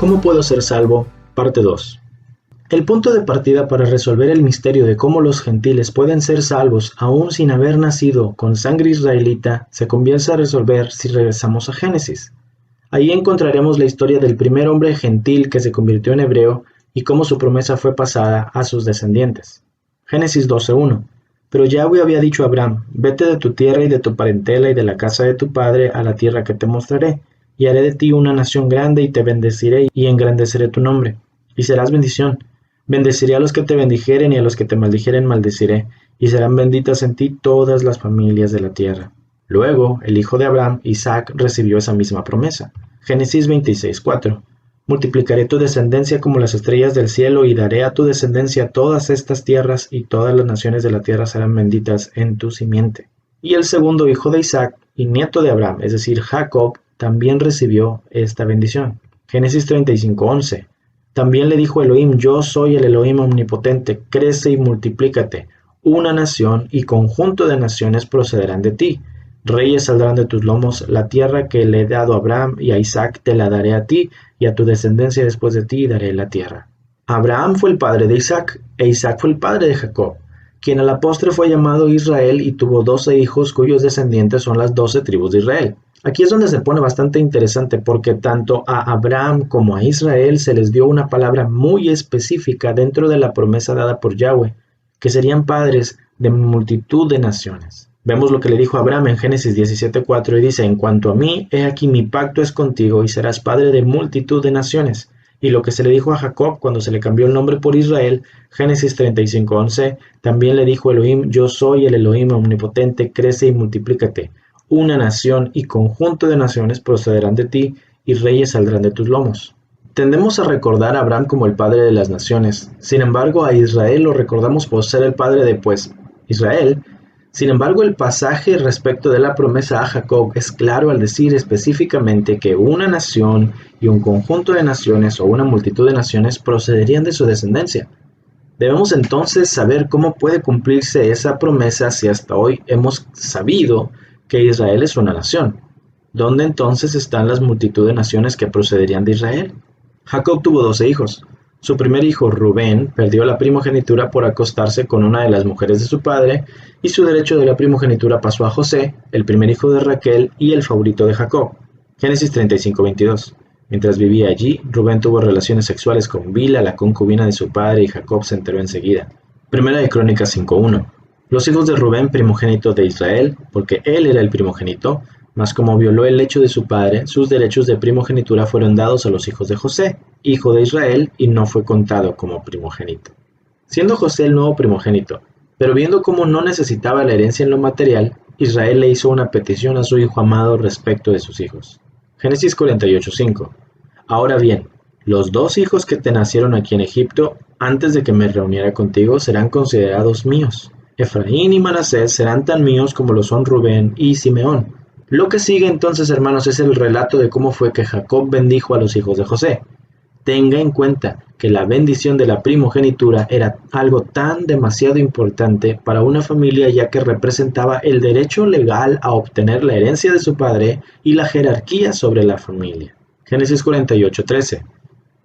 ¿Cómo puedo ser salvo? Parte 2. El punto de partida para resolver el misterio de cómo los gentiles pueden ser salvos aún sin haber nacido con sangre israelita se comienza a resolver si regresamos a Génesis. Ahí encontraremos la historia del primer hombre gentil que se convirtió en hebreo y cómo su promesa fue pasada a sus descendientes. Génesis 12:1. Pero Yahweh había dicho a Abraham: vete de tu tierra y de tu parentela y de la casa de tu padre a la tierra que te mostraré, y haré de ti una nación grande y te bendeciré y engrandeceré tu nombre, y serás bendición. Bendeciré a los que te bendijeren y a los que te maldijeren maldeciré, y serán benditas en ti todas las familias de la tierra. Luego, el hijo de Abraham, Isaac, recibió esa misma promesa. Génesis 26:4. Multiplicaré tu descendencia como las estrellas del cielo y daré a tu descendencia todas estas tierras y todas las naciones de la tierra serán benditas en tu simiente. Y el segundo hijo de Isaac y nieto de Abraham, es decir, Jacob, también recibió esta bendición. Génesis 35:11. También le dijo Elohim: yo soy el Elohim omnipotente, crece y multiplícate. Una nación y conjunto de naciones procederán de ti. Reyes saldrán de tus lomos, la tierra que le he dado a Abraham y a Isaac te la daré a ti, y a tu descendencia después de ti daré la tierra. Abraham fue el padre de Isaac, e Isaac fue el padre de Jacob, quien a la postre fue llamado Israel y tuvo 12 hijos cuyos descendientes son las 12 tribus de Israel. Aquí es donde se pone bastante interesante porque tanto a Abraham como a Israel se les dio una palabra muy específica dentro de la promesa dada por Yahweh, que serían padres de multitud de naciones. Vemos lo que le dijo a Abraham en Génesis 17:4 y dice: en cuanto a mí, he aquí mi pacto es contigo y serás padre de multitud de naciones. Y lo que se le dijo a Jacob cuando se le cambió el nombre por Israel, Génesis 35:11, también le dijo Elohim: yo soy el Elohim omnipotente, crece y multiplícate. Una nación y conjunto de naciones procederán de ti y reyes saldrán de tus lomos. Tendemos a recordar a Abraham como el padre de las naciones. Sin embargo, a Israel lo recordamos por ser el padre de Israel. Sin embargo, el pasaje respecto de la promesa a Jacob es claro al decir específicamente que una nación y un conjunto de naciones o una multitud de naciones procederían de su descendencia. Debemos entonces saber cómo puede cumplirse esa promesa si hasta hoy hemos sabido que Israel es una nación. ¿Dónde entonces están las multitud de naciones que procederían de Israel? Jacob tuvo 12 hijos. Su primer hijo, Rubén, perdió la primogenitura por acostarse con una de las mujeres de su padre, y su derecho de la primogenitura pasó a José, el primer hijo de Raquel y el favorito de Jacob. Génesis 35:22. Mientras vivía allí, Rubén tuvo relaciones sexuales con Bilha, la concubina de su padre, y Jacob se enteró enseguida. Primera de Crónicas 5:1. Los hijos de Rubén, primogénito de Israel, porque él era el primogénito, mas como violó el lecho de su padre, sus derechos de primogenitura fueron dados a los hijos de José, hijo de Israel, y no fue contado como primogénito. Siendo José el nuevo primogénito, pero viendo cómo no necesitaba la herencia en lo material, Israel le hizo una petición a su hijo amado respecto de sus hijos. Génesis 48:5. Ahora bien, los 2 hijos que te nacieron aquí en Egipto, antes de que me reuniera contigo, serán considerados míos. Efraín y Manasés serán tan míos como lo son Rubén y Simeón. Lo que sigue entonces, hermanos, es el relato de cómo fue que Jacob bendijo a los hijos de José. Tenga en cuenta que la bendición de la primogenitura era algo tan demasiado importante para una familia, ya que representaba el derecho legal a obtener la herencia de su padre y la jerarquía sobre la familia. Génesis 48:13.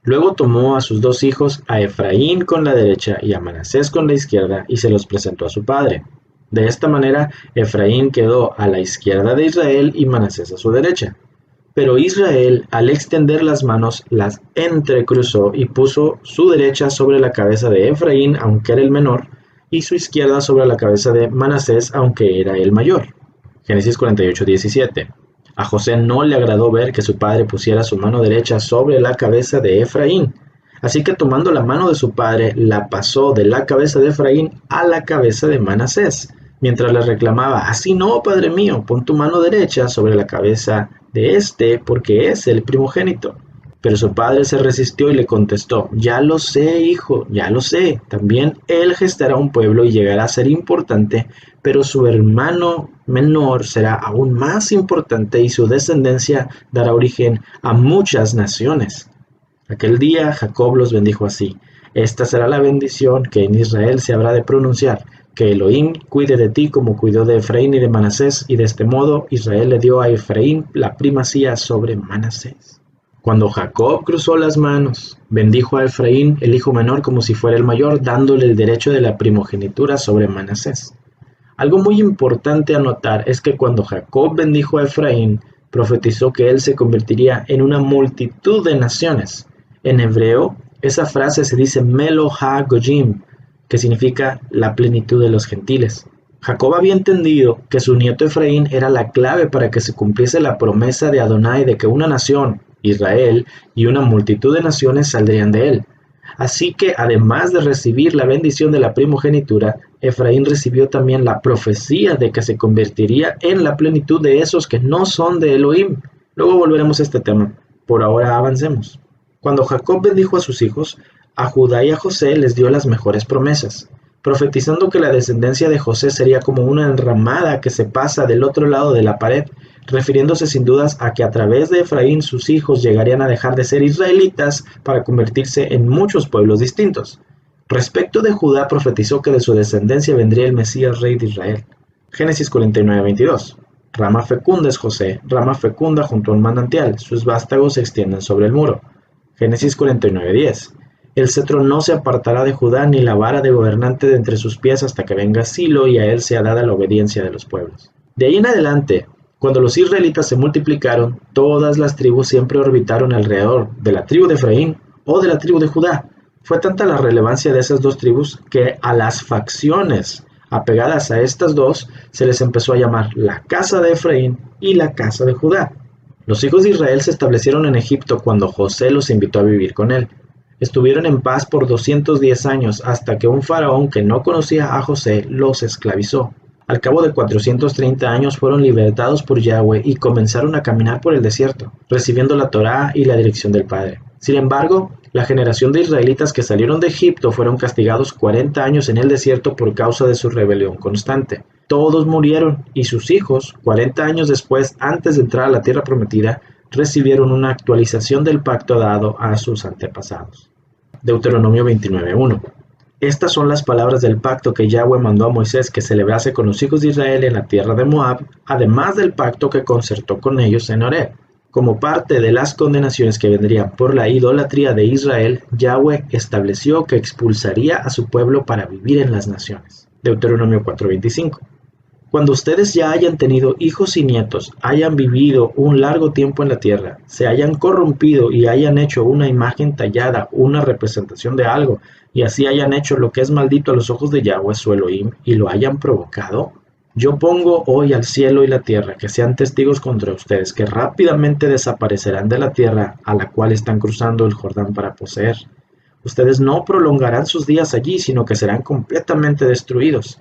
Luego tomó a sus 2 hijos, a Efraín con la derecha y a Manasés con la izquierda, y se los presentó a su padre. De esta manera, Efraín quedó a la izquierda de Israel y Manasés a su derecha. Pero Israel, al extender las manos, las entrecruzó y puso su derecha sobre la cabeza de Efraín, aunque era el menor, y su izquierda sobre la cabeza de Manasés, aunque era el mayor. Génesis 48:17. A José no le agradó ver que su padre pusiera su mano derecha sobre la cabeza de Efraín. Así que tomando la mano de su padre, la pasó de la cabeza de Efraín a la cabeza de Manasés, mientras le reclamaba: así no, padre mío, pon tu mano derecha sobre la cabeza de este, porque es el primogénito. Pero su padre se resistió y le contestó: ya lo sé, hijo, ya lo sé. También él gestará un pueblo y llegará a ser importante, pero su hermano menor será aún más importante y su descendencia dará origen a muchas naciones. Aquel día Jacob los bendijo así: esta será la bendición que en Israel se habrá de pronunciar, que Elohim cuide de ti como cuidó de Efraín y de Manasés, y de este modo Israel le dio a Efraín la primacía sobre Manasés. Cuando Jacob cruzó las manos, bendijo a Efraín, el hijo menor, como si fuera el mayor, dándole el derecho de la primogenitura sobre Manasés. Algo muy importante a notar es que cuando Jacob bendijo a Efraín, profetizó que él se convertiría en una multitud de naciones. En hebreo, esa frase se dice Melo ha-Gojim, que significa la plenitud de los gentiles. Jacob había entendido que su nieto Efraín era la clave para que se cumpliese la promesa de Adonai de que una nación, Israel, y una multitud de naciones saldrían de él. Así que, además de recibir la bendición de la primogenitura, Efraín recibió también la profecía de que se convertiría en la plenitud de esos que no son de Elohim. Luego volveremos a este tema. Por ahora avancemos. Cuando Jacob bendijo a sus hijos, a Judá y a José les dio las mejores promesas, profetizando que la descendencia de José sería como una enramada que se pasa del otro lado de la pared, refiriéndose sin dudas a que a través de Efraín sus hijos llegarían a dejar de ser israelitas para convertirse en muchos pueblos distintos. Respecto de Judá, profetizó que de su descendencia vendría el Mesías rey de Israel. Génesis 49:22. Rama fecunda es José, rama fecunda junto a un manantial, sus vástagos se extienden sobre el muro. Génesis 49:10. El cetro no se apartará de Judá, ni la vara de gobernante de entre sus pies, hasta que venga Silo, y a él sea dada la obediencia de los pueblos. De ahí en adelante, cuando los israelitas se multiplicaron, todas las tribus siempre orbitaron alrededor de la tribu de Efraín o de la tribu de Judá. Fue tanta la relevancia de esas dos tribus que a las facciones apegadas a estas dos se les empezó a llamar la casa de Efraín y la casa de Judá. Los hijos de Israel se establecieron en Egipto cuando José los invitó a vivir con él. Estuvieron en paz por 210 años hasta que un faraón que no conocía a José los esclavizó. Al cabo de 430 años fueron libertados por Yahweh y comenzaron a caminar por el desierto, recibiendo la Torá y la dirección del Padre. Sin embargo, la generación de israelitas que salieron de Egipto fueron castigados 40 años en el desierto por causa de su rebelión constante. Todos murieron y sus hijos, 40 años después, antes de entrar a la tierra prometida, recibieron una actualización del pacto dado a sus antepasados. Deuteronomio 29:1. Estas son las palabras del pacto que Yahweh mandó a Moisés que celebrase con los hijos de Israel en la tierra de Moab, además del pacto que concertó con ellos en Horeb. Como parte de las condenaciones que vendrían por la idolatría de Israel, Yahweh estableció que expulsaría a su pueblo para vivir en las naciones. Deuteronomio 4:25. Cuando ustedes ya hayan tenido hijos y nietos, hayan vivido un largo tiempo en la tierra, se hayan corrompido y hayan hecho una imagen tallada, una representación de algo, y así hayan hecho lo que es maldito a los ojos de Yahweh su Elohim, y lo hayan provocado, yo pongo hoy al cielo y la tierra que sean testigos contra ustedes, que rápidamente desaparecerán de la tierra a la cual están cruzando el Jordán para poseer. Ustedes no prolongarán sus días allí, sino que serán completamente destruidos.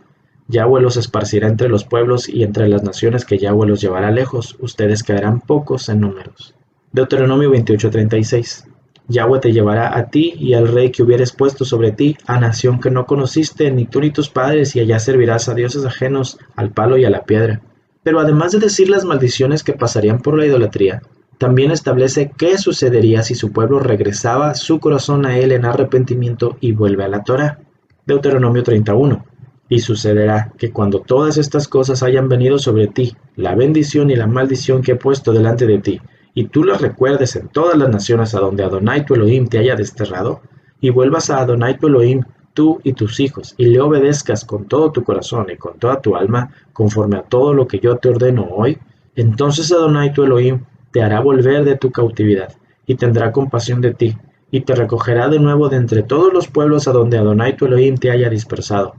Yahweh los esparcirá entre los pueblos y entre las naciones que Yahweh los llevará lejos. Ustedes quedarán pocos en números. Deuteronomio 28:36. Yahweh te llevará a ti y al rey que hubieres puesto sobre ti, a nación que no conociste, ni tú ni tus padres, y allá servirás a dioses ajenos, al palo y a la piedra. Pero además de decir las maldiciones que pasarían por la idolatría, también establece qué sucedería si su pueblo regresaba su corazón a él en arrepentimiento y vuelve a la Torá. Deuteronomio 31. Y sucederá que cuando todas estas cosas hayan venido sobre ti, la bendición y la maldición que he puesto delante de ti, y tú las recuerdes en todas las naciones a donde Adonai tu Elohim te haya desterrado, y vuelvas a Adonai tu Elohim, tú y tus hijos, y le obedezcas con todo tu corazón y con toda tu alma, conforme a todo lo que yo te ordeno hoy, entonces Adonai tu Elohim te hará volver de tu cautividad, y tendrá compasión de ti, y te recogerá de nuevo de entre todos los pueblos a donde Adonai tu Elohim te haya dispersado.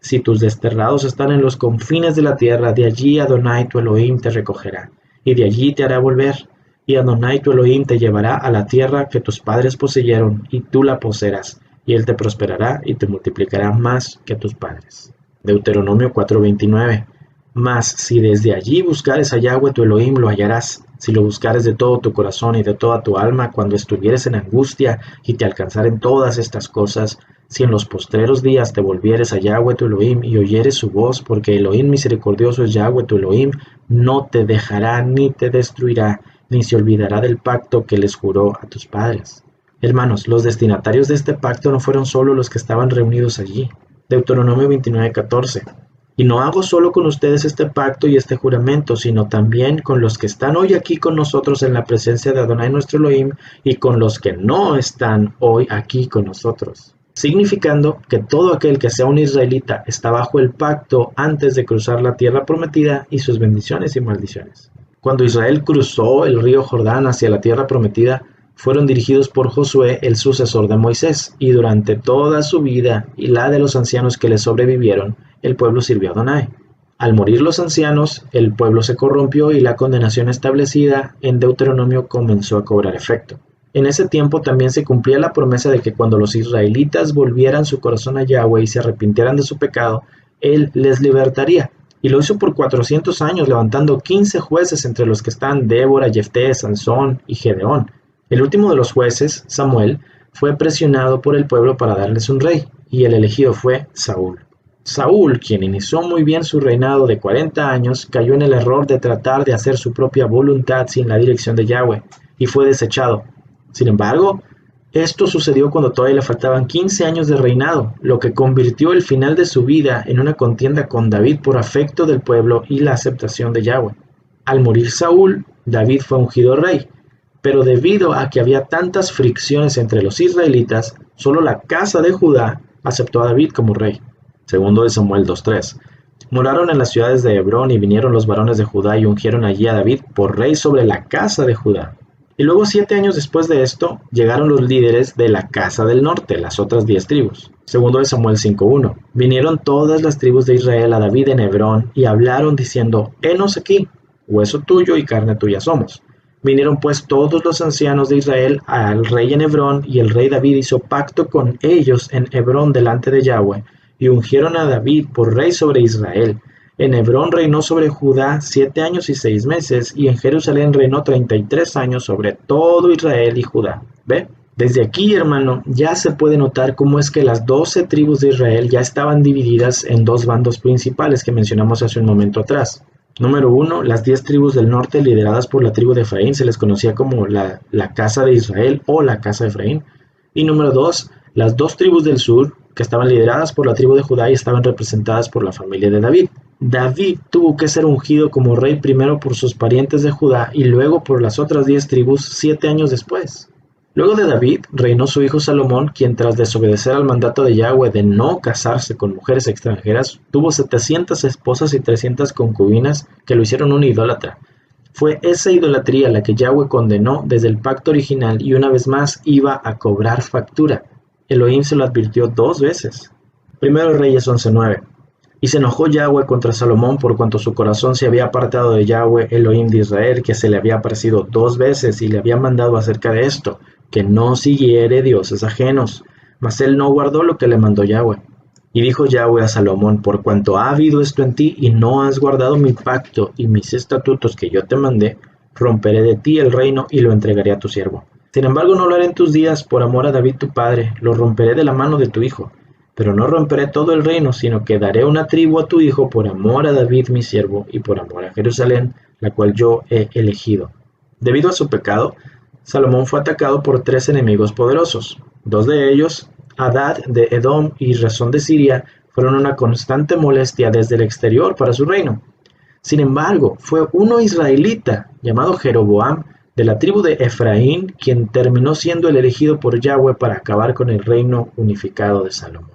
Si tus desterrados están en los confines de la tierra, de allí Adonai tu Elohim te recogerá, y de allí te hará volver, y Adonai tu Elohim te llevará a la tierra que tus padres poseyeron, y tú la poseerás, y él te prosperará y te multiplicará más que tus padres. Deuteronomio 4:29. Mas si desde allí buscares a Yahweh tu Elohim, lo hallarás, si lo buscares de todo tu corazón y de toda tu alma, cuando estuvieres en angustia y te alcanzaren todas estas cosas, si en los postreros días te volvieres a Yahweh tu Elohim y oyeres su voz, porque Elohim misericordioso es Yahweh tu Elohim, no te dejará ni te destruirá, ni se olvidará del pacto que les juró a tus padres. Hermanos, los destinatarios de este pacto no fueron solo los que estaban reunidos allí. Deuteronomio 29:14. Y no hago solo con ustedes este pacto y este juramento, sino también con los que están hoy aquí con nosotros en la presencia de Adonai nuestro Elohim y con los que no están hoy aquí con nosotros. Significando que todo aquel que sea un israelita está bajo el pacto antes de cruzar la tierra prometida y sus bendiciones y maldiciones. Cuando Israel cruzó el río Jordán hacia la tierra prometida, fueron dirigidos por Josué, el sucesor de Moisés, y durante toda su vida y la de los ancianos que le sobrevivieron, el pueblo sirvió a Adonai. Al morir los ancianos, el pueblo se corrompió y la condenación establecida en Deuteronomio comenzó a cobrar efecto. En ese tiempo también se cumplía la promesa de que cuando los israelitas volvieran su corazón a Yahweh y se arrepintieran de su pecado, Él les libertaría. Y lo hizo por 400 años, levantando 15 jueces entre los que están Débora, Jefté, Sansón y Gedeón. El último de los jueces, Samuel, fue presionado por el pueblo para darles un rey, y el elegido fue Saúl. Saúl, quien inició muy bien su reinado de 40 años, cayó en el error de tratar de hacer su propia voluntad sin la dirección de Yahweh, y fue desechado. Sin embargo, esto sucedió cuando todavía le faltaban 15 años de reinado, lo que convirtió el final de su vida en una contienda con David por afecto del pueblo y la aceptación de Yahweh. Al morir Saúl, David fue ungido rey, pero debido a que había tantas fricciones entre los israelitas, solo la casa de Judá aceptó a David como rey. Segundo de Samuel 2:3. Moraron en las ciudades de Hebrón y vinieron los varones de Judá y ungieron allí a David por rey sobre la casa de Judá. Y luego 7 años después de esto, llegaron los líderes de la casa del norte, las otras 10 tribus. Segundo de Samuel 5:1. Vinieron todas las tribus de Israel a David en Hebrón y hablaron diciendo, henos aquí, hueso tuyo y carne tuya somos. Vinieron pues todos los ancianos de Israel al rey en Hebrón, y el rey David hizo pacto con ellos en Hebrón delante de Yahweh, y ungieron a David por rey sobre Israel. En Hebrón reinó sobre Judá 7 años y 6 meses, y en Jerusalén reinó 33 años sobre todo Israel y Judá. ¿Ve? Desde aquí, hermano, ya se puede notar cómo es que las 12 tribus de Israel ya estaban divididas en dos bandos principales que mencionamos hace un momento atrás. Número 1, las 10 tribus del norte lideradas por la tribu de Efraín se les conocía como la casa de Israel o la casa de Efraín. Y número 2, las 2 tribus del sur que estaban lideradas por la tribu de Judá y estaban representadas por la familia de David. David tuvo que ser ungido como rey primero por sus parientes de Judá y luego por las otras 10 tribus 7 años después. Luego de David reinó su hijo Salomón, quien tras desobedecer al mandato de Yahweh de no casarse con mujeres extranjeras, tuvo 700 esposas y 300 concubinas que lo hicieron un idólatra. Fue esa idolatría la que Yahweh condenó desde el pacto original y una vez más iba a cobrar factura. Elohim se lo advirtió 2 veces. Primero Reyes 11:9. Y se enojó Yahweh contra Salomón por cuanto su corazón se había apartado de Yahweh, Elohim de Israel, que se le había aparecido 2 veces y le había mandado acerca de esto, que no siguiere dioses ajenos. Mas él no guardó lo que le mandó Yahweh. Y dijo Yahweh a Salomón, por cuanto ha habido esto en ti y no has guardado mi pacto y mis estatutos que yo te mandé, romperé de ti el reino y lo entregaré a tu siervo. Sin embargo, no lo haré en tus días por amor a David tu padre, lo romperé de la mano de tu hijo. Pero no romperé todo el reino, sino que daré una tribu a tu hijo por amor a David mi siervo y por amor a Jerusalén, la cual yo he elegido. Debido a su pecado, Salomón fue atacado por 3 enemigos poderosos. 2 de ellos, Hadad de Edom y Rezón de Siria, fueron una constante molestia desde el exterior para su reino. Sin embargo, fue uno israelita llamado Jeroboam de la tribu de Efraín quien terminó siendo el elegido por Yahweh para acabar con el reino unificado de Salomón.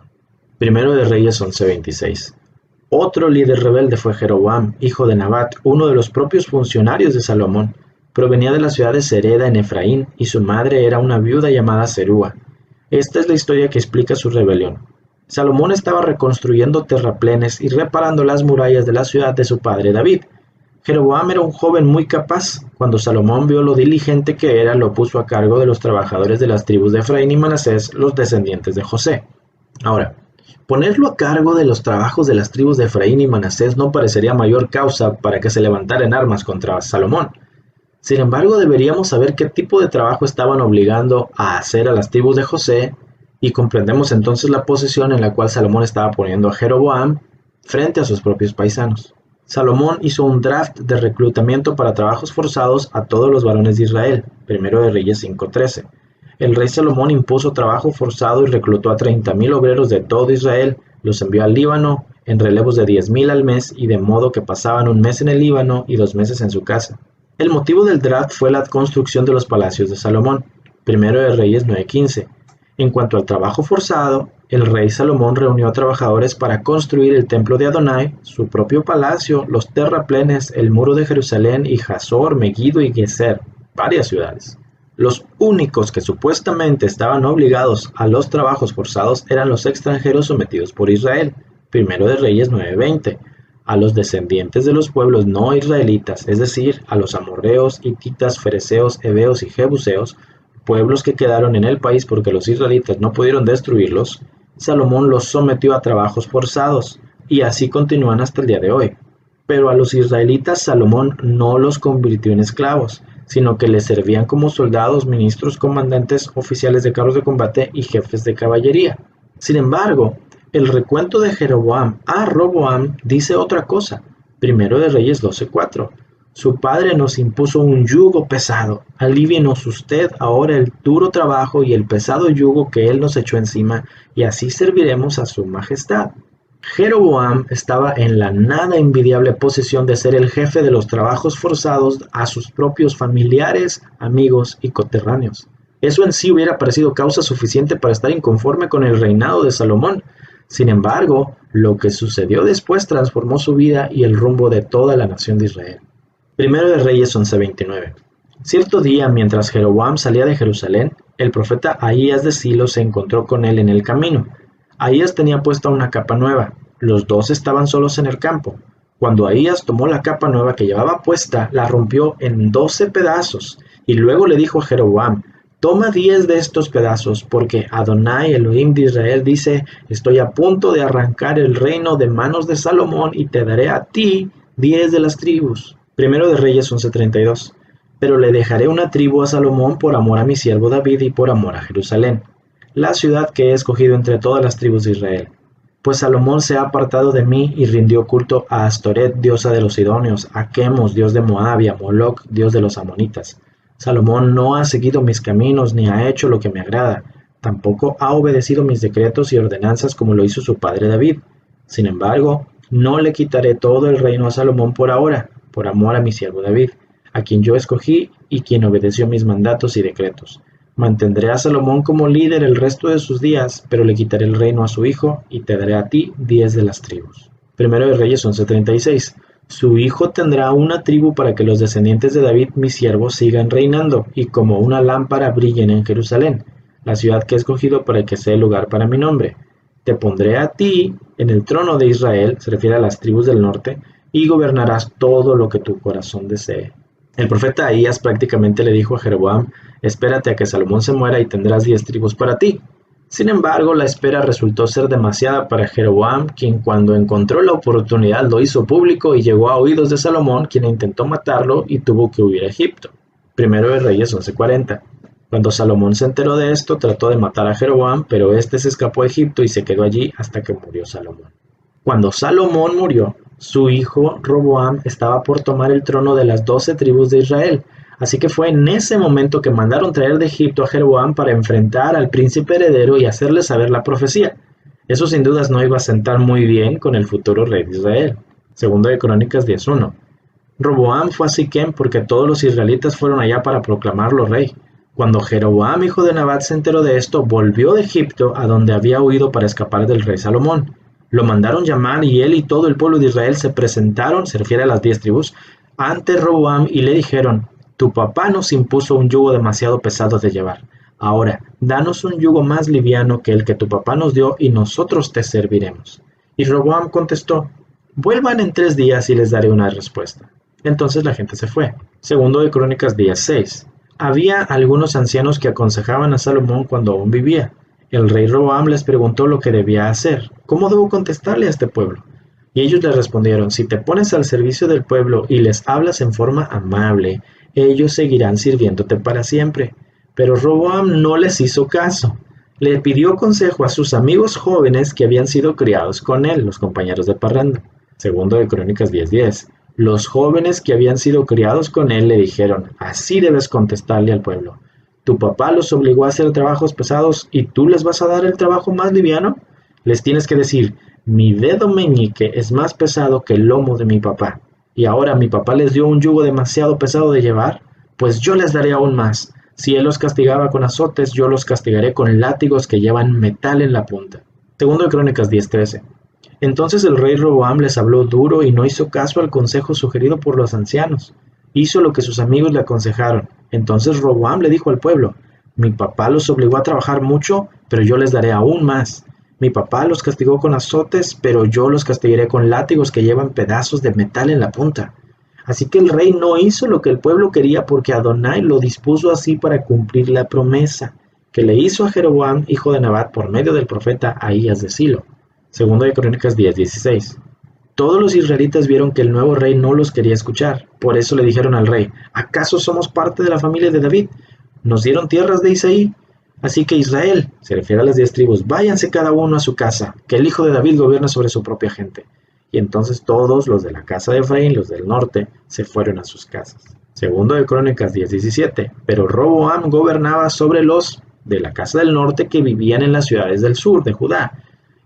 Primero de Reyes 11:26. Otro líder rebelde fue Jeroboam, hijo de Nabat, uno de los propios funcionarios de Salomón. Provenía de la ciudad de Sereda en Efraín, y su madre era una viuda llamada Serúa. Esta es la historia que explica su rebelión. Salomón estaba reconstruyendo terraplenes y reparando las murallas de la ciudad de su padre David. Jeroboam era un joven muy capaz. Cuando Salomón vio lo diligente que era, lo puso a cargo de los trabajadores de las tribus de Efraín y Manasés, los descendientes de José. Ahora, ponerlo a cargo de los trabajos de las tribus de Efraín y Manasés no parecería mayor causa para que se levantara en armas contra Salomón. Sin embargo, deberíamos saber qué tipo de trabajo estaban obligando a hacer a las tribus de José, y comprendemos entonces la posición en la cual Salomón estaba poniendo a Jeroboam frente a sus propios paisanos. Salomón hizo un draft de reclutamiento para trabajos forzados a todos los varones de Israel, primero de Reyes 5:13. El rey Salomón impuso trabajo forzado y reclutó a 30,000 obreros de todo Israel, los envió al Líbano, en relevos de 10,000 al mes y de modo que pasaban un mes en el Líbano y 2 meses en su casa. El motivo del draft fue la construcción de los palacios de Salomón. Primero de Reyes 9:15. En cuanto al trabajo forzado, el rey Salomón reunió a trabajadores para construir el templo de Adonai, su propio palacio, los terraplenes, el muro de Jerusalén y Hazor, Megiddo y Gezer, varias ciudades. Los únicos que supuestamente estaban obligados a los trabajos forzados eran los extranjeros sometidos por Israel. Primero de Reyes 9:20. A los descendientes de los pueblos no israelitas, es decir, a los amorreos, hititas, fereceos, heveos y jebuseos, pueblos que quedaron en el país porque los israelitas no pudieron destruirlos, Salomón los sometió a trabajos forzados, y así continúan hasta el día de hoy. Pero a los israelitas Salomón no los convirtió en esclavos, sino que les servían como soldados, ministros, comandantes, oficiales de carros de combate y jefes de caballería. Sin embargo, el recuento de Jeroboam a Roboam dice otra cosa. Primero de Reyes 12:4. Su padre nos impuso un yugo pesado. Alívienos usted ahora el duro trabajo y el pesado yugo que él nos echó encima, y así serviremos a su majestad. Jeroboam estaba en la nada envidiable posición de ser el jefe de los trabajos forzados a sus propios familiares, amigos y coterráneos. Eso en sí hubiera parecido causa suficiente para estar inconforme con el reinado de Salomón. Sin embargo, lo que sucedió después transformó su vida y el rumbo de toda la nación de Israel. Primero de Reyes 11:29. Cierto día, mientras Jeroboam salía de Jerusalén, el profeta Ahías de Silo se encontró con él en el camino. Ahías tenía puesta una capa nueva. Los dos estaban solos en el campo. Cuando Ahías tomó la capa nueva que llevaba puesta, la rompió en 12 pedazos, y luego le dijo a Jeroboam: toma 10 de estos pedazos, porque Adonai, Elohim de Israel, dice: estoy a punto de arrancar el reino de manos de Salomón y te daré a ti 10 de las tribus. Primero de Reyes 11:32. Pero le dejaré una tribu a Salomón por amor a mi siervo David y por amor a Jerusalén, la ciudad que he escogido entre todas las tribus de Israel. Pues Salomón se ha apartado de mí y rindió culto a Astoret, diosa de los sidonios, a Quemos, dios de Moab, y a Moloc, dios de los amonitas. Salomón no ha seguido mis caminos ni ha hecho lo que me agrada, tampoco ha obedecido mis decretos y ordenanzas como lo hizo su padre David. Sin embargo, no le quitaré todo el reino a Salomón por ahora, por amor a mi siervo David, a quien yo escogí y quien obedeció mis mandatos y decretos. Mantendré a Salomón como líder el resto de sus días, pero le quitaré el reino a su hijo y te daré a ti 10 de las tribus. Primero de Reyes 11:36. Su hijo tendrá una tribu para que los descendientes de David, mi siervo, sigan reinando, y como una lámpara brillen en Jerusalén, la ciudad que he escogido para que sea el lugar para mi nombre. Te pondré a ti en el trono de Israel, se refiere a las tribus del norte, y gobernarás todo lo que tu corazón desee. El profeta Ahías prácticamente le dijo a Jeroboam: espérate a que Salomón se muera y tendrás 10 tribus para ti. Sin embargo, la espera resultó ser demasiada para Jeroboam, quien cuando encontró la oportunidad lo hizo público y llegó a oídos de Salomón, quien intentó matarlo y tuvo que huir a Egipto. Primero de Reyes 11:40. Cuando Salomón se enteró de esto, trató de matar a Jeroboam, pero éste se escapó a Egipto y se quedó allí hasta que murió Salomón. Cuando Salomón murió, su hijo Roboam estaba por tomar el trono de las 12 tribus de Israel, así que fue en ese momento que mandaron traer de Egipto a Jeroboam para enfrentar al príncipe heredero y hacerle saber la profecía. Eso sin dudas no iba a sentar muy bien con el futuro rey de Israel. Segundo de Crónicas 10:1. Roboam fue a Siquem porque todos los israelitas fueron allá para proclamarlo rey. Cuando Jeroboam, hijo de Nabat, se enteró de esto, volvió de Egipto a donde había huido para escapar del rey Salomón. Lo mandaron llamar y él y todo el pueblo de Israel se presentaron, se refiere a las 10 tribus, ante Roboam y le dijeron: tu papá nos impuso un yugo demasiado pesado de llevar. Ahora, danos un yugo más liviano que el que tu papá nos dio y nosotros te serviremos. Y Roboam contestó: vuelvan en 3 días y les daré una respuesta. Entonces la gente se fue. Segundo de Crónicas 10:6. Había algunos ancianos que aconsejaban a Salomón cuando aún vivía. El rey Roboam les preguntó lo que debía hacer. ¿Cómo debo contestarle a este pueblo? Y ellos le respondieron: si te pones al servicio del pueblo y les hablas en forma amable, ellos seguirán sirviéndote para siempre. Pero Roboam no les hizo caso. Le pidió consejo a sus amigos jóvenes que habían sido criados con él, los compañeros de parranda. Segundo de Crónicas 10:10. Los jóvenes que habían sido criados con él le dijeron: así debes contestarle al pueblo. ¿Tu papá los obligó a hacer trabajos pesados y tú les vas a dar el trabajo más liviano? Les tienes que decir: mi dedo meñique es más pesado que el lomo de mi papá, y ahora mi papá les dio un yugo demasiado pesado de llevar, pues yo les daré aún más. Si él los castigaba con azotes, yo los castigaré con látigos que llevan metal en la punta. Segundo de Crónicas 10:13. Entonces el rey Roboam les habló duro y no hizo caso al consejo sugerido por los ancianos. Hizo lo que sus amigos le aconsejaron. Entonces Roboam le dijo al pueblo: mi papá los obligó a trabajar mucho, pero yo les daré aún más. Mi papá los castigó con azotes, pero yo los castigaré con látigos que llevan pedazos de metal en la punta. Así que el rey no hizo lo que el pueblo quería, porque Adonai lo dispuso así para cumplir la promesa que le hizo a Jeroboam, hijo de Nabat, por medio del profeta Ahías de Silo. Segundo de Crónicas 10:16. Todos los israelitas vieron que el nuevo rey no los quería escuchar. Por eso le dijeron al rey: ¿acaso somos parte de la familia de David? ¿Nos dieron tierras de Isaí? Así que Israel, se refiere a las 10 tribus, váyanse cada uno a su casa, que el hijo de David gobierna sobre su propia gente. Y entonces todos los de la casa de Efraín, los del norte, se fueron a sus casas. Segundo de Crónicas 10:17. Pero Roboam gobernaba sobre los de la casa del norte que vivían en las ciudades del sur de Judá.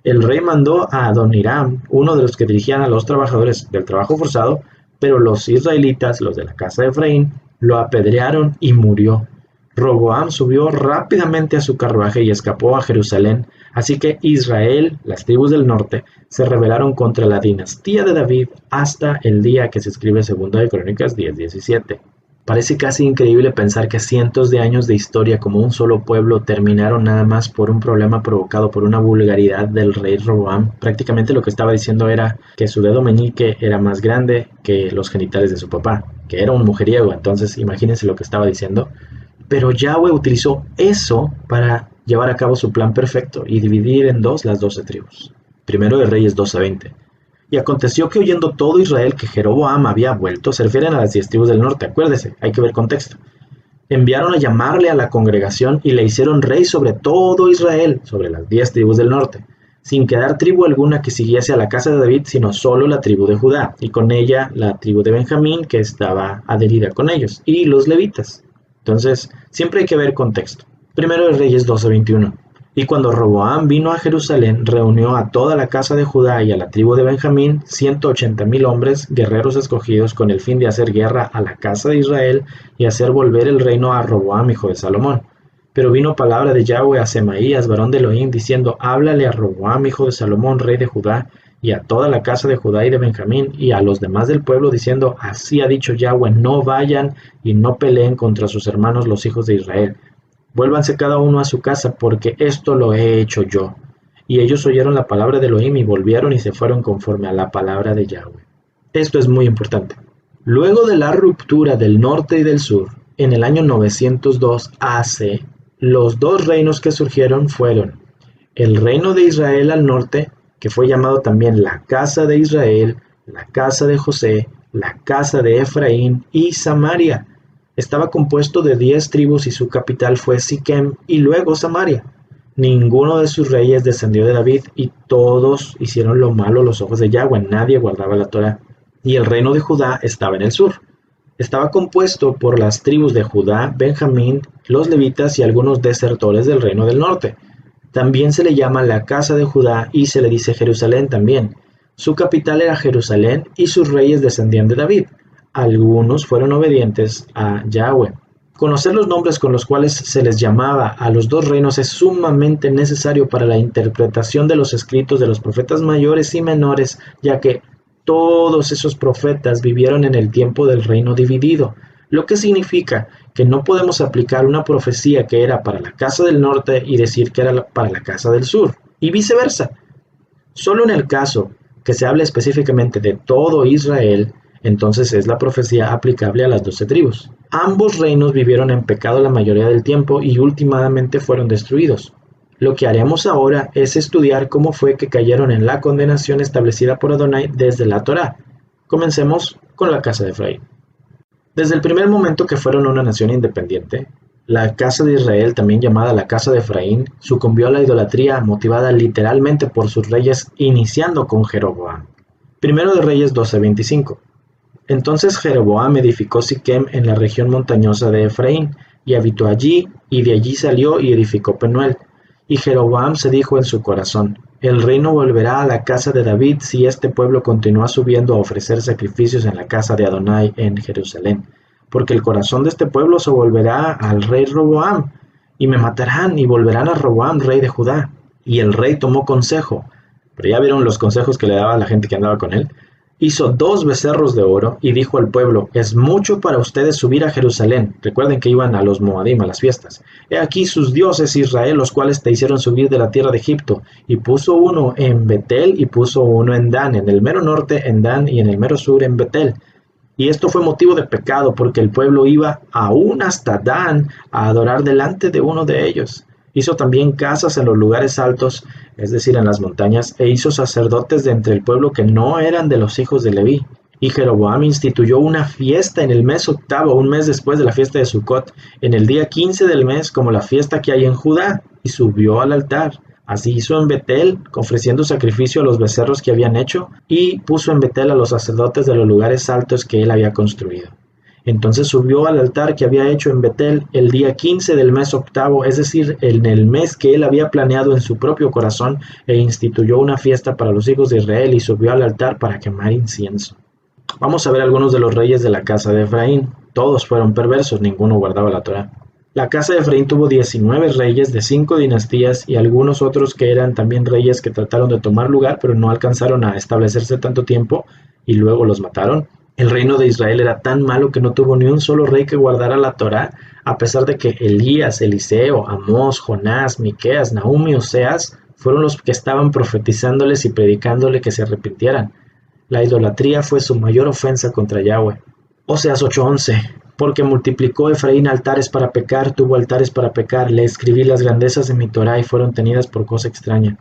El rey mandó a Adoniram, uno de los que dirigían a los trabajadores del trabajo forzado, pero los israelitas, los de la casa de Efraín, lo apedrearon y murió. Roboam subió rápidamente a su carruaje y escapó a Jerusalén, así que Israel, las tribus del norte, se rebelaron contra la dinastía de David hasta el día que se escribe Segunda de Crónicas 10:17. Parece casi increíble pensar que cientos de años de historia como un solo pueblo terminaron nada más por un problema provocado por una vulgaridad del rey Roboam. Prácticamente lo que estaba diciendo era que su dedo meñique era más grande que los genitales de su papá, que era un mujeriego. Entonces imagínense lo que estaba diciendo. Pero Yahweh utilizó eso para llevar a cabo su plan perfecto y dividir en dos las 12 tribus. Primero de Reyes 12:20. Y aconteció que oyendo todo Israel que Jeroboam había vuelto, se refieren a las 10 tribus del norte, acuérdese, hay que ver contexto. Enviaron a llamarle a la congregación y le hicieron rey sobre todo Israel, sobre las 10 tribus del norte, sin quedar tribu alguna que siguiese a la casa de David, sino solo la tribu de Judá, y con ella la tribu de Benjamín, que estaba adherida con ellos, y los levitas. Entonces, siempre hay que ver contexto. Primero de Reyes 12:21. Y cuando Roboam vino a Jerusalén, reunió a toda la casa de Judá y a la tribu de Benjamín, 180,000 hombres, guerreros escogidos, con el fin de hacer guerra a la casa de Israel y hacer volver el reino a Roboam, hijo de Salomón. Pero vino palabra de Yahweh a Semaías, varón de Elohim, diciendo: háblale a Roboam, hijo de Salomón, rey de Judá, y a toda la casa de Judá y de Benjamín, y a los demás del pueblo, diciendo: así ha dicho Yahweh, no vayan y no peleen contra sus hermanos los hijos de Israel. Vuélvanse cada uno a su casa, porque esto lo he hecho yo. Y ellos oyeron la palabra de Elohim y volvieron y se fueron conforme a la palabra de Yahweh. Esto es muy importante. Luego de la ruptura del norte y del sur, en el año 902 AC, los dos reinos que surgieron fueron el reino de Israel al norte, que fue llamado también la casa de Israel, la casa de José, la casa de Efraín y Samaria. Estaba compuesto de 10 tribus y su capital fue Siquem y luego Samaria. Ninguno de sus reyes descendió de David y todos hicieron lo malo a los ojos de Yahweh, nadie guardaba la Torá. Y el reino de Judá estaba en el sur. Estaba compuesto por las tribus de Judá, Benjamín, los levitas y algunos desertores del reino del norte. También se le llama la casa de Judá y se le dice Jerusalén también. Su capital era Jerusalén y sus reyes descendían de David. Algunos fueron obedientes a Yahweh. Conocer los nombres con los cuales se les llamaba a los dos reinos es sumamente necesario para la interpretación de los escritos de los profetas mayores y menores, ya que todos esos profetas vivieron en el tiempo del reino dividido, lo que significa que no podemos aplicar una profecía que era para la casa del norte y decir que era para la casa del sur, y viceversa. Solo en el caso que se hable específicamente de todo Israel, entonces es la profecía aplicable a las 12 tribus. Ambos reinos vivieron en pecado la mayoría del tiempo y últimamente fueron destruidos. Lo que haremos ahora es estudiar cómo fue que cayeron en la condenación establecida por Adonai desde la Torá. Comencemos con la casa de Efraín. Desde el primer momento que fueron una nación independiente, la casa de Israel, también llamada la casa de Efraín, sucumbió a la idolatría motivada literalmente por sus reyes, iniciando con Jeroboam. Primero de Reyes 12:25. Entonces Jeroboam edificó Siquem en la región montañosa de Efraín, y habitó allí, y de allí salió y edificó Penuel. Y Jeroboam se dijo en su corazón: el reino volverá a la casa de David si este pueblo continúa subiendo a ofrecer sacrificios en la casa de Adonai en Jerusalén, porque el corazón de este pueblo se volverá al rey Roboam, y me matarán y volverán a Roboam, rey de Judá. Y el rey tomó consejo, pero ya vieron los consejos que le daba a la gente que andaba con él. Hizo 2 becerros de oro y dijo al pueblo: es mucho para ustedes subir a Jerusalén. Recuerden que iban a los Moadim, a las fiestas. He aquí sus dioses Israel, los cuales te hicieron subir de la tierra de Egipto. Y puso uno en Betel y puso uno en Dan, en el mero norte en Dan y en el mero sur en Betel. Y esto fue motivo de pecado, porque el pueblo iba aún hasta Dan a adorar delante de uno de ellos. Hizo también casas en los lugares altos, es decir, en las montañas, e hizo sacerdotes de entre el pueblo que no eran de los hijos de Leví. Y Jeroboam instituyó una fiesta en el mes 8, un mes después de la fiesta de Sucot, en el día 15 del mes, como la fiesta que hay en Judá, y subió al altar. Así hizo en Betel, ofreciendo sacrificio a los becerros que habían hecho, y puso en Betel a los sacerdotes de los lugares altos que él había construido. Entonces subió al altar que había hecho en Betel el día 15 del mes 8, es decir, en el mes que él había planeado en su propio corazón, e instituyó una fiesta para los hijos de Israel y subió al altar para quemar incienso. Vamos a ver algunos de los reyes de la casa de Efraín. Todos fueron perversos, ninguno guardaba la Torá. La casa de Efraín tuvo 19 reyes de 5 dinastías y algunos otros que eran también reyes que trataron de tomar lugar, pero no alcanzaron a establecerse tanto tiempo y luego los mataron. El reino de Israel era tan malo que no tuvo ni un solo rey que guardara la Torá, a pesar de que Elías, Eliseo, Amós, Jonás, Miqueas, Nahum y Oseas fueron los que estaban profetizándoles y predicándole que se arrepintieran. La idolatría fue su mayor ofensa contra Yahweh. Oseas 8:11. Porque multiplicó Efraín altares para pecar, tuvo altares para pecar, le escribí las grandezas de mi Torá y fueron tenidas por cosa extraña.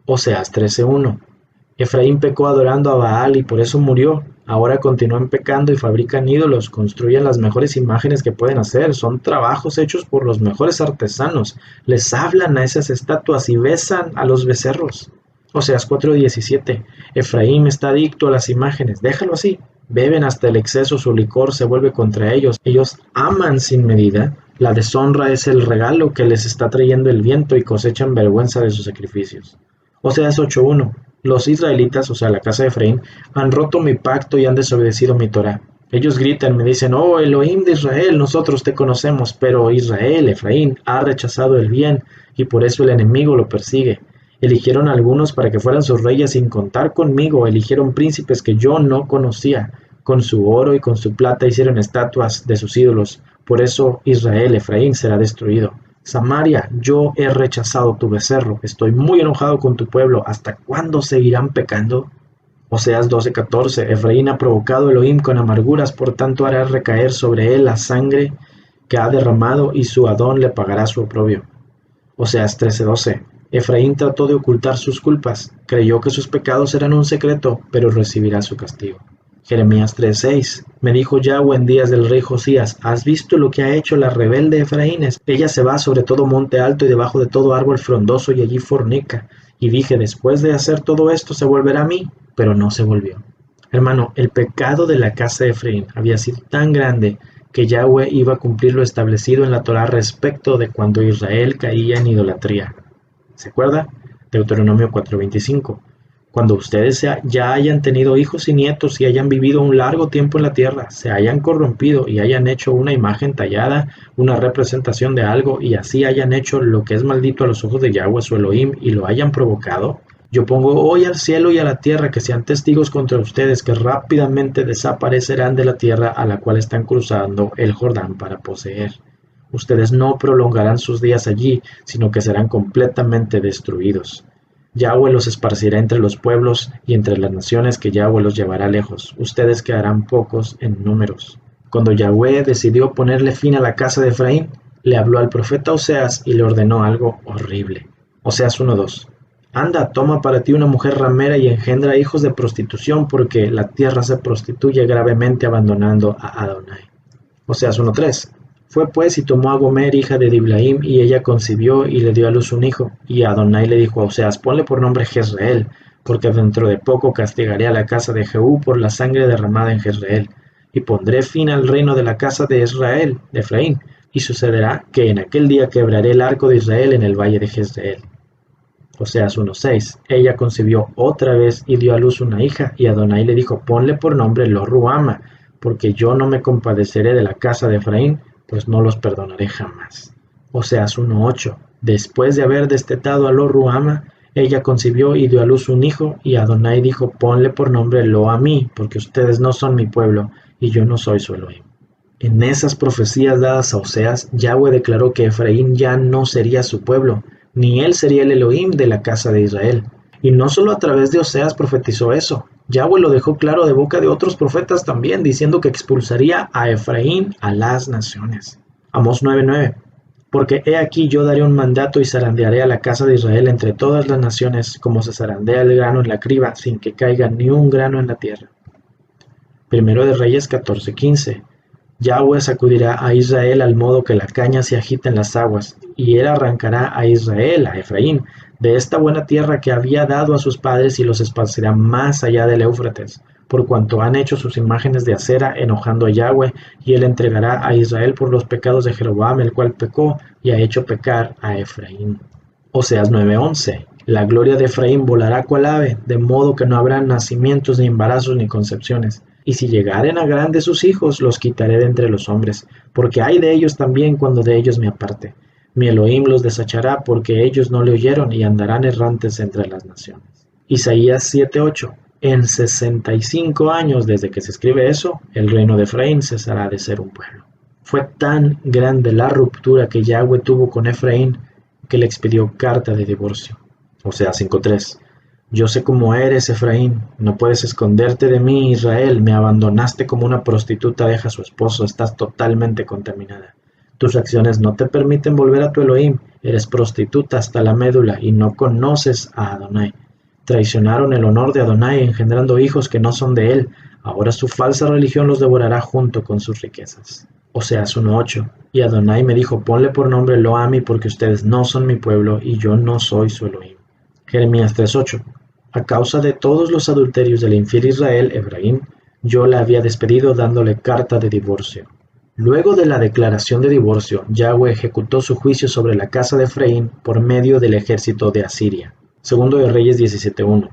Oseas 13:1. Efraín pecó adorando a Baal y por eso murió. Ahora continúan pecando y fabrican ídolos, construyen las mejores imágenes que pueden hacer, son trabajos hechos por los mejores artesanos, les hablan a esas estatuas y besan a los becerros. Oseas 4:17. Efraín está adicto a las imágenes, déjalo así. Beben hasta el exceso, su licor se vuelve contra ellos. Ellos aman sin medida. La deshonra es el regalo que les está trayendo el viento y cosechan vergüenza de sus sacrificios. Oseas 8:1. Los israelitas, o sea, la casa de Efraín, han roto mi pacto y han desobedecido mi Torá. Ellos gritan, me dicen: oh Elohim de Israel, nosotros te conocemos, pero Israel, Efraín, ha rechazado el bien y por eso el enemigo lo persigue. Eligieron a algunos para que fueran sus reyes sin contar conmigo, eligieron príncipes que yo no conocía. Con su oro y con su plata hicieron estatuas de sus ídolos. Por eso Israel, Efraín, será destruido. Samaria, yo he rechazado tu becerro. Estoy muy enojado con tu pueblo. ¿Hasta cuándo seguirán pecando? Oseas 12:14. Efraín ha provocado a Elohim con amarguras, por tanto hará recaer sobre él la sangre que ha derramado y su Adón le pagará su oprobio. Oseas 13:12. Efraín trató de ocultar sus culpas, creyó que sus pecados eran un secreto, pero recibirá su castigo. Jeremías 3:6. Me dijo Yahweh en días del rey Josías: ¿has visto lo que ha hecho la rebelde Efraín? Ella se va sobre todo monte alto y debajo de todo árbol frondoso y allí fornica. Y dije: después de hacer todo esto se volverá a mí, pero no se volvió. Hermano, el pecado de la casa de Efraín había sido tan grande que Yahweh iba a cumplir lo establecido en la Torá respecto de cuando Israel caía en idolatría. ¿Se acuerda? Deuteronomio 4:25. Cuando ustedes ya hayan tenido hijos y nietos y hayan vivido un largo tiempo en la tierra, se hayan corrompido y hayan hecho una imagen tallada, una representación de algo, y así hayan hecho lo que es maldito a los ojos de Yahweh su Elohim y lo hayan provocado, yo pongo hoy al cielo y a la tierra que sean testigos contra ustedes, que rápidamente desaparecerán de la tierra a la cual están cruzando el Jordán para poseer. Ustedes no prolongarán sus días allí, sino que serán completamente destruidos. Yahweh los esparcirá entre los pueblos y entre las naciones que Yahweh los llevará lejos. Ustedes quedarán pocos en números. Cuando Yahweh decidió ponerle fin a la casa de Efraín, le habló al profeta Oseas y le ordenó algo horrible. Oseas 1:2. Anda, toma para ti una mujer ramera y engendra hijos de prostitución, porque la tierra se prostituye gravemente abandonando a Adonai. Oseas 1:3. Fue pues y tomó a Gomer, hija de Diblaim, y ella concibió y le dio a luz un hijo. Y Adonai le dijo a Oseas: ponle por nombre Jezreel, porque dentro de poco castigaré a la casa de Jehú por la sangre derramada en Jezreel, y pondré fin al reino de la casa de Israel, de Efraín, y sucederá que en aquel día quebraré el arco de Israel en el valle de Jezreel. Oseas 1:6. Ella concibió otra vez y dio a luz una hija, y Adonai le dijo: ponle por nombre Lo-Ruhama, porque yo no me compadeceré de la casa de Efraín, pues no los perdonaré jamás. Oseas 1:8. Después de haber destetado a Lo-Ruhama, ella concibió y dio a luz un hijo, y Adonai dijo: ponle por nombre Lo-Amí, porque ustedes no son mi pueblo, y yo no soy su Elohim. En esas profecías dadas a Oseas, Yahweh declaró que Efraín ya no sería su pueblo, ni él sería el Elohim de la casa de Israel. Y no solo a través de Oseas profetizó eso, Yahweh lo dejó claro de boca de otros profetas también, diciendo que expulsaría a Efraín a las naciones. Amós 9:9. Porque he aquí yo daré un mandato y zarandearé a la casa de Israel entre todas las naciones, como se zarandea el grano en la criba, sin que caiga ni un grano en la tierra. Primero de Reyes 14:15. Yahweh sacudirá a Israel al modo que la caña se agita en las aguas, y él arrancará a Israel, a Efraín, de esta buena tierra que había dado a sus padres, y los esparcirá más allá del Éufrates, por cuanto han hecho sus imágenes de acera, enojando a Yahweh, y él entregará a Israel por los pecados de Jeroboam, el cual pecó, y ha hecho pecar a Efraín. Oseas 9:11. La gloria de Efraín volará cual ave, de modo que no habrá nacimientos, ni embarazos, ni concepciones. Y si llegaren a grandes sus hijos, los quitaré de entre los hombres, porque hay de ellos también cuando de ellos me aparte. Mi Elohim los desechará, porque ellos no le oyeron, y andarán errantes entre las naciones. Isaías 7:8. En 65 años desde que se escribe eso, el reino de Efraín cesará de ser un pueblo. Fue tan grande la ruptura que Yahweh tuvo con Efraín, que le expidió carta de divorcio. Oseas 5:3. Yo sé cómo eres, Efraín, no puedes esconderte de mí, Israel, me abandonaste como una prostituta deja a su esposo, estás totalmente contaminada. Tus acciones no te permiten volver a tu Elohim, eres prostituta hasta la médula y no conoces a Adonai. Traicionaron el honor de Adonai engendrando hijos que no son de él, ahora su falsa religión los devorará junto con sus riquezas. Oseas 1:8. Y Adonai me dijo: ponle por nombre Lo-Amí, porque ustedes no son mi pueblo y yo no soy su Elohim. Jeremías 3:8. A causa de todos los adulterios del infiel Israel, Efraín, yo la había despedido dándole carta de divorcio. Luego de la declaración de divorcio, Yahweh ejecutó su juicio sobre la casa de Efraín por medio del ejército de Asiria. Segundo de Reyes 17:1.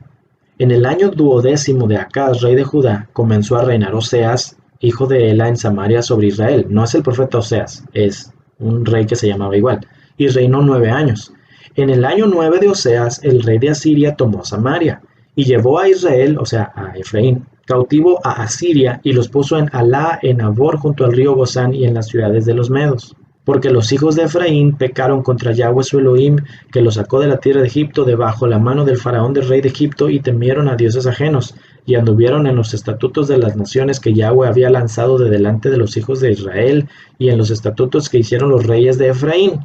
En el año 12º de Acaz, rey de Judá, comenzó a reinar Oseas, hijo de Ela, en Samaria sobre Israel. No es el profeta Oseas, es un rey que se llamaba igual, y reinó 9 años. En el año 9 de Oseas, el rey de Asiria tomó Samaria, y llevó a Israel, o sea, a Efraín, cautivo a Asiria, y los puso en Alá, en Abor, junto al río Gozán, y en las ciudades de los medos. Porque los hijos de Efraín pecaron contra Yahweh su Elohim, que los sacó de la tierra de Egipto debajo la mano del faraón del rey de Egipto, y temieron a dioses ajenos, y anduvieron en los estatutos de las naciones que Yahweh había lanzado de delante de los hijos de Israel, y en los estatutos que hicieron los reyes de Efraín.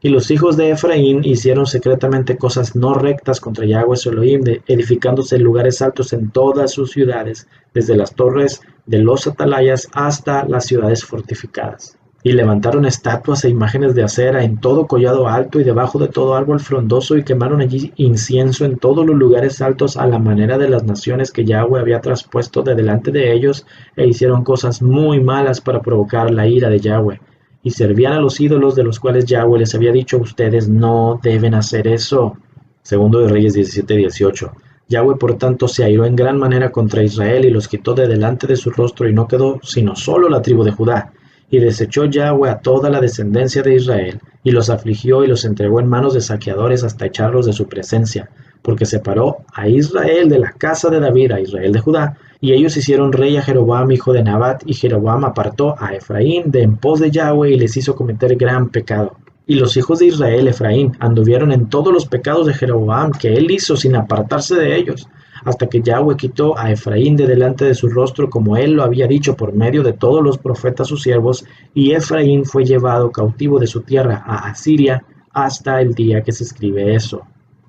Y los hijos de Efraín hicieron secretamente cosas no rectas contra Yahweh su Elohim, edificándose lugares altos en todas sus ciudades, desde las torres de los atalayas hasta las ciudades fortificadas. Y levantaron estatuas e imágenes de acera en todo collado alto y debajo de todo árbol frondoso, y quemaron allí incienso en todos los lugares altos a la manera de las naciones que Yahweh había traspuesto de delante de ellos, e hicieron cosas muy malas para provocar la ira de Yahweh. Y servían a los ídolos de los cuales Yahweh les había dicho: ustedes no deben hacer eso. Segundo de Reyes 17:18. Yahweh por tanto se airó en gran manera contra Israel y los quitó de delante de su rostro, y no quedó sino solo la tribu de Judá. Y desechó Yahweh a toda la descendencia de Israel, y los afligió y los entregó en manos de saqueadores hasta echarlos de su presencia, porque separó a Israel de la casa de David, a Israel de Judá, y ellos hicieron rey a Jeroboam hijo de Nabat, y Jeroboam apartó a Efraín de en pos de Yahweh y les hizo cometer gran pecado. Y los hijos de Israel, Efraín, anduvieron en todos los pecados de Jeroboam que él hizo sin apartarse de ellos, hasta que Yahweh quitó a Efraín de delante de su rostro, como él lo había dicho por medio de todos los profetas sus siervos, y Efraín fue llevado cautivo de su tierra a Asiria hasta el día que se escribe eso.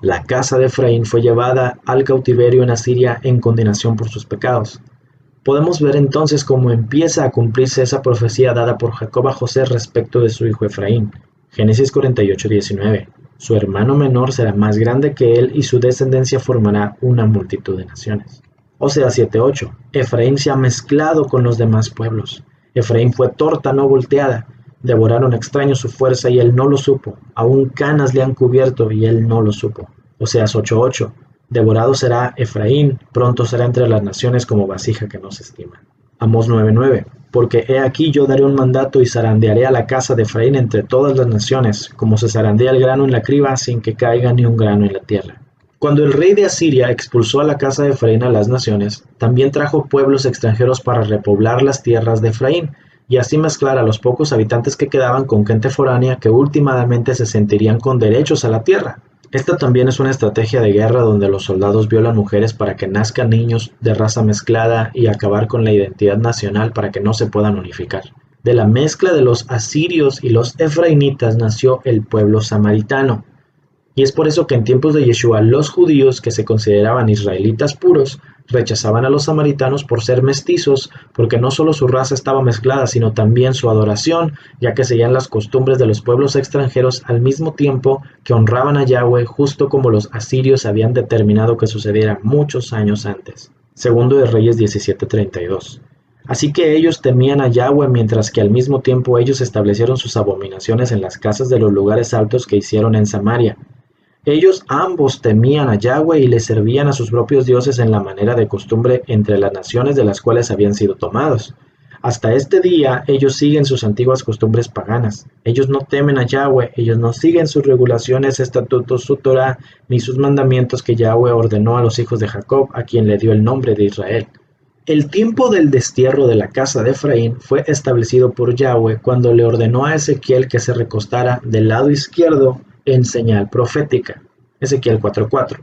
La casa de Efraín fue llevada al cautiverio en Asiria en condenación por sus pecados. Podemos ver entonces cómo empieza a cumplirse esa profecía dada por Jacob a José respecto de su hijo Efraín. Génesis 48:19. Su hermano menor será más grande que él, y su descendencia formará una multitud de naciones. Oseas 7:8. Efraín se ha mezclado con los demás pueblos. Efraín fue torta no volteada. Devoraron extraños su fuerza y él no lo supo. Aún canas le han cubierto y él no lo supo. Oseas 8:8. Devorado será Efraín, pronto será entre las naciones como vasija que no se estima. Amós 9:9. Porque he aquí yo daré un mandato y zarandearé a la casa de Efraín entre todas las naciones, como se zarandea el grano en la criba sin que caiga ni un grano en la tierra. Cuando el rey de Asiria expulsó a la casa de Efraín a las naciones, también trajo pueblos extranjeros para repoblar las tierras de Efraín, y así mezclar a los pocos habitantes que quedaban con gente foránea que últimamente se sentirían con derechos a la tierra. Esta también es una estrategia de guerra donde los soldados violan mujeres para que nazcan niños de raza mezclada y acabar con la identidad nacional para que no se puedan unificar. De la mezcla de los asirios y los efraimitas nació el pueblo samaritano. Y es por eso que en tiempos de Yeshua los judíos que se consideraban israelitas puros rechazaban a los samaritanos por ser mestizos, porque no solo su raza estaba mezclada, sino también su adoración, ya que seguían las costumbres de los pueblos extranjeros al mismo tiempo que honraban a Yahweh, justo como los asirios habían determinado que sucediera muchos años antes. Segundo de Reyes 17:32. Así que ellos temían a Yahweh mientras que al mismo tiempo ellos establecieron sus abominaciones en las casas de los lugares altos que hicieron en Samaria. Ellos ambos temían a Yahweh y le servían a sus propios dioses en la manera de costumbre entre las naciones de las cuales habían sido tomados. Hasta este día ellos siguen sus antiguas costumbres paganas. Ellos no temen a Yahweh, ellos no siguen sus regulaciones, estatutos, su Torah, ni sus mandamientos que Yahweh ordenó a los hijos de Jacob, a quien le dio el nombre de Israel. El tiempo del destierro de la casa de Efraín fue establecido por Yahweh cuando le ordenó a Ezequiel que se recostara del lado izquierdo en señal profética. Ezequiel 4:4.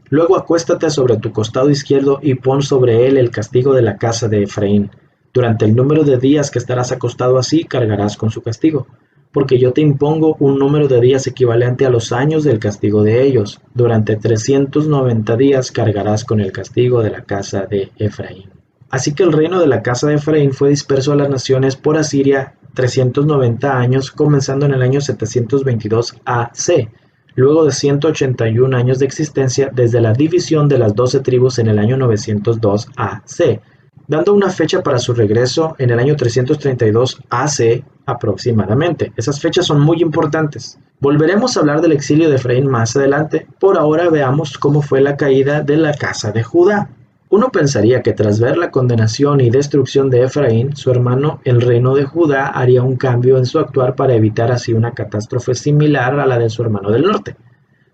Luego acuéstate sobre tu costado izquierdo y pon sobre él el castigo de la casa de Efraín. Durante el número de días que estarás acostado así, cargarás con su castigo. Porque yo te impongo un número de días equivalente a los años del castigo de ellos. Durante 390 días cargarás con el castigo de la casa de Efraín. Así que el reino de la casa de Efraín fue disperso a las naciones por Asiria 390 años, comenzando en el año 722 AC, luego de 181 años de existencia desde la división de las 12 tribus en el año 902 AC, dando una fecha para su regreso en el año 332 AC aproximadamente. Esas fechas son muy importantes. Volveremos a hablar del exilio de Efraín más adelante. Por ahora veamos cómo fue la caída de la casa de Judá. Uno pensaría que tras ver la condenación y destrucción de Efraín, su hermano, el reino de Judá, haría un cambio en su actuar para evitar así una catástrofe similar a la de su hermano del norte.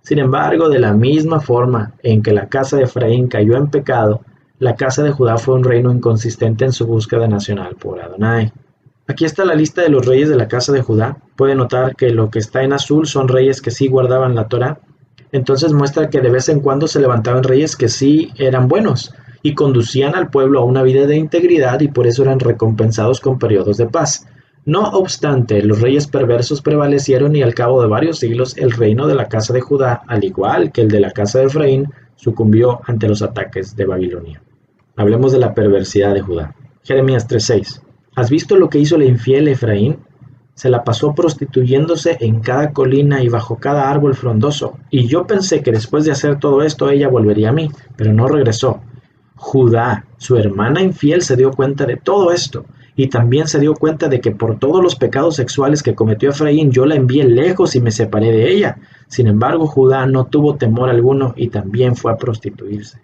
Sin embargo, de la misma forma en que la casa de Efraín cayó en pecado, la casa de Judá fue un reino inconsistente en su búsqueda nacional por Adonai. Aquí está la lista de los reyes de la casa de Judá. Puede notar que lo que está en azul son reyes que sí guardaban la Torá. Entonces muestra que de vez en cuando se levantaban reyes que sí eran buenos y conducían al pueblo a una vida de integridad y por eso eran recompensados con periodos de paz. No obstante, los reyes perversos prevalecieron y al cabo de varios siglos el reino de la casa de Judá, al igual que el de la casa de Efraín, sucumbió ante los ataques de Babilonia. Hablemos de la perversidad de Judá. Jeremías 3:6. ¿Has visto lo que hizo la infiel Efraín? Se la pasó prostituyéndose en cada colina y bajo cada árbol frondoso. Y yo pensé que después de hacer todo esto ella volvería a mí, pero no regresó. Judá, su hermana infiel, se dio cuenta de todo esto y también se dio cuenta de que por todos los pecados sexuales que cometió Efraín yo la envié lejos y me separé de ella. Sin embargo, Judá no tuvo temor alguno y también fue a prostituirse.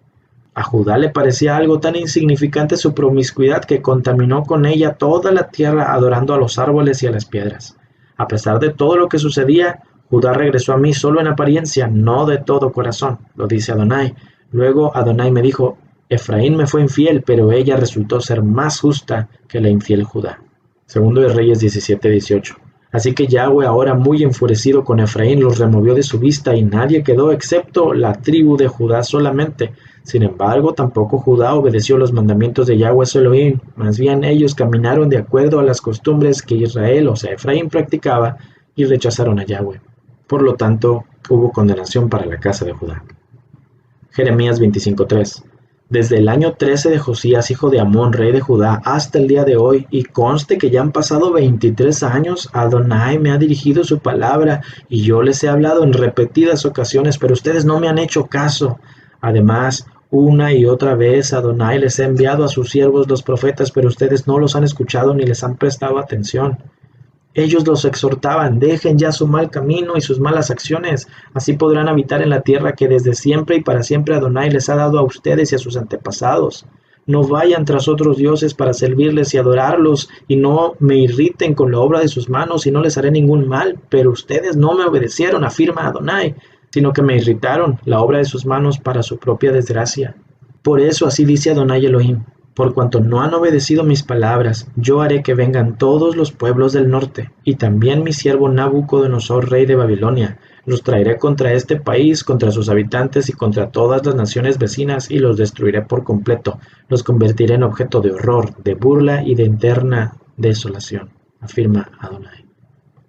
A Judá le parecía algo tan insignificante su promiscuidad que contaminó con ella toda la tierra adorando a los árboles y a las piedras. A pesar de todo lo que sucedía, Judá regresó a mí solo en apariencia, no de todo corazón, lo dice Adonai. Luego Adonai me dijo: Efraín me fue infiel, pero ella resultó ser más justa que la infiel Judá. Segundo de Reyes 17:18. Así que Yahweh, ahora muy enfurecido con Efraín, los removió de su vista y nadie quedó excepto la tribu de Judá solamente. Sin embargo, tampoco Judá obedeció los mandamientos de Yahweh su Elohim. Más bien ellos caminaron de acuerdo a las costumbres que Israel, o sea Efraín, practicaba y rechazaron a Yahweh. Por lo tanto, hubo condenación para la casa de Judá. Jeremías 25:3. Desde el año 13 de Josías, hijo de Amón, rey de Judá, hasta el día de hoy, y conste que ya han pasado 23 años, Adonai me ha dirigido su palabra, y yo les he hablado en repetidas ocasiones, pero ustedes no me han hecho caso. Además, una y otra vez Adonai les ha enviado a sus siervos los profetas, pero ustedes no los han escuchado ni les han prestado atención. Ellos los exhortaban: dejen ya su mal camino y sus malas acciones, así podrán habitar en la tierra que desde siempre y para siempre Adonai les ha dado a ustedes y a sus antepasados. No vayan tras otros dioses para servirles y adorarlos, y no me irriten con la obra de sus manos, y no les haré ningún mal. Pero ustedes no me obedecieron, afirma Adonai, sino que me irritaron la obra de sus manos para su propia desgracia. Por eso así dice Adonai Elohim: por cuanto no han obedecido mis palabras, yo haré que vengan todos los pueblos del norte, y también mi siervo Nabucodonosor, rey de Babilonia. Los traeré contra este país, contra sus habitantes y contra todas las naciones vecinas, y los destruiré por completo. Los convertiré en objeto de horror, de burla y de eterna desolación, afirma Adonai.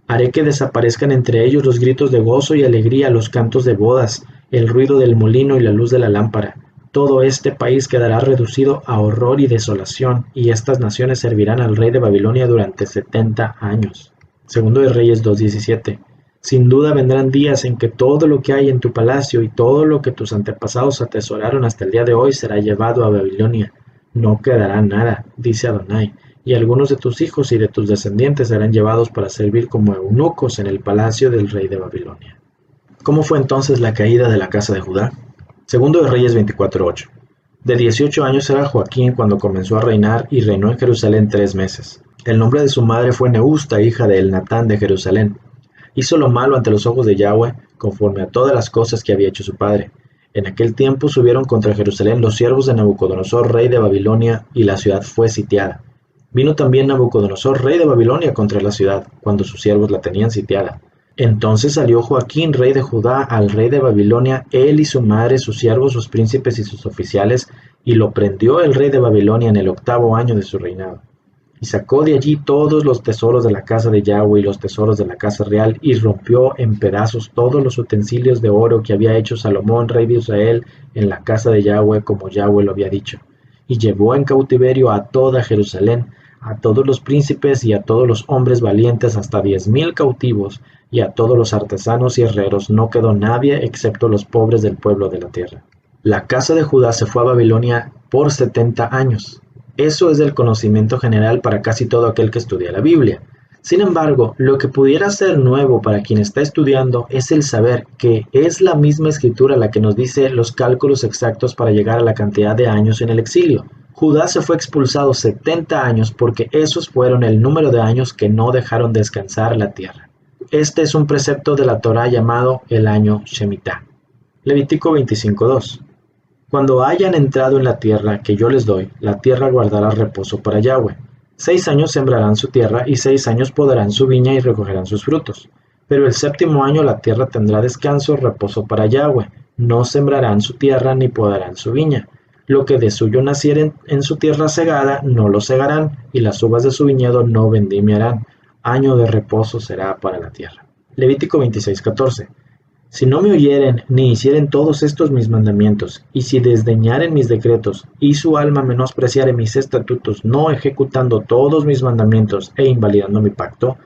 Haré que desaparezcan entre ellos los gritos de gozo y alegría, los cantos de bodas, el ruido del molino y la luz de la lámpara. Todo este país quedará reducido a horror y desolación, y estas naciones servirán al rey de Babilonia durante 70 años. Segundo de Reyes 2:17. Sin duda vendrán días en que todo lo que hay en tu palacio y todo lo que tus antepasados atesoraron hasta el día de hoy será llevado a Babilonia. No quedará nada, dice Adonai, y algunos de tus hijos y de tus descendientes serán llevados para servir como eunucos en el palacio del rey de Babilonia. ¿Cómo fue entonces la caída de la casa de Judá? Segundo de Reyes 24:8. De 18 años era Joaquín cuando comenzó a reinar, y reinó en Jerusalén 3 meses. El nombre de su madre fue Neusta, hija de Elnatán de Jerusalén. Hizo lo malo ante los ojos de Yahweh, conforme a todas las cosas que había hecho su padre. En aquel tiempo subieron contra Jerusalén los siervos de Nabucodonosor, rey de Babilonia, y la ciudad fue sitiada. Vino también Nabucodonosor, rey de Babilonia, contra la ciudad, cuando sus siervos la tenían sitiada. Entonces salió Joaquín, rey de Judá, al rey de Babilonia, él y su madre, sus siervos, sus príncipes y sus oficiales, y lo prendió el rey de Babilonia en el 8º año de su reinado. Y sacó de allí todos los tesoros de la casa de Yahweh y los tesoros de la casa real, y rompió en pedazos todos los utensilios de oro que había hecho Salomón, rey de Israel, en la casa de Yahweh, como Yahweh lo había dicho. Y llevó en cautiverio a toda Jerusalén, a todos los príncipes y a todos los hombres valientes, hasta 10,000 cautivos, y a todos los artesanos y herreros. No quedó nadie excepto los pobres del pueblo de la tierra. La casa de Judá se fue a Babilonia por 70 años. Eso es del conocimiento general para casi todo aquel que estudia la Biblia. Sin embargo, lo que pudiera ser nuevo para quien está estudiando es el saber que es la misma escritura la que nos dice los cálculos exactos para llegar a la cantidad de años en el exilio. Judá se fue expulsado 70 años porque esos fueron el número de años que no dejaron descansar la tierra. Este es un precepto de la Torá llamado el año Shemitah. Levítico 25:2. Cuando hayan entrado en la tierra que yo les doy, la tierra guardará reposo para Yahweh. 6 años sembrarán su tierra, y 6 años podarán su viña y recogerán sus frutos. Pero el 7º año la tierra tendrá descanso, reposo para Yahweh. No sembrarán su tierra ni podarán su viña. Lo que de suyo naciere en su tierra segada, no lo segarán, y las uvas de su viñedo no vendimiarán. Año de reposo será para la tierra. Levítico 26:14. Si no me oyeren ni hicieren todos estos mis mandamientos, y si desdeñaren mis decretos, y su alma menospreciare mis estatutos, no ejecutando todos mis mandamientos e invalidando mi pacto,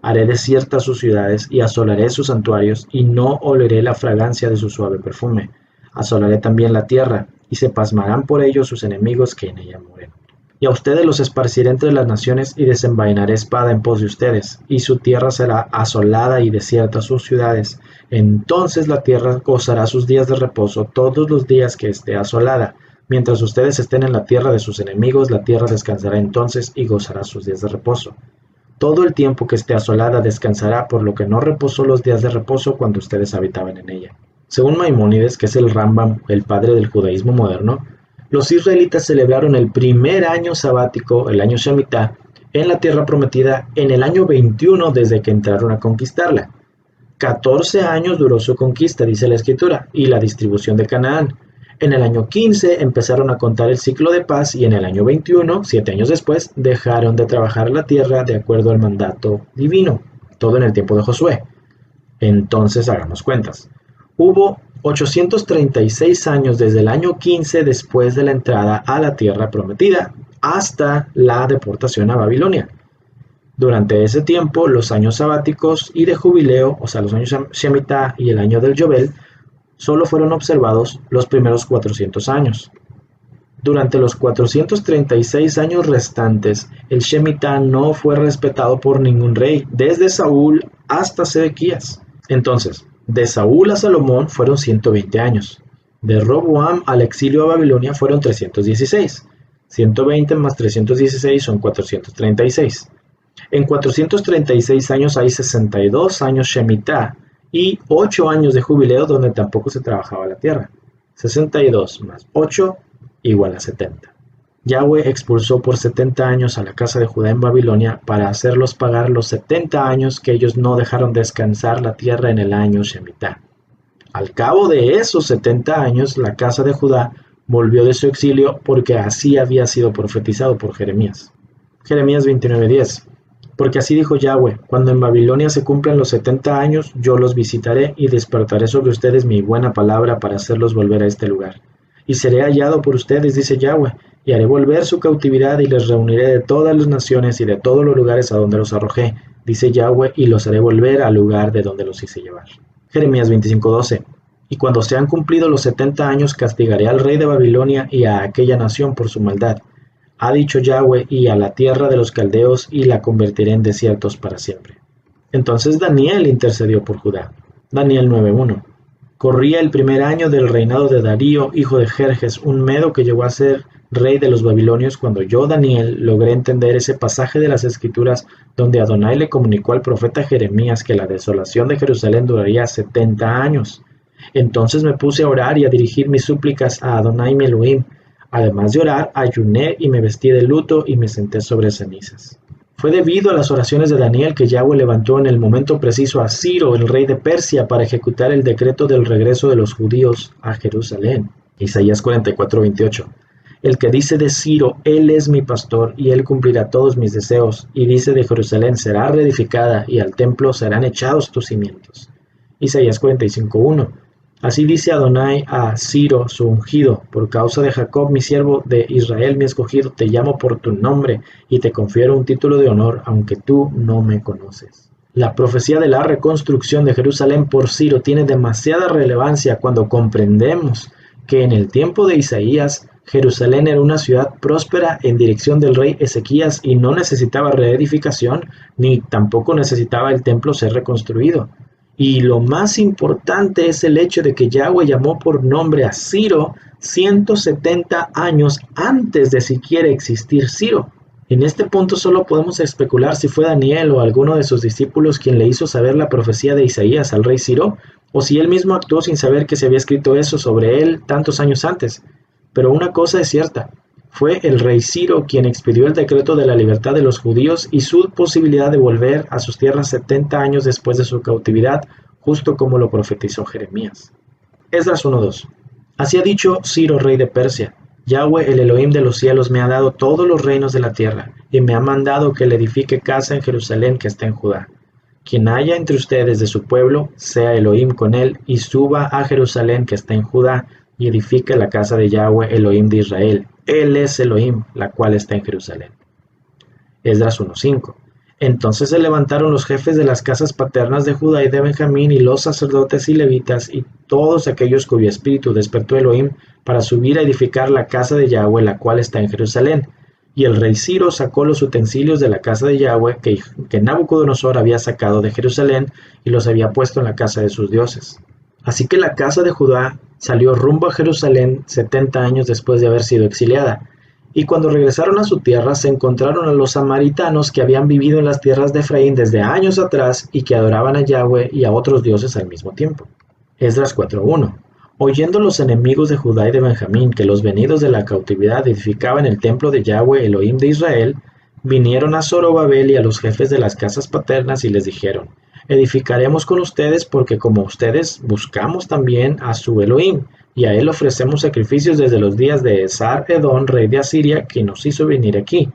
haré desiertas sus ciudades y asolaré sus santuarios, y no oleré la fragancia de su suave perfume. Asolaré también la tierra, y se pasmarán por ello sus enemigos que en ella mueren. Y a ustedes los esparciré entre las naciones, y desenvainaré espada en pos de ustedes, y su tierra será asolada y desierta sus ciudades. Entonces la tierra gozará sus días de reposo todos los días que esté asolada. Mientras ustedes estén en la tierra de sus enemigos, la tierra descansará entonces y gozará sus días de reposo. Todo el tiempo que esté asolada descansará, por lo que no reposó los días de reposo cuando ustedes habitaban en ella. Según Maimónides, que es el Rambam, el padre del judaísmo moderno, los israelitas celebraron el primer año sabático, el año Shemitah, en la tierra prometida en el año 21 desde que entraron a conquistarla. 14 años duró su conquista, dice la escritura, y la distribución de Canaán. En el año 15 empezaron a contar el ciclo de paz, y en el año 21, 7 años después, dejaron de trabajar la tierra de acuerdo al mandato divino, todo en el tiempo de Josué. Entonces hagamos cuentas. Hubo 836 años desde el año 15 después de la entrada a la tierra prometida hasta la deportación a Babilonia. Durante ese tiempo, los años sabáticos y de jubileo, o sea, los años Shemitah y el año del Yobel, solo fueron observados los primeros 400 años. Durante los 436 años restantes, el Shemitah no fue respetado por ningún rey, desde Saúl hasta Sedequías. Entonces, de Saúl a Salomón fueron 120 años. De Roboam al exilio a Babilonia fueron 316. 120 más 316 son 436. En 436 años hay 62 años Shemitah y 8 años de jubileo donde tampoco se trabajaba la tierra. 62 más 8 igual a 70. Yahweh expulsó por 70 años a la casa de Judá en Babilonia para hacerlos pagar los 70 años que ellos no dejaron descansar la tierra en el año Shemitah. Al cabo de esos 70 años, la casa de Judá volvió de su exilio porque así había sido profetizado por Jeremías. Jeremías 29:10. Porque así dijo Yahweh, cuando en Babilonia se cumplan los 70 años, yo los visitaré y despertaré sobre ustedes mi buena palabra para hacerlos volver a este lugar. Y seré hallado por ustedes, dice Yahweh, y haré volver su cautividad y les reuniré de todas las naciones y de todos los lugares a donde los arrojé, dice Yahweh, y los haré volver al lugar de donde los hice llevar. Jeremías 25:12. Y cuando sean cumplidos los 70 años, castigaré al rey de Babilonia y a aquella nación por su maldad. Ha dicho Yahweh, y a la tierra de los caldeos, y la convertiré en desiertos para siempre. Entonces Daniel intercedió por Judá. Daniel 9:1. Corría el primer año del reinado de Darío, hijo de Jerjes, un medo que llegó a ser rey de los babilonios, cuando yo, Daniel, logré entender ese pasaje de las Escrituras donde Adonai le comunicó al profeta Jeremías que la desolación de Jerusalén duraría 70 años. Entonces me puse a orar y a dirigir mis súplicas a Adonai mi Elohim. Además de orar, ayuné y me vestí de luto y me senté sobre cenizas. Fue debido a las oraciones de Daniel que Yahweh levantó en el momento preciso a Ciro, el rey de Persia, para ejecutar el decreto del regreso de los judíos a Jerusalén. Isaías 44:28. El que dice de Ciro, él es mi pastor y él cumplirá todos mis deseos, y dice de Jerusalén, será reedificada y al templo serán echados tus cimientos. Isaías 45:1. Así dice Adonai a Ciro, su ungido, por causa de Jacob, mi siervo, de Israel, mi escogido, te llamo por tu nombre y te confiero un título de honor, aunque tú no me conoces. La profecía de la reconstrucción de Jerusalén por Ciro tiene demasiada relevancia cuando comprendemos que en el tiempo de Isaías, Jerusalén era una ciudad próspera en dirección del rey Ezequías y no necesitaba reedificación, ni tampoco necesitaba el templo ser reconstruido. Y lo más importante es el hecho de que Yahweh llamó por nombre a Ciro 170 años antes de siquiera existir Ciro. En este punto solo podemos especular si fue Daniel o alguno de sus discípulos quien le hizo saber la profecía de Isaías al rey Ciro, o si él mismo actuó sin saber que se había escrito eso sobre él tantos años antes. Pero una cosa es cierta, fue el rey Ciro quien expidió el decreto de la libertad de los judíos y su posibilidad de volver a sus tierras 70 años después de su cautividad, justo como lo profetizó Jeremías. Esdras 1:2. Así ha dicho Ciro, rey de Persia, Yahweh, el Elohim de los cielos, me ha dado todos los reinos de la tierra, y me ha mandado que le edifique casa en Jerusalén que está en Judá. Quien haya entre ustedes de su pueblo, sea Elohim con él, y suba a Jerusalén que está en Judá, y edifique la casa de Yahweh, Elohim de Israel. Él es Elohim, la cual está en Jerusalén. Esdras 1:5. Entonces se levantaron los jefes de las casas paternas de Judá y de Benjamín, y los sacerdotes y levitas, y todos aquellos cuyo espíritu despertó Elohim, para subir a edificar la casa de Yahweh, la cual está en Jerusalén. Y el rey Ciro sacó los utensilios de la casa de Yahweh que Nabucodonosor había sacado de Jerusalén, y los había puesto en la casa de sus dioses. Así que la casa de Judá salió rumbo a Jerusalén 70 años después de haber sido exiliada. Y cuando regresaron a su tierra, se encontraron a los samaritanos que habían vivido en las tierras de Efraín desde años atrás y que adoraban a Yahweh y a otros dioses al mismo tiempo. Esdras 4:1. Oyendo los enemigos de Judá y de Benjamín que los venidos de la cautividad edificaban el templo de Yahweh, Elohim de Israel, vinieron a Zorobabel y a los jefes de las casas paternas y les dijeron, edificaremos con ustedes porque como ustedes buscamos también a su Elohim, y a él ofrecemos sacrificios desde los días de Esar-Edón, rey de Asiria, que nos hizo venir aquí.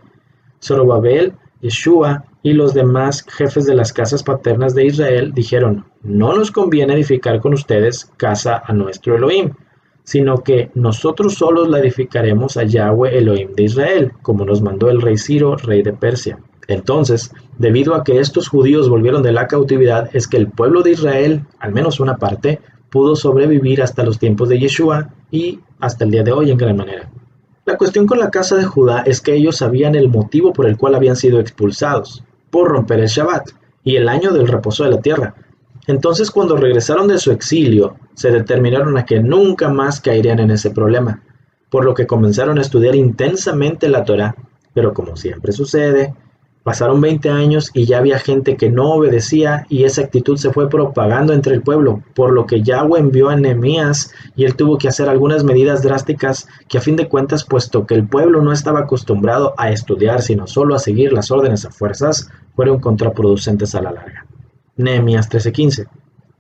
Zorobabel, Yeshua y los demás jefes de las casas paternas de Israel dijeron, no nos conviene edificar con ustedes casa a nuestro Elohim, sino que nosotros solos la edificaremos a Yahweh Elohim de Israel, como nos mandó el rey Ciro, rey de Persia. Entonces, debido a que estos judíos volvieron de la cautividad, es que el pueblo de Israel, al menos una parte, pudo sobrevivir hasta los tiempos de Yeshua y hasta el día de hoy en gran manera. La cuestión con la casa de Judá es que ellos sabían el motivo por el cual habían sido expulsados, por romper el Shabbat y el año del reposo de la tierra. Entonces, cuando regresaron de su exilio, se determinaron a que nunca más caerían en ese problema, por lo que comenzaron a estudiar intensamente la Torá, pero como siempre sucede, pasaron 20 años y ya había gente que no obedecía y esa actitud se fue propagando entre el pueblo, por lo que Yahweh envió a Nehemías y él tuvo que hacer algunas medidas drásticas que a fin de cuentas, puesto que el pueblo no estaba acostumbrado a estudiar sino solo a seguir las órdenes a fuerzas, fueron contraproducentes a la larga. Nehemías 13:15.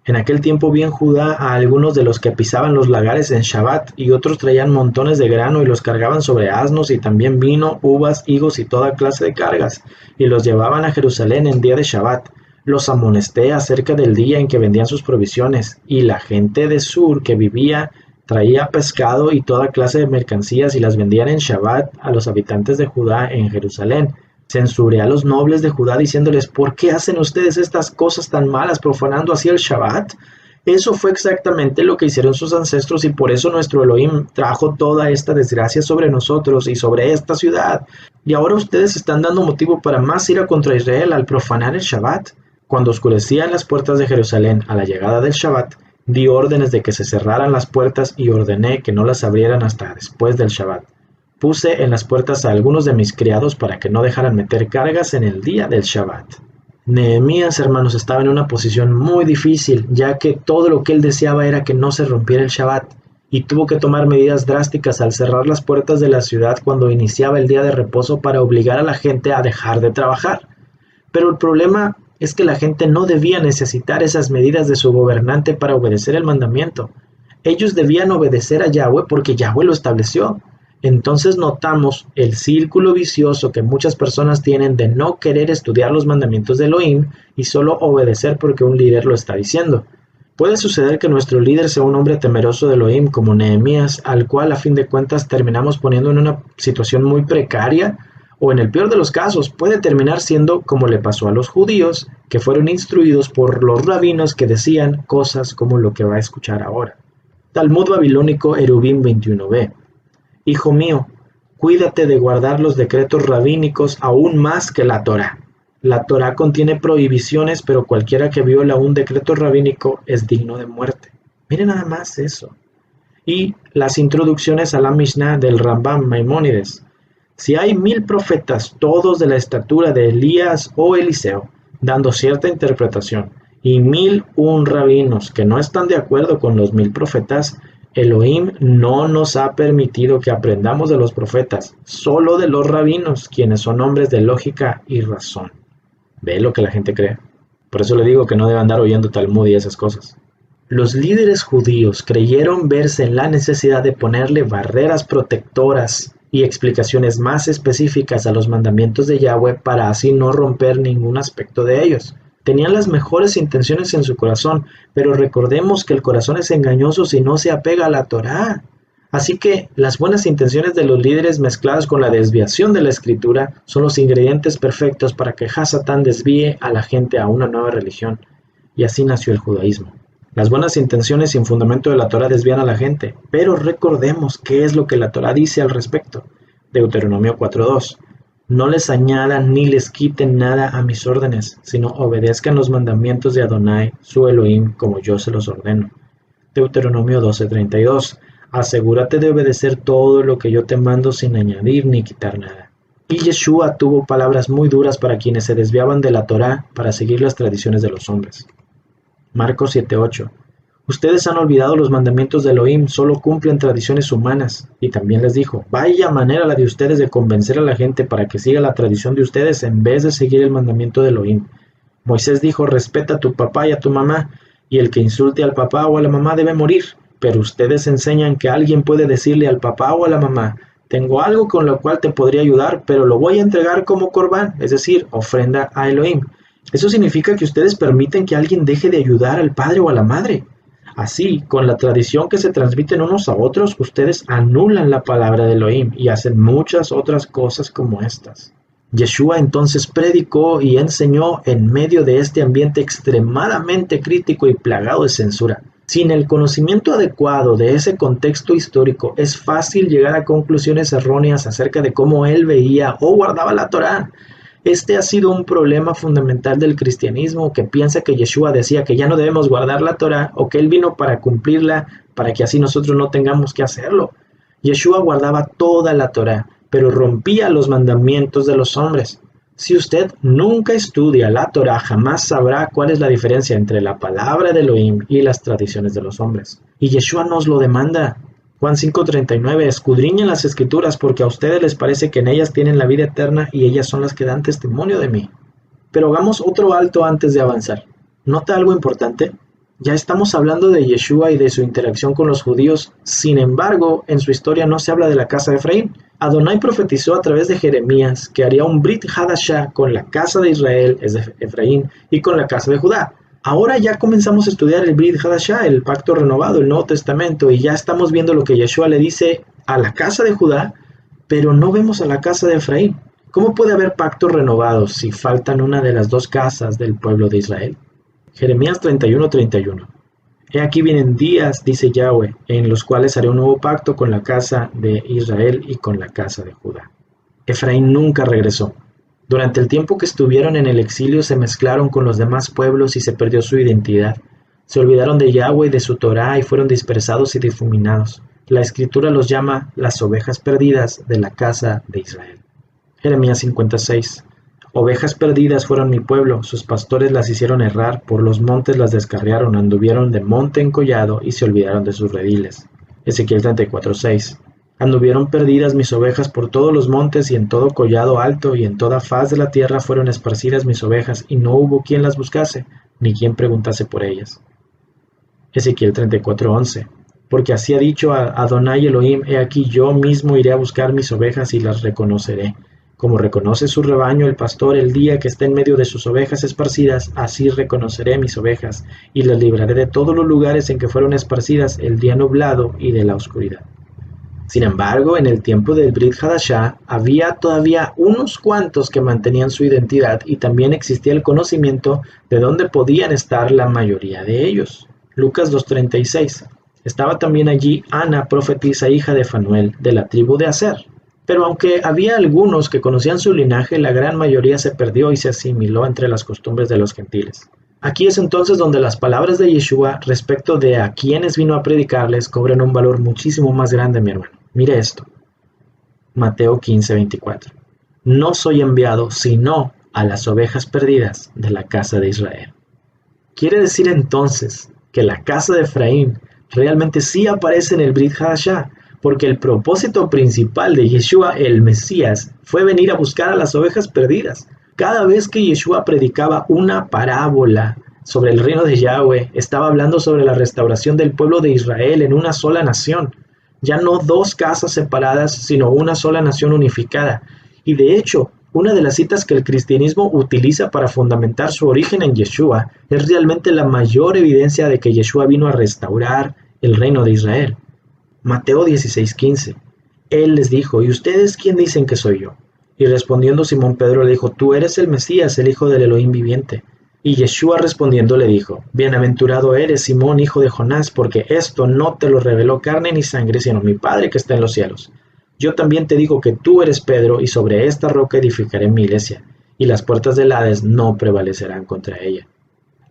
En aquel tiempo vi en Judá a algunos de los que pisaban los lagares en Shabbat, y otros traían montones de grano y los cargaban sobre asnos, y también vino, uvas, higos y toda clase de cargas, y los llevaban a Jerusalén en día de Shabbat. Los amonesté acerca del día en que vendían sus provisiones, y la gente de Sur que vivía traía pescado y toda clase de mercancías y las vendían en Shabbat a los habitantes de Judá en Jerusalén. Censuré a los nobles de Judá diciéndoles: ¿por qué hacen ustedes estas cosas tan malas profanando así el Shabbat? Eso fue exactamente lo que hicieron sus ancestros y por eso nuestro Elohim trajo toda esta desgracia sobre nosotros y sobre esta ciudad. Y ahora ustedes están dando motivo para más ira contra Israel al profanar el Shabbat. Cuando oscurecían las puertas de Jerusalén a la llegada del Shabbat, di órdenes de que se cerraran las puertas y ordené que no las abrieran hasta después del Shabbat. Puse en las puertas a algunos de mis criados para que no dejaran meter cargas en el día del Shabbat. Nehemías, hermanos, estaba en una posición muy difícil, ya que todo lo que él deseaba era que no se rompiera el Shabbat, y tuvo que tomar medidas drásticas al cerrar las puertas de la ciudad cuando iniciaba el día de reposo para obligar a la gente a dejar de trabajar. Pero el problema es que la gente no debía necesitar esas medidas de su gobernante para obedecer el mandamiento. Ellos debían obedecer a Yahweh porque Yahweh lo estableció. Entonces notamos el círculo vicioso que muchas personas tienen de no querer estudiar los mandamientos de Elohim y solo obedecer porque un líder lo está diciendo. Puede suceder que nuestro líder sea un hombre temeroso de Elohim como Nehemías, al cual a fin de cuentas terminamos poniendo en una situación muy precaria, o en el peor de los casos puede terminar siendo como le pasó a los judíos, que fueron instruidos por los rabinos que decían cosas como lo que va a escuchar ahora. Talmud babilónico Eruvin 21b. Hijo mío, cuídate de guardar los decretos rabínicos aún más que la Torá. La Torá contiene prohibiciones, pero cualquiera que viola un decreto rabínico es digno de muerte. Miren nada más eso. Y las introducciones a la Mishnah del Rambam Maimónides. Si hay 1000 profetas, todos de la estatura de Elías o Eliseo, dando cierta interpretación, y 1001 rabinos que no están de acuerdo con los 1000 profetas, Elohim no nos ha permitido que aprendamos de los profetas, solo de los rabinos, quienes son hombres de lógica y razón. ¿Ve lo que la gente cree? Por eso le digo que no debe andar oyendo Talmud y esas cosas. Los líderes judíos creyeron verse en la necesidad de ponerle barreras protectoras y explicaciones más específicas a los mandamientos de Yahweh para así no romper ningún aspecto de ellos. Tenían las mejores intenciones en su corazón, pero recordemos que el corazón es engañoso si no se apega a la Torá. Así que las buenas intenciones de los líderes mezcladas con la desviación de la escritura son los ingredientes perfectos para que Hasatán desvíe a la gente a una nueva religión. Y así nació el judaísmo. Las buenas intenciones sin fundamento de la Torá desvían a la gente, pero recordemos qué es lo que la Torá dice al respecto. Deuteronomio 4:2. No les añadan ni les quiten nada a mis órdenes, sino obedezcan los mandamientos de Adonai, su Elohim, como yo se los ordeno. Deuteronomio 12:32. Asegúrate de obedecer todo lo que yo te mando sin añadir ni quitar nada. Y Yeshua tuvo palabras muy duras para quienes se desviaban de la Torá para seguir las tradiciones de los hombres. Marcos 7:8. Ustedes han olvidado los mandamientos de Elohim, solo cumplen tradiciones humanas. Y también les dijo, vaya manera la de ustedes de convencer a la gente para que siga la tradición de ustedes en vez de seguir el mandamiento de Elohim. Moisés dijo, respeta a tu papá y a tu mamá, y el que insulte al papá o a la mamá debe morir. Pero ustedes enseñan que alguien puede decirle al papá o a la mamá, tengo algo con lo cual te podría ayudar, pero lo voy a entregar como corbán, es decir, ofrenda a Elohim. Eso significa que ustedes permiten que alguien deje de ayudar al padre o a la madre. Así, con la tradición que se transmiten unos a otros, ustedes anulan la palabra de Elohim y hacen muchas otras cosas como estas. Yeshua entonces predicó y enseñó en medio de este ambiente extremadamente crítico y plagado de censura. Sin el conocimiento adecuado de ese contexto histórico, es fácil llegar a conclusiones erróneas acerca de cómo él veía o guardaba la Torá. Este ha sido un problema fundamental del cristianismo, que piensa que Yeshua decía que ya no debemos guardar la Torá o que él vino para cumplirla, para que así nosotros no tengamos que hacerlo. Yeshua guardaba toda la Torá, pero rompía los mandamientos de los hombres. Si usted nunca estudia la Torá, jamás sabrá cuál es la diferencia entre la palabra de Elohim y las tradiciones de los hombres. Y Yeshua nos lo demanda. Juan 5:39, escudriñen las escrituras porque a ustedes les parece que en ellas tienen la vida eterna y ellas son las que dan testimonio de mí. Pero hagamos otro alto antes de avanzar. ¿Nota algo importante? Ya estamos hablando de Yeshua y de su interacción con los judíos. Sin embargo, en su historia no se habla de la casa de Efraín. Adonai profetizó a través de Jeremías que haría un Brit Hadashah con la casa de Israel, es de Efraín, y con la casa de Judá. Ahora ya comenzamos a estudiar el Brit Hadashah, el pacto renovado, el Nuevo Testamento, y ya estamos viendo lo que Yeshua le dice a la casa de Judá, pero no vemos a la casa de Efraín. ¿Cómo puede haber pactos renovados si faltan una de las dos casas del pueblo de Israel? Jeremías 31:31. He aquí vienen días, dice Yahweh, en los cuales haré un nuevo pacto con la casa de Israel y con la casa de Judá. Efraín nunca regresó. Durante el tiempo que estuvieron en el exilio se mezclaron con los demás pueblos y se perdió su identidad. Se olvidaron de Yahweh y de su Torá y fueron dispersados y difuminados. La Escritura los llama las ovejas perdidas de la casa de Israel. Jeremías 56. Ovejas perdidas fueron mi pueblo, sus pastores las hicieron errar, por los montes las descarriaron, anduvieron de monte en collado y se olvidaron de sus rediles. Ezequiel 34:6. Anduvieron perdidas mis ovejas por todos los montes y en todo collado alto y en toda faz de la tierra fueron esparcidas mis ovejas y no hubo quien las buscase, ni quien preguntase por ellas. Ezequiel 34:11. Porque así ha dicho a Adonai Elohim, he aquí yo mismo iré a buscar mis ovejas y las reconoceré. Como reconoce su rebaño el pastor el día que está en medio de sus ovejas esparcidas, así reconoceré mis ovejas y las libraré de todos los lugares en que fueron esparcidas el día nublado y de la oscuridad. Sin embargo, en el tiempo del Brit Hadashah había todavía unos cuantos que mantenían su identidad y también existía el conocimiento de dónde podían estar la mayoría de ellos. Lucas 2:36. Estaba también allí Ana, profetisa hija de Fanuel, de la tribu de Aser. Pero aunque había algunos que conocían su linaje, la gran mayoría se perdió y se asimiló entre las costumbres de los gentiles. Aquí es entonces donde las palabras de Yeshua respecto de a quienes vino a predicarles cobran un valor muchísimo más grande, mi hermano. Mire esto. Mateo 15:24. No soy enviado sino a las ovejas perdidas de la casa de Israel. Quiere decir entonces que la casa de Efraín realmente sí aparece en el Brit Hadashah, porque el propósito principal de Yeshua, el Mesías, fue venir a buscar a las ovejas perdidas. Cada vez que Yeshua predicaba una parábola sobre el reino de Yahweh, estaba hablando sobre la restauración del pueblo de Israel en una sola nación. Ya no dos casas separadas, sino una sola nación unificada. Y de hecho, una de las citas que el cristianismo utiliza para fundamentar su origen en Yeshua es realmente la mayor evidencia de que Yeshua vino a restaurar el reino de Israel. Mateo 16:15. Él les dijo, ¿y ustedes quién dicen que soy yo? Y respondiendo Simón Pedro le dijo, tú eres el Mesías, el Hijo del Elohim viviente. Y Yeshua respondiendo le dijo, bienaventurado eres, Simón, hijo de Jonás, porque esto no te lo reveló carne ni sangre, sino mi Padre que está en los cielos. Yo también te digo que tú eres Pedro, y sobre esta roca edificaré mi iglesia, y las puertas del Hades no prevalecerán contra ella.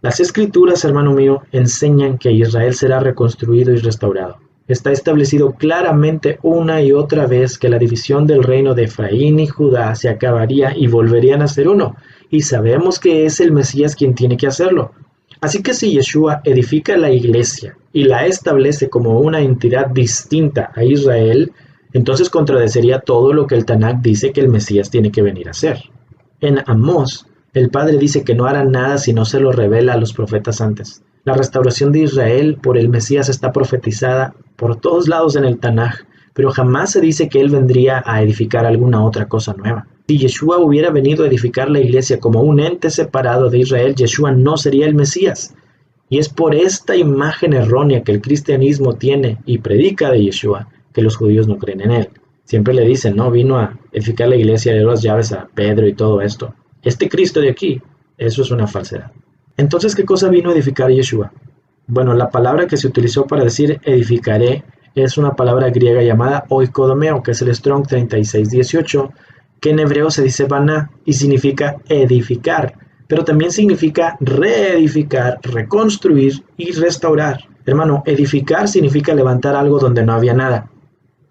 Las Escrituras, hermano mío, enseñan que Israel será reconstruido y restaurado. Está establecido claramente una y otra vez que la división del reino de Efraín y Judá se acabaría y volverían a ser uno, y sabemos que es el Mesías quien tiene que hacerlo. Así que si Yeshua edifica la iglesia y la establece como una entidad distinta a Israel, entonces contradeciría todo lo que el Tanakh dice que el Mesías tiene que venir a hacer. En Amós, el Padre dice que no hará nada si no se lo revela a los profetas antes. La restauración de Israel por el Mesías está profetizada por todos lados en el Tanaj, pero jamás se dice que él vendría a edificar alguna otra cosa nueva. Si Yeshua hubiera venido a edificar la iglesia como un ente separado de Israel, Yeshua no sería el Mesías. Y es por esta imagen errónea que el cristianismo tiene y predica de Yeshua que los judíos no creen en él. Siempre le dicen, ¿no? Vino a edificar la iglesia, le dio las llaves a Pedro y todo esto. Este Cristo de aquí, eso es una falsedad. Entonces, ¿qué cosa vino a edificar Yeshua? Bueno, la palabra que se utilizó para decir edificaré es una palabra griega llamada oikodomeo, que es el Strong 3618, que en hebreo se dice baná y significa edificar, pero también significa reedificar, reconstruir y restaurar. Hermano, edificar significa levantar algo donde no había nada.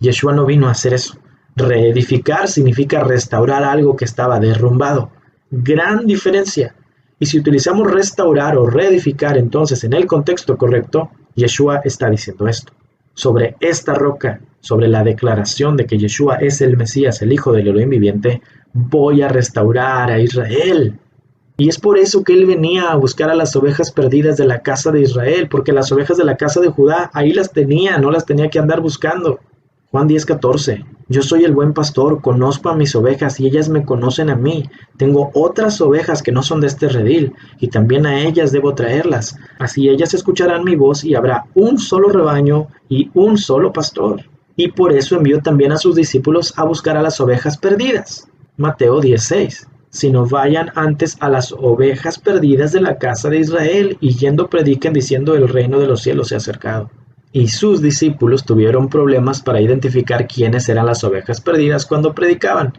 Yeshua no vino a hacer eso. Reedificar significa restaurar algo que estaba derrumbado. Gran diferencia. Y si utilizamos restaurar o reedificar entonces en el contexto correcto, Yeshua está diciendo esto. Sobre esta roca, sobre la declaración de que Yeshua es el Mesías, el Hijo del Elohim viviente, voy a restaurar a Israel. Y es por eso que él venía a buscar a las ovejas perdidas de la casa de Israel, porque las ovejas de la casa de Judá ahí las tenía, no las tenía que andar buscando. Juan 10:14. Yo soy el buen pastor, conozco a mis ovejas y ellas me conocen a mí. Tengo otras ovejas que no son de este redil y también a ellas debo traerlas. Así ellas escucharán mi voz y habrá un solo rebaño y un solo pastor. Y por eso envió también a sus discípulos a buscar a las ovejas perdidas. Mateo 10:6. Sino vayan antes a las ovejas perdidas de la casa de Israel y yendo prediquen diciendo el reino de los cielos se ha acercado. Y sus discípulos tuvieron problemas para identificar quiénes eran las ovejas perdidas cuando predicaban,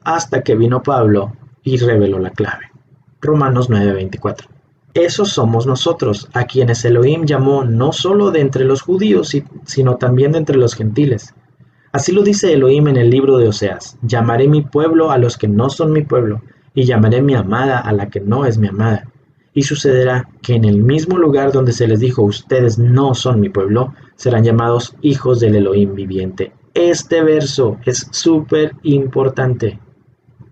hasta que vino Pablo y reveló la clave. Romanos 9:24. Esos somos nosotros, a quienes Elohim llamó no solo de entre los judíos, sino también de entre los gentiles. Así lo dice Elohim en el libro de Oseas: llamaré mi pueblo a los que no son mi pueblo, y llamaré mi amada a la que no es mi amada. Y sucederá que en el mismo lugar donde se les dijo, ustedes no son mi pueblo, serán llamados hijos del Elohim viviente. Este verso es súper importante.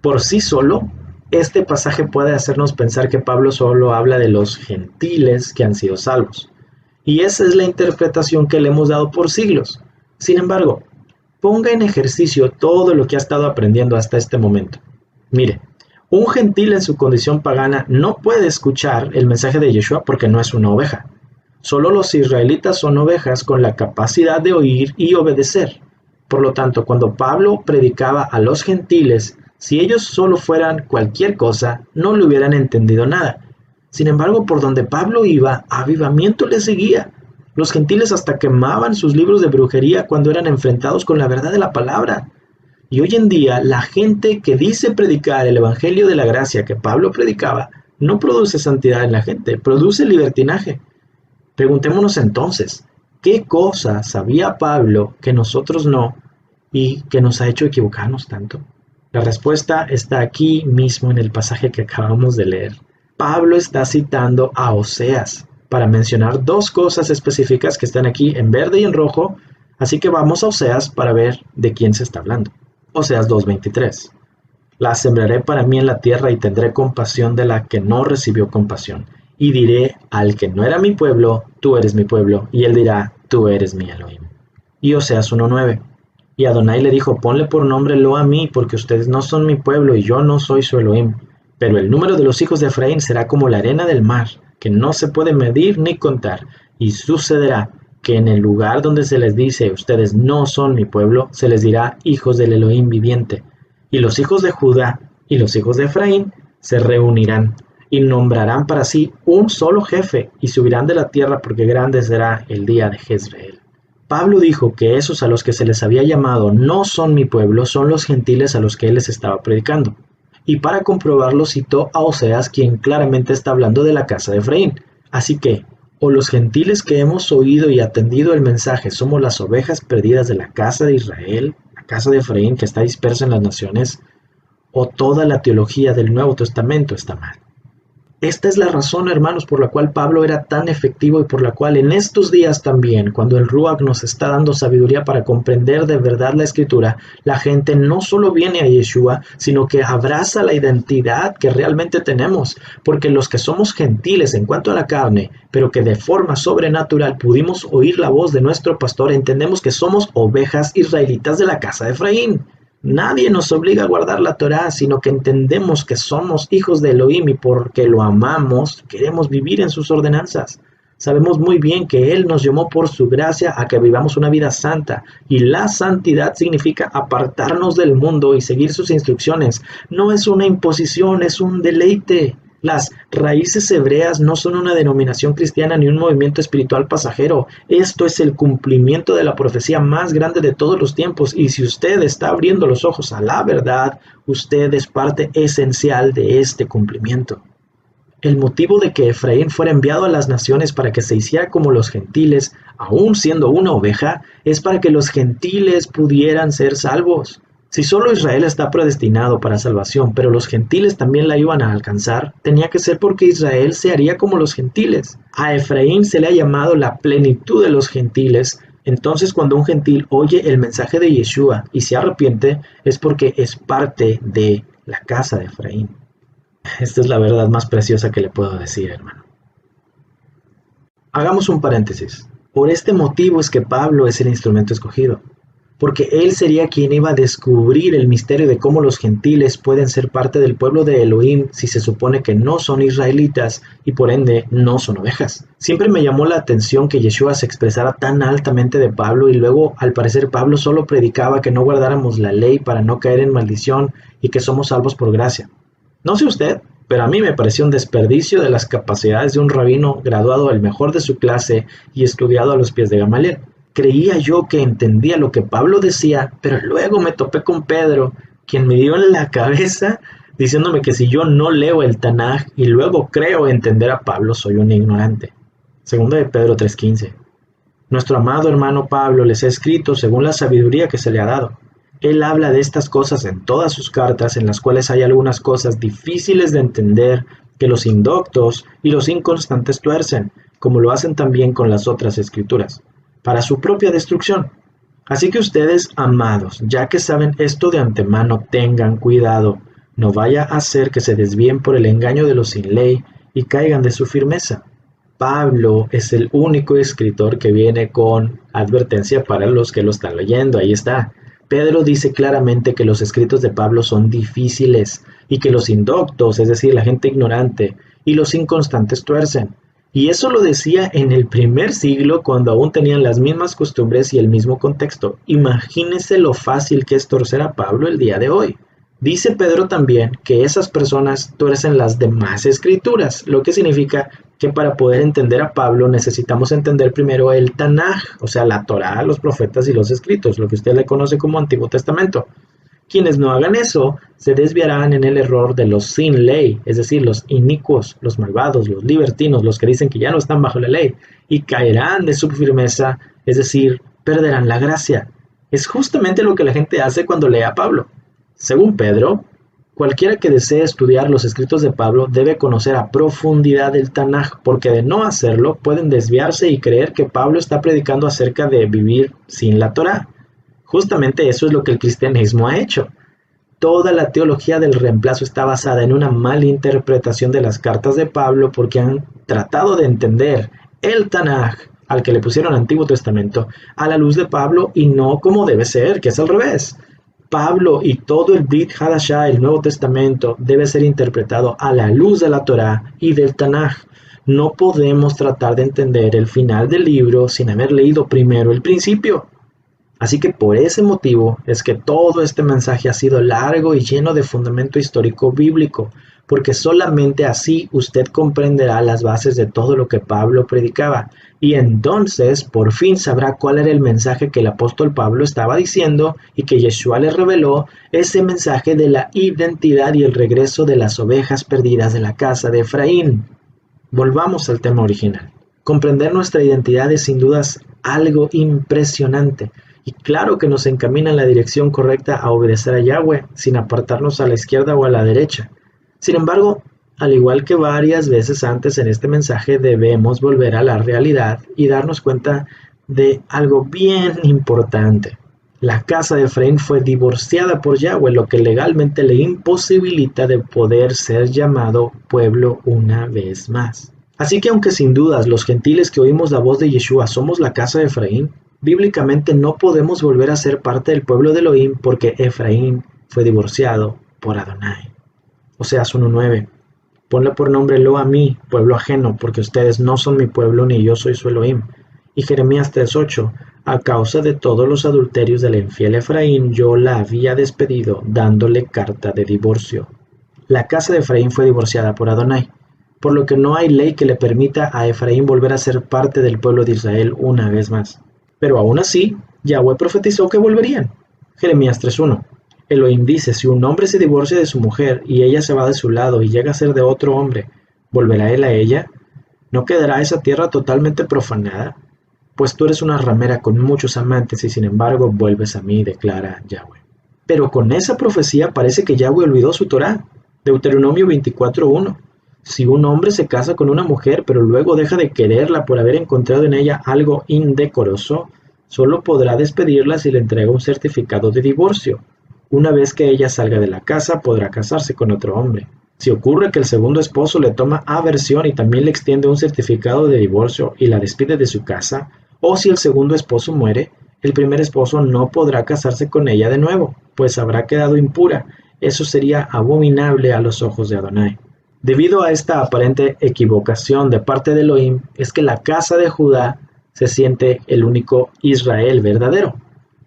Por sí solo, este pasaje puede hacernos pensar que Pablo solo habla de los gentiles que han sido salvos. Y esa es la interpretación que le hemos dado por siglos. Sin embargo, ponga en ejercicio todo lo que ha estado aprendiendo hasta este momento. Mire, un gentil en su condición pagana no puede escuchar el mensaje de Yeshua porque no es una oveja. Solo los israelitas son ovejas con la capacidad de oír y obedecer. Por lo tanto, cuando Pablo predicaba a los gentiles, si ellos solo fueran cualquier cosa, no le hubieran entendido nada. Sin embargo, por donde Pablo iba, avivamiento le seguía. Los gentiles hasta quemaban sus libros de brujería cuando eran enfrentados con la verdad de la palabra. Y hoy en día, la gente que dice predicar el evangelio de la gracia que Pablo predicaba, no produce santidad en la gente, produce libertinaje. Preguntémonos entonces, ¿qué cosa sabía Pablo que nosotros no y que nos ha hecho equivocarnos tanto? La respuesta está aquí mismo en el pasaje que acabamos de leer. Pablo está citando a Oseas para mencionar dos cosas específicas que están aquí en verde y en rojo, así que vamos a Oseas para ver de quién se está hablando. Oseas 2:23. La sembraré para mí en la tierra y tendré compasión de la que no recibió compasión. Y diré al que no era mi pueblo, tú eres mi pueblo. Y él dirá, tú eres mi Elohim. Y Oseas 1:9. Y Adonai le dijo, ponle por nombre Lo a mí, porque ustedes no son mi pueblo y yo no soy su Elohim. Pero el número de los hijos de Efraín será como la arena del mar, que no se puede medir ni contar. Y sucederá que en el lugar donde se les dice, ustedes no son mi pueblo, se les dirá hijos del Elohim viviente. Y los hijos de Judá y los hijos de Efraín se reunirán y nombrarán para sí un solo jefe y subirán de la tierra porque grande será el día de Jezreel. Pablo dijo que esos a los que se les había llamado no son mi pueblo, son los gentiles a los que él les estaba predicando. Y para comprobarlo citó a Oseas, quien claramente está hablando de la casa de Efraín. Así que, o los gentiles que hemos oído y atendido el mensaje somos las ovejas perdidas de la casa de Israel, la casa de Efraín que está dispersa en las naciones, o toda la teología del Nuevo Testamento está mal. Esta es la razón, hermanos, por la cual Pablo era tan efectivo y por la cual en estos días también, cuando el Ruach nos está dando sabiduría para comprender de verdad la Escritura, la gente no solo viene a Yeshua, sino que abraza la identidad que realmente tenemos, porque los que somos gentiles en cuanto a la carne, pero que de forma sobrenatural pudimos oír la voz de nuestro pastor, entendemos que somos ovejas israelitas de la casa de Efraín. Nadie nos obliga a guardar la Torá, sino que entendemos que somos hijos de Elohim y porque lo amamos, queremos vivir en sus ordenanzas. Sabemos muy bien que Él nos llamó por su gracia a que vivamos una vida santa, y la santidad significa apartarnos del mundo y seguir sus instrucciones. No es una imposición, es un deleite. Las raíces hebreas no son una denominación cristiana ni un movimiento espiritual pasajero. Esto es el cumplimiento de la profecía más grande de todos los tiempos, y si usted está abriendo los ojos a la verdad, usted es parte esencial de este cumplimiento. El motivo de que Efraín fuera enviado a las naciones para que se hiciera como los gentiles, aun siendo una oveja, es para que los gentiles pudieran ser salvos. Si solo Israel está predestinado para salvación, pero los gentiles también la iban a alcanzar, tenía que ser porque Israel se haría como los gentiles. A Efraín se le ha llamado la plenitud de los gentiles. Entonces, cuando un gentil oye el mensaje de Yeshua y se arrepiente, es porque es parte de la casa de Efraín. Esta es la verdad más preciosa que le puedo decir, hermano. Hagamos un paréntesis. Por este motivo es que Pablo es el instrumento escogido, porque él sería quien iba a descubrir el misterio de cómo los gentiles pueden ser parte del pueblo de Elohim si se supone que no son israelitas y por ende no son ovejas. Siempre me llamó la atención que Yeshua se expresara tan altamente de Pablo, y luego al parecer Pablo solo predicaba que no guardáramos la ley para no caer en maldición y que somos salvos por gracia. No sé usted, pero a mí me pareció un desperdicio de las capacidades de un rabino graduado el mejor de su clase y estudiado a los pies de Gamaliel. Creía yo que entendía lo que Pablo decía, pero luego me topé con Pedro, quien me dio en la cabeza diciéndome que si yo no leo el Tanaj y luego creo entender a Pablo, soy un ignorante. Segunda de Pedro 3:15. Nuestro amado hermano Pablo les ha escrito según la sabiduría que se le ha dado. Él habla de estas cosas en todas sus cartas, en las cuales hay algunas cosas difíciles de entender que los indoctos y los inconstantes tuercen, como lo hacen también con las otras escrituras, para su propia destrucción. Así que ustedes, amados, ya que saben esto de antemano, tengan cuidado, no vaya a hacer que se desvíen por el engaño de los sin ley y caigan de su firmeza. Pablo es el único escritor que viene con advertencia para los que lo están leyendo. Ahí está. Pedro dice claramente que los escritos de Pablo son difíciles y que los indoctos, es decir, la gente ignorante, y los inconstantes tuercen. Y eso lo decía en el primer siglo, cuando aún tenían las mismas costumbres y el mismo contexto. Imagínese lo fácil que es torcer a Pablo el día de hoy. Dice Pedro también que esas personas tuercen las demás escrituras, lo que significa que para poder entender a Pablo necesitamos entender primero el Tanaj, o sea, la Torá, los profetas y los escritos, lo que usted le conoce como Antiguo Testamento. Quienes no hagan eso se desviarán en el error de los sin ley, es decir, los inicuos, los malvados, los libertinos, los que dicen que ya no están bajo la ley, y caerán de su firmeza, es decir, perderán la gracia. Es justamente lo que la gente hace cuando lee a Pablo. Según Pedro, cualquiera que desee estudiar los escritos de Pablo debe conocer a profundidad el Tanaj, porque de no hacerlo pueden desviarse y creer que Pablo está predicando acerca de vivir sin la Torá. Justamente eso es lo que el cristianismo ha hecho. Toda la teología del reemplazo está basada en una mala interpretación de las cartas de Pablo, porque han tratado de entender el Tanaj, al que le pusieron Antiguo Testamento, a la luz de Pablo y no como debe ser, que es al revés. Pablo y todo el Brit Hadashah, el Nuevo Testamento, debe ser interpretado a la luz de la Torá y del Tanaj. No podemos tratar de entender el final del libro sin haber leído primero el principio. Así que por ese motivo es que todo este mensaje ha sido largo y lleno de fundamento histórico bíblico, porque solamente así usted comprenderá las bases de todo lo que Pablo predicaba, y entonces por fin sabrá cuál era el mensaje que el apóstol Pablo estaba diciendo y que Yeshua le reveló, ese mensaje de la identidad y el regreso de las ovejas perdidas de la casa de Efraín. Volvamos al tema original. Comprender nuestra identidad es sin dudas algo impresionante, y claro que nos encamina en la dirección correcta a obedecer a Yahweh, sin apartarnos a la izquierda o a la derecha. Sin embargo, al igual que varias veces antes en este mensaje, debemos volver a la realidad y darnos cuenta de algo bien importante. La casa de Efraín fue divorciada por Yahweh, lo que legalmente le imposibilita de poder ser llamado pueblo una vez más. Así que aunque sin dudas los gentiles que oímos la voz de Yeshua somos la casa de Efraín, bíblicamente no podemos volver a ser parte del pueblo de Elohim porque Efraín fue divorciado por Adonai. Oseas 1:9. Ponle por nombre Lo a mí, pueblo ajeno, porque ustedes no son mi pueblo ni yo soy su Elohim. Y Jeremías 3:8, a causa de todos los adulterios del infiel Efraín, yo la había despedido, dándole carta de divorcio. La casa de Efraín fue divorciada por Adonai, por lo que no hay ley que le permita a Efraín volver a ser parte del pueblo de Israel una vez más. Pero aún así, Yahweh profetizó que volverían. Jeremías 3:1. Elohim dice, si un hombre se divorcia de su mujer y ella se va de su lado y llega a ser de otro hombre, ¿volverá él a ella? ¿No quedará esa tierra totalmente profanada? Pues tú eres una ramera con muchos amantes y sin embargo vuelves a mí, declara Yahweh. Pero con esa profecía parece que Yahweh olvidó su Torá. Deuteronomio 24:1. Si un hombre se casa con una mujer pero luego deja de quererla por haber encontrado en ella algo indecoroso, solo podrá despedirla si le entrega un certificado de divorcio. Una vez que ella salga de la casa, podrá casarse con otro hombre. Si ocurre que el segundo esposo le toma aversión y también le extiende un certificado de divorcio y la despide de su casa, o si el segundo esposo muere, el primer esposo no podrá casarse con ella de nuevo, pues habrá quedado impura. Eso sería abominable a los ojos de Adonai. Debido a esta aparente equivocación de parte de Elohim, es que la casa de Judá se siente el único Israel verdadero.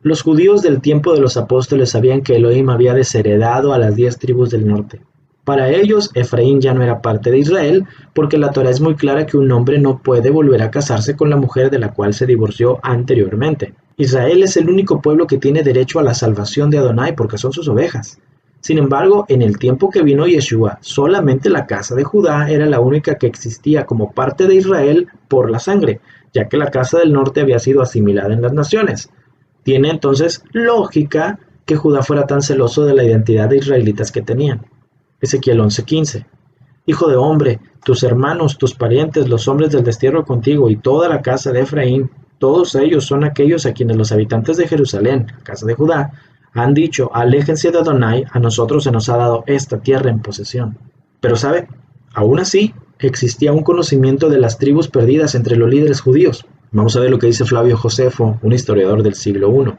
Los judíos del tiempo de los apóstoles sabían que Elohim había desheredado a las 10 tribus del norte. Para ellos, Efraín ya no era parte de Israel, porque la Torá es muy clara que un hombre no puede volver a casarse con la mujer de la cual se divorció anteriormente. Israel es el único pueblo que tiene derecho a la salvación de Adonai porque son sus ovejas. Sin embargo, en el tiempo que vino Yeshua, solamente la casa de Judá era la única que existía como parte de Israel por la sangre, ya que la casa del norte había sido asimilada en las naciones. Tiene entonces lógica que Judá fuera tan celoso de la identidad de israelitas que tenían. Ezequiel 11:15. Hijo de hombre, tus hermanos, tus parientes, los hombres del destierro contigo y toda la casa de Efraín, todos ellos son aquellos a quienes los habitantes de Jerusalén, casa de Judá, han dicho, aléjense de Adonai, a nosotros se nos ha dado esta tierra en posesión. Pero sabe, aún así, existía un conocimiento de las tribus perdidas entre los líderes judíos. Vamos a ver lo que dice Flavio Josefo, un historiador del siglo I.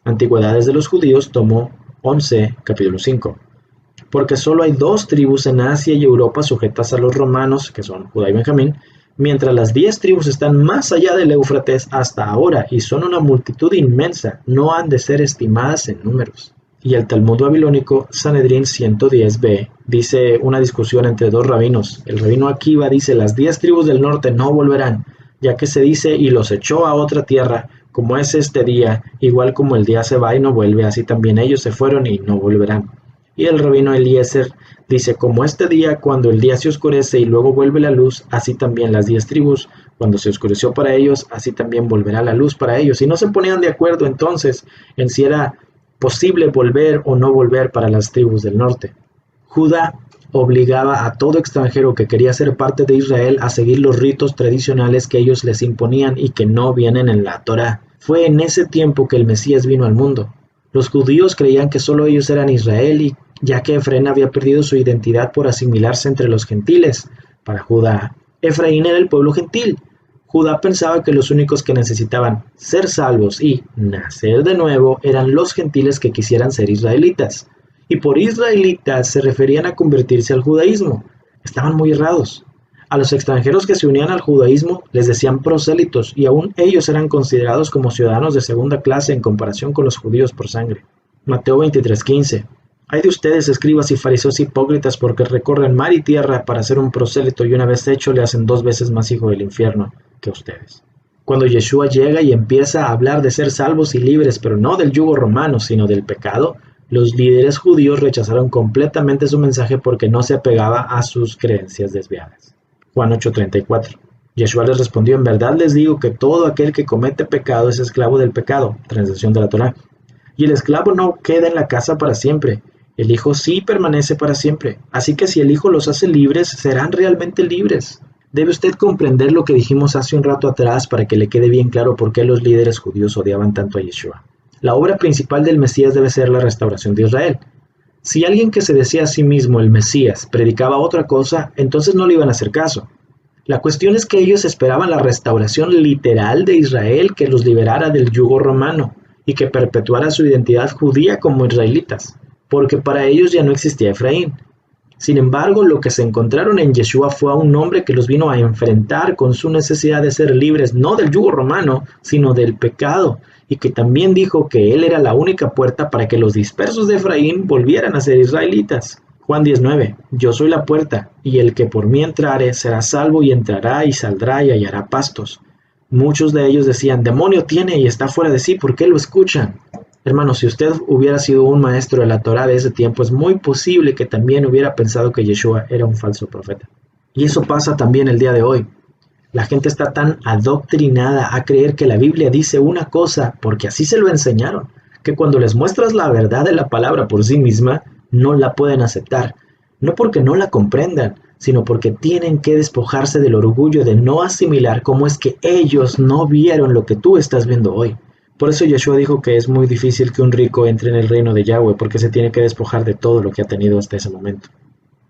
Antigüedades de los Judíos, tomo 11, capítulo 5. Porque solo hay 2 tribus en Asia y Europa sujetas a los romanos, que son Judá y Benjamín, mientras las 10 tribus están más allá del Éufrates hasta ahora y son una multitud inmensa, no han de ser estimadas en números. Y el Talmud babilónico Sanedrín 110b dice una discusión entre 2 rabinos. El rabino Akiva dice, las 10 tribus del norte no volverán, ya que se dice, y los echó a otra tierra, como es este día, igual como el día se va y no vuelve, así también ellos se fueron y no volverán. Y el rabino Eliezer dice, como este día, cuando el día se oscurece y luego vuelve la luz, así también las 10 tribus, cuando se oscureció para ellos, así también volverá la luz para ellos. Y no se ponían de acuerdo entonces en si era posible volver o no volver para las tribus del norte. Judá obligaba a todo extranjero que quería ser parte de Israel a seguir los ritos tradicionales que ellos les imponían y que no vienen en la Torá. Fue en ese tiempo que el Mesías vino al mundo. Los judíos creían que solo ellos eran Israel y ya que Efraín había perdido su identidad por asimilarse entre los gentiles. Para Judá, Efraín era el pueblo gentil. Judá pensaba que los únicos que necesitaban ser salvos y nacer de nuevo eran los gentiles que quisieran ser israelitas. Y por israelitas se referían a convertirse al judaísmo. Estaban muy errados. A los extranjeros que se unían al judaísmo les decían prosélitos y aún ellos eran considerados como ciudadanos de segunda clase en comparación con los judíos por sangre. Mateo 23:15. Hay de ustedes, escribas y fariseos hipócritas, porque recorren mar y tierra para ser un prosélito y una vez hecho le hacen 2 veces más hijo del infierno que ustedes. Cuando Yeshua llega y empieza a hablar de ser salvos y libres, pero no del yugo romano, sino del pecado, los líderes judíos rechazaron completamente su mensaje porque no se apegaba a sus creencias desviadas. Juan 8:34. Yeshua les respondió, en verdad les digo que todo aquel que comete pecado es esclavo del pecado, translación de la Torá. Y el esclavo no queda en la casa para siempre, el Hijo sí permanece para siempre. Así que si el Hijo los hace libres, serán realmente libres. Debe usted comprender lo que dijimos hace un rato atrás para que le quede bien claro por qué los líderes judíos odiaban tanto a Yeshua. La obra principal del Mesías debe ser la restauración de Israel. Si alguien que se decía a sí mismo el Mesías predicaba otra cosa, entonces no le iban a hacer caso. La cuestión es que ellos esperaban la restauración literal de Israel que los liberara del yugo romano y que perpetuara su identidad judía como israelitas, porque para ellos ya no existía Efraín. Sin embargo, lo que se encontraron en Yeshua fue a un hombre que los vino a enfrentar con su necesidad de ser libres, no del yugo romano, sino del pecado, y que también dijo que él era la única puerta para que los dispersos de Efraín volvieran a ser israelitas. Juan 19: Yo soy la puerta, y el que por mí entrare será salvo, y entrará y saldrá y hallará pastos. Muchos de ellos decían: demonio tiene y está fuera de sí, ¿por qué lo escuchan? Hermano, si usted hubiera sido un maestro de la Torá de ese tiempo, es muy posible que también hubiera pensado que Yeshua era un falso profeta. Y eso pasa también el día de hoy. La gente está tan adoctrinada a creer que la Biblia dice una cosa porque así se lo enseñaron, que cuando les muestras la verdad de la palabra por sí misma, no la pueden aceptar. No porque no la comprendan, sino porque tienen que despojarse del orgullo de no asimilar cómo es que ellos no vieron lo que tú estás viendo hoy. Por eso Yeshua dijo que es muy difícil que un rico entre en el reino de Yahweh, porque se tiene que despojar de todo lo que ha tenido hasta ese momento.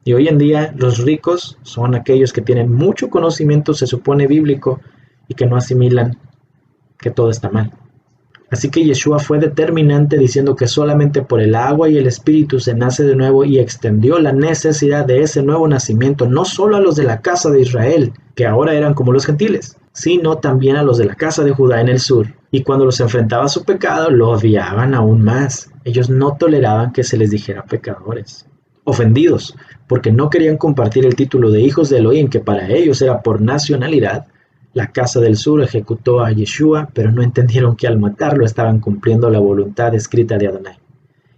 Y hoy en día los ricos son aquellos que tienen mucho conocimiento, se supone bíblico, y que no asimilan que todo está mal. Así que Yeshua fue determinante diciendo que solamente por el agua y el espíritu se nace de nuevo, y extendió la necesidad de ese nuevo nacimiento no solo a los de la casa de Israel, que ahora eran como los gentiles, sino también a los de la casa de Judá en el sur. Y cuando los enfrentaba a su pecado, lo odiaban aún más. Ellos no toleraban que se les dijera pecadores. Ofendidos, porque no querían compartir el título de hijos de Elohim, que para ellos era por nacionalidad, la casa del sur ejecutó a Yeshua, pero no entendieron que al matarlo estaban cumpliendo la voluntad escrita de Adonai.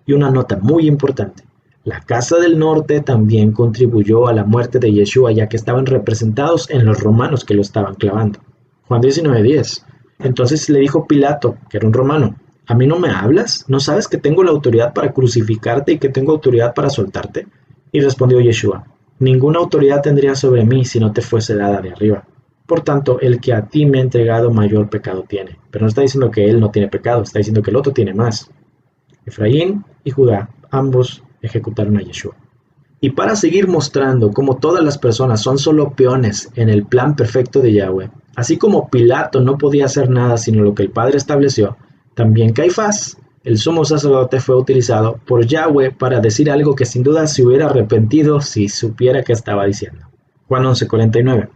Y una nota muy importante: la casa del norte también contribuyó a la muerte de Yeshua, ya que estaban representados en los romanos que lo estaban clavando. Juan 19:10. Entonces le dijo Pilato, que era un romano: ¿a mí no me hablas? ¿No sabes que tengo la autoridad para crucificarte y que tengo autoridad para soltarte? Y respondió Yeshua: ninguna autoridad tendría sobre mí si no te fuese dada de arriba. Por tanto, el que a ti me ha entregado mayor pecado tiene. Pero no está diciendo que él no tiene pecado, está diciendo que el otro tiene más. Efraín y Judá, ambos ejecutaron a Yeshua. Y para seguir mostrando cómo todas las personas son solo peones en el plan perfecto de Yahweh, así como Pilato no podía hacer nada sino lo que el Padre estableció, también Caifás, el sumo sacerdote, fue utilizado por Yahweh para decir algo que sin duda se hubiera arrepentido si supiera qué estaba diciendo. Juan 11:49.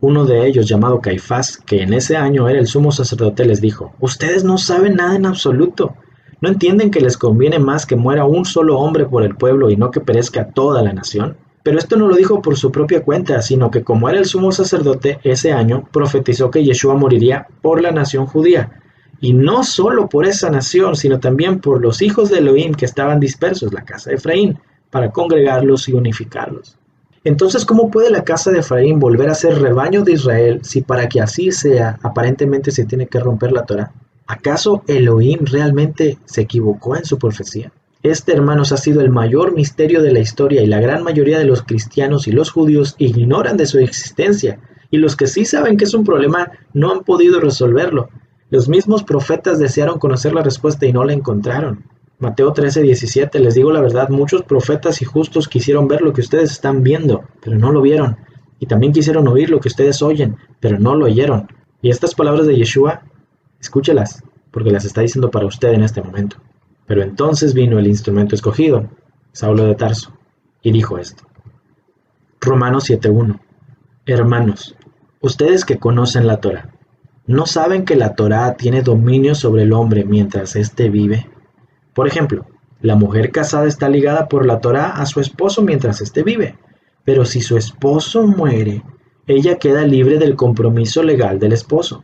Uno de ellos, llamado Caifás, que en ese año era el sumo sacerdote, les dijo: ustedes no saben nada en absoluto. ¿No entienden que les conviene más que muera un solo hombre por el pueblo y no que perezca toda la nación? Pero esto no lo dijo por su propia cuenta, sino que como era el sumo sacerdote ese año, profetizó que Yeshua moriría por la nación judía. Y no solo por esa nación, sino también por los hijos de Elohim que estaban dispersos, la casa de Efraín, para congregarlos y unificarlos. Entonces, ¿cómo puede la casa de Efraín volver a ser rebaño de Israel si para que así sea, aparentemente se tiene que romper la Torá? ¿Acaso Elohim realmente se equivocó en su profecía? Este, hermanos, ha sido el mayor misterio de la historia, y la gran mayoría de los cristianos y los judíos ignoran de su existencia, y los que sí saben que es un problema no han podido resolverlo. Los mismos profetas desearon conocer la respuesta y no la encontraron. Mateo 13:17, les digo la verdad, muchos profetas y justos quisieron ver lo que ustedes están viendo, pero no lo vieron. Y también quisieron oír lo que ustedes oyen, pero no lo oyeron. Y estas palabras de Yeshua, escúchelas, porque las está diciendo para usted en este momento. Pero entonces vino el instrumento escogido, Saulo de Tarso, y dijo esto. Romanos 7:1. Hermanos, ustedes que conocen la Torá, ¿no saben que la Torá tiene dominio sobre el hombre mientras éste vive? Por ejemplo, la mujer casada está ligada por la Torá a su esposo mientras éste vive, pero si su esposo muere, ella queda libre del compromiso legal del esposo.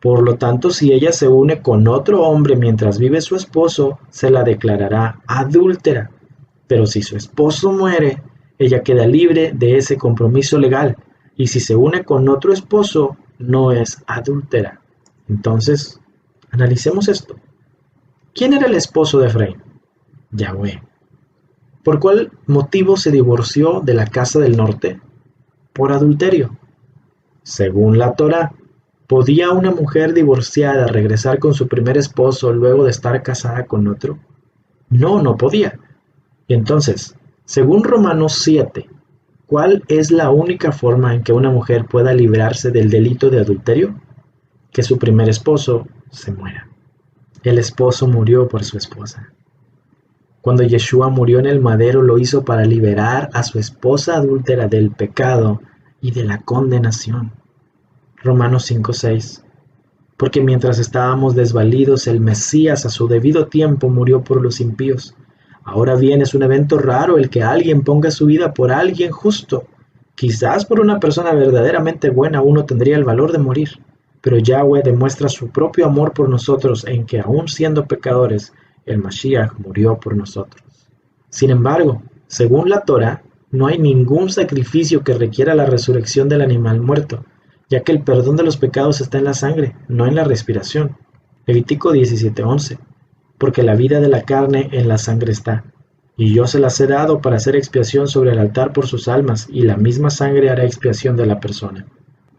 Por lo tanto, si ella se une con otro hombre mientras vive su esposo, se la declarará adúltera. Pero si su esposo muere, ella queda libre de ese compromiso legal, y si se une con otro esposo, no es adúltera. Entonces, analicemos esto. ¿Quién era el esposo de Efraín? Yahweh. ¿Por cuál motivo se divorció de la casa del norte? Por adulterio. Según la Torá, ¿podía una mujer divorciada regresar con su primer esposo luego de estar casada con otro? No, no podía. Entonces, según Romanos 7, ¿cuál es la única forma en que una mujer pueda librarse del delito de adulterio? Que su primer esposo se muera. El esposo murió por su esposa. Cuando Yeshua murió en el madero, lo hizo para liberar a su esposa adúltera del pecado y de la condenación. Romanos 5:6. Porque mientras estábamos desvalidos, el Mesías a su debido tiempo murió por los impíos. Ahora bien, es un evento raro el que alguien ponga su vida por alguien justo. Quizás por una persona verdaderamente buena uno tendría el valor de morir, pero Yahweh demuestra su propio amor por nosotros en que, aun siendo pecadores, el Mashiach murió por nosotros. Sin embargo, según la Torá, no hay ningún sacrificio que requiera la resurrección del animal muerto, ya que el perdón de los pecados está en la sangre, no en la respiración. Levítico 17:11. Porque la vida de la carne en la sangre está, y yo se las he dado para hacer expiación sobre el altar por sus almas, y la misma sangre hará expiación de la persona.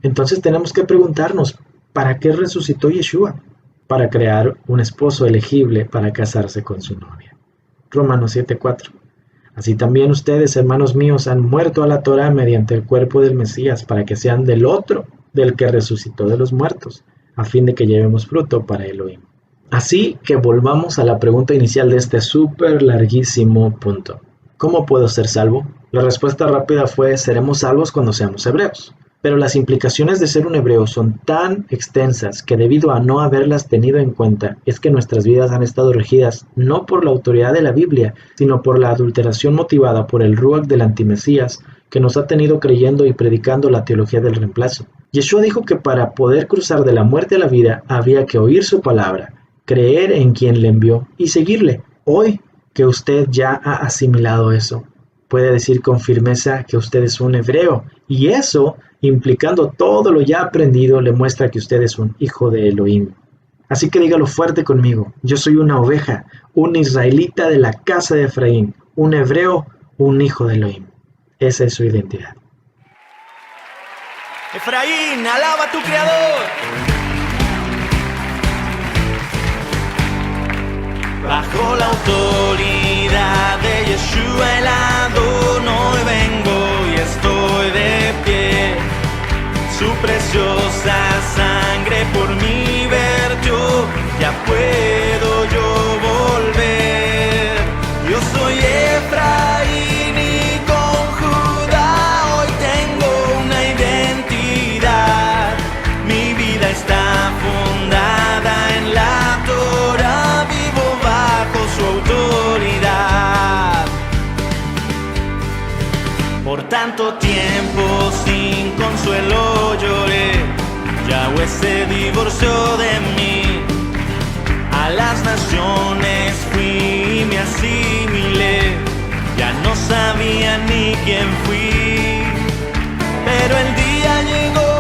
Entonces tenemos que preguntarnos, ¿para qué resucitó Yeshua? Para crear un esposo elegible para casarse con su novia. Romanos 7:4. Así también ustedes, hermanos míos, han muerto a la Torá mediante el cuerpo del Mesías, para que sean del otro, del que resucitó de los muertos, a fin de que llevemos fruto para Elohim. Así que volvamos a la pregunta inicial de este súper larguísimo punto. ¿Cómo puedo ser salvo? La respuesta rápida fue: seremos salvos cuando seamos hebreos. Pero las implicaciones de ser un hebreo son tan extensas que, debido a no haberlas tenido en cuenta, es que nuestras vidas han estado regidas no por la autoridad de la Biblia, sino por la adulteración motivada por el ruach del antimesías, que nos ha tenido creyendo y predicando la teología del reemplazo. Yeshua dijo que para poder cruzar de la muerte a la vida había que oír su palabra, creer en quien le envió y seguirle. Hoy que usted ya ha asimilado eso, puede decir con firmeza que usted es un hebreo, y eso, implicando todo lo ya aprendido, le muestra que usted es un hijo de Elohim. Así que dígalo fuerte conmigo: yo soy una oveja, un israelita de la casa de Efraín, un hebreo, un hijo de Elohim. Esa es su identidad. Efraín, alaba a tu creador. Bajo la autoridad de Yeshua el Adón, hoy vengo y estoy de pie. Su preciosa sangre por mí vertió, ya puedo yo volver. Yo soy Efraín y con Judá hoy tengo una identidad. Mi vida está fundada en la Torah, vivo bajo su autoridad. Por tanto tiempo sin consuelo lloré, Yahweh se divorció de mí. A las naciones fui y me asimilé, ya no sabía ni quién fui. Pero el día llegó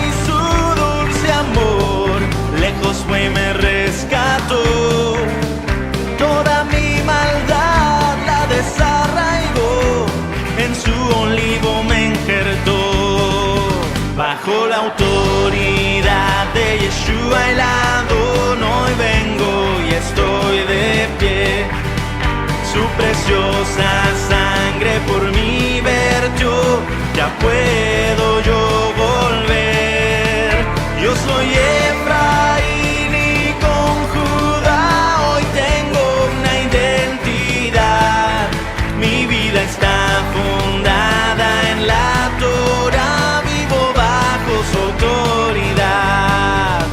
y su dulce amor lejos fue y me rescató. Toda mi maldad la desarraigó, en su olivo me injertó. Bajo la autoridad de Yeshua el Adón, hoy vengo y estoy de pie. Su preciosa sangre por mí vertió, ya puedo yo volver. Yo soy Efraín y con Judá hoy tengo una identidad. Mi vida está fundada en la Torah, vivo bajo su autoridad.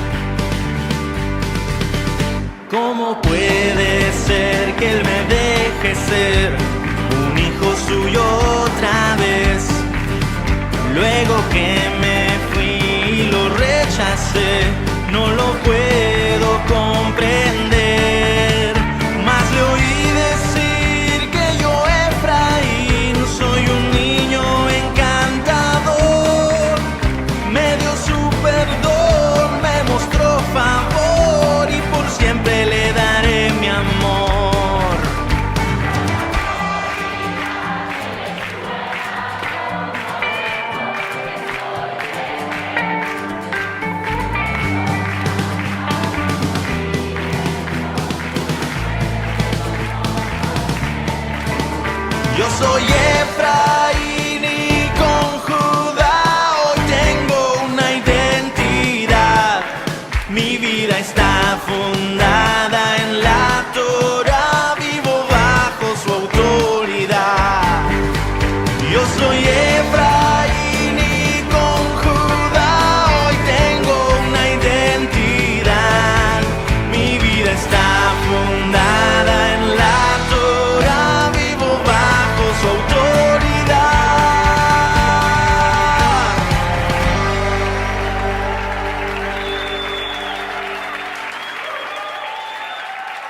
¿Cómo puede ser que Él me deje ser un hijo suyo otra vez? Luego que me fui y lo rechacé, no lo puedo comprender. Mas le oí decir que yo, Efraín, soy un niño encantador. Me dio su perdón, me mostró favor y por siempre le daré mi amor. Yo soy Efraín y con Judá hoy tengo una identidad. Mi vida está fundada en la Torah, vivo bajo fundada en la Torá, vivo bajo su autoridad.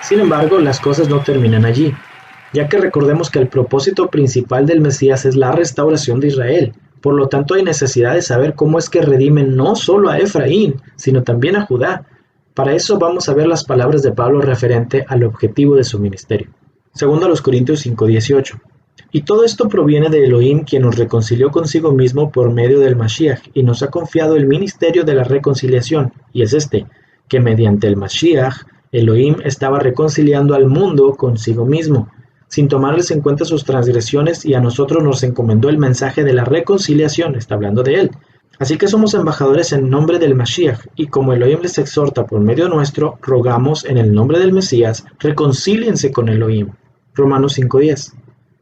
Sin embargo, las cosas no terminan allí, ya que recordemos que el propósito principal del Mesías es la restauración de Israel. Por lo tanto, hay necesidad de saber cómo es que redimen no solo a Efraín, sino también a Judá. Para eso vamos a ver las palabras de Pablo referente al objetivo de su ministerio. Segundo a los Corintios 5:18. Y todo esto proviene de Elohim, quien nos reconcilió consigo mismo por medio del Mashiach, y nos ha confiado el ministerio de la reconciliación, y es este, que mediante el Mashiach, Elohim estaba reconciliando al mundo consigo mismo, sin tomarles en cuenta sus transgresiones, y a nosotros nos encomendó el mensaje de la reconciliación, está hablando de él. Así que somos embajadores en nombre del Mashiach, y como Elohim les exhorta por medio nuestro, rogamos en el nombre del Mesías, reconcíliense con Elohim. Romanos 5:10.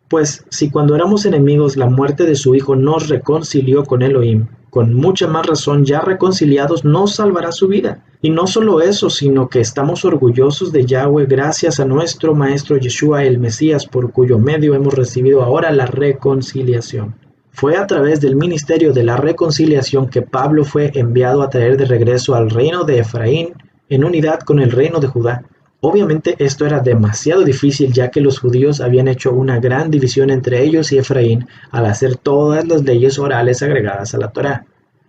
Pues, si cuando éramos enemigos la muerte de su Hijo nos reconcilió con Elohim, con mucha más razón ya reconciliados nos salvará su vida. Y no solo eso, sino que estamos orgullosos de Yahweh gracias a nuestro Maestro Yeshua el Mesías, por cuyo medio hemos recibido ahora la reconciliación. Fue a través del ministerio de la reconciliación que Pablo fue enviado a traer de regreso al reino de Efraín en unidad con el reino de Judá. Obviamente esto era demasiado difícil, ya que los judíos habían hecho una gran división entre ellos y Efraín al hacer todas las leyes orales agregadas a la Torá.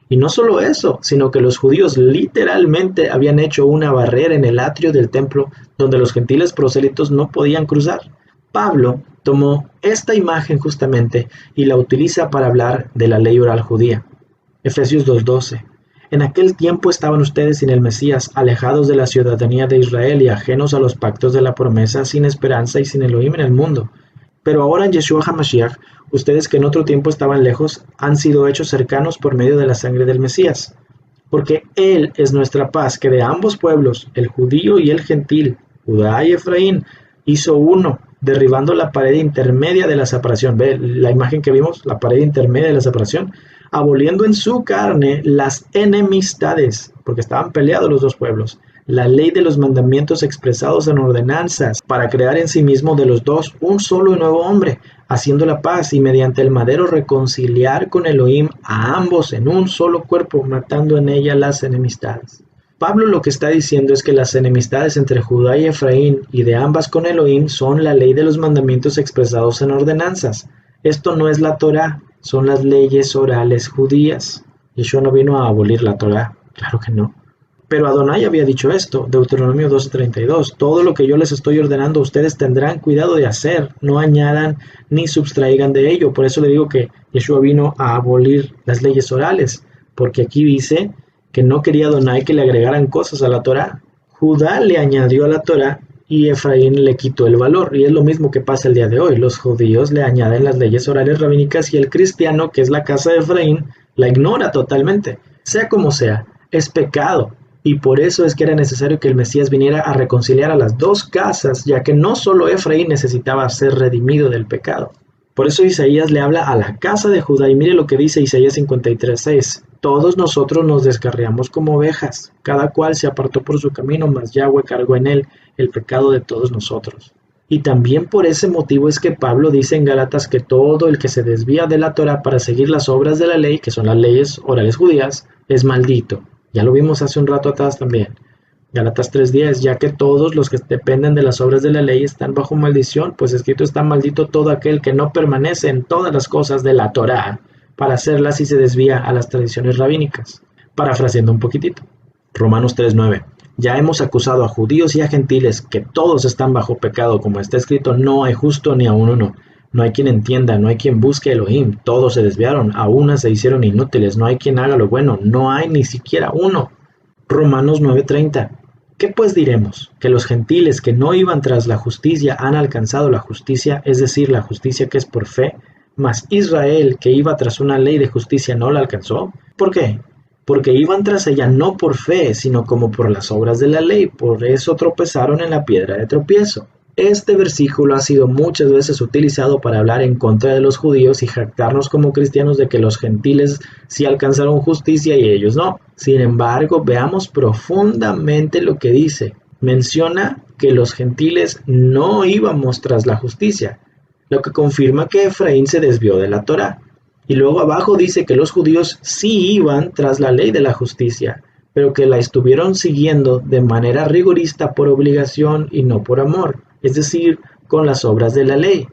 Y no solo eso, sino que los judíos literalmente habían hecho una barrera en el atrio del templo donde los gentiles prosélitos no podían cruzar. Pablo tomó esta imagen justamente y la utiliza para hablar de la ley oral judía. Efesios 2:12. En aquel tiempo estaban ustedes sin el Mesías, alejados de la ciudadanía de Israel y ajenos a los pactos de la promesa, sin esperanza y sin Elohim en el mundo. Pero ahora en Yeshua HaMashiach, ustedes que en otro tiempo estaban lejos, han sido hechos cercanos por medio de la sangre del Mesías. Porque Él es nuestra paz, que de ambos pueblos, el judío y el gentil, Judá y Efraín, hizo uno, derribando la pared intermedia de la separación. ¿Ve la imagen que vimos? La pared intermedia de la separación. Aboliendo en su carne las enemistades, porque estaban peleados los dos pueblos, la ley de los mandamientos expresados en ordenanzas, para crear en sí mismo de los dos un solo y nuevo hombre, haciendo la paz, y mediante el madero reconciliar con Elohim a ambos en un solo cuerpo, matando en ella las enemistades. Pablo lo que está diciendo es que las enemistades entre Judá y Efraín y de ambas con Elohim son la ley de los mandamientos expresados en ordenanzas. Esto no es la Torá, son las leyes orales judías. Yeshua no vino a abolir la Torá, claro que no. Pero Adonai había dicho esto, Deuteronomio 12:32, todo lo que yo les estoy ordenando ustedes tendrán cuidado de hacer, no añadan ni subtraigan de ello. Por eso le digo que Yeshua vino a abolir las leyes orales, porque aquí dice que no quería Adonai que le agregaran cosas a la Torá. Judá le añadió a la Torá y Efraín le quitó el valor, y es lo mismo que pasa el día de hoy. Los judíos le añaden las leyes orales rabínicas y el cristiano, que es la casa de Efraín, la ignora totalmente. Sea como sea, es pecado. Y por eso es que era necesario que el Mesías viniera a reconciliar a las dos casas, ya que no solo Efraín necesitaba ser redimido del pecado. Por eso Isaías le habla a la casa de Judá, y mire lo que dice Isaías 53:6. Todos nosotros nos descarriamos como ovejas, cada cual se apartó por su camino, mas Yahweh cargó en él el pecado de todos nosotros. Y también por ese motivo es que Pablo dice en Gálatas que todo el que se desvía de la Torá para seguir las obras de la ley, que son las leyes orales judías, es maldito. Ya lo vimos hace un rato atrás también. Gálatas 3:10, ya que todos los que dependen de las obras de la ley están bajo maldición, pues escrito está: maldito todo aquel que no permanece en todas las cosas de la Torá para hacerlas y se desvía a las tradiciones rabínicas. Parafraseando un poquitito. Romanos 3:9, ya hemos acusado a judíos y a gentiles que todos están bajo pecado, como está escrito: no hay justo ni aun uno. No hay quien entienda, no hay quien busque Elohim, todos se desviaron, a una se hicieron inútiles, no hay quien haga lo bueno, no hay ni siquiera uno. Romanos 9:30, ¿qué pues diremos? ¿Que los gentiles que no iban tras la justicia han alcanzado la justicia, es decir, la justicia que es por fe? Mas Israel, que iba tras una ley de justicia, no la alcanzó. ¿Por qué? Porque iban tras ella no por fe, sino como por las obras de la ley, por eso tropezaron en la piedra de tropiezo. Este versículo ha sido muchas veces utilizado para hablar en contra de los judíos y jactarnos como cristianos de que los gentiles sí alcanzaron justicia y ellos no. Sin embargo, veamos profundamente lo que dice. Menciona que los gentiles no íbamos tras la justicia, lo que confirma que Efraín se desvió de la Torá. Y luego abajo dice que los judíos sí iban tras la ley de la justicia, pero que la estuvieron siguiendo de manera rigorista por obligación y no por amor, es decir, con las obras de la ley,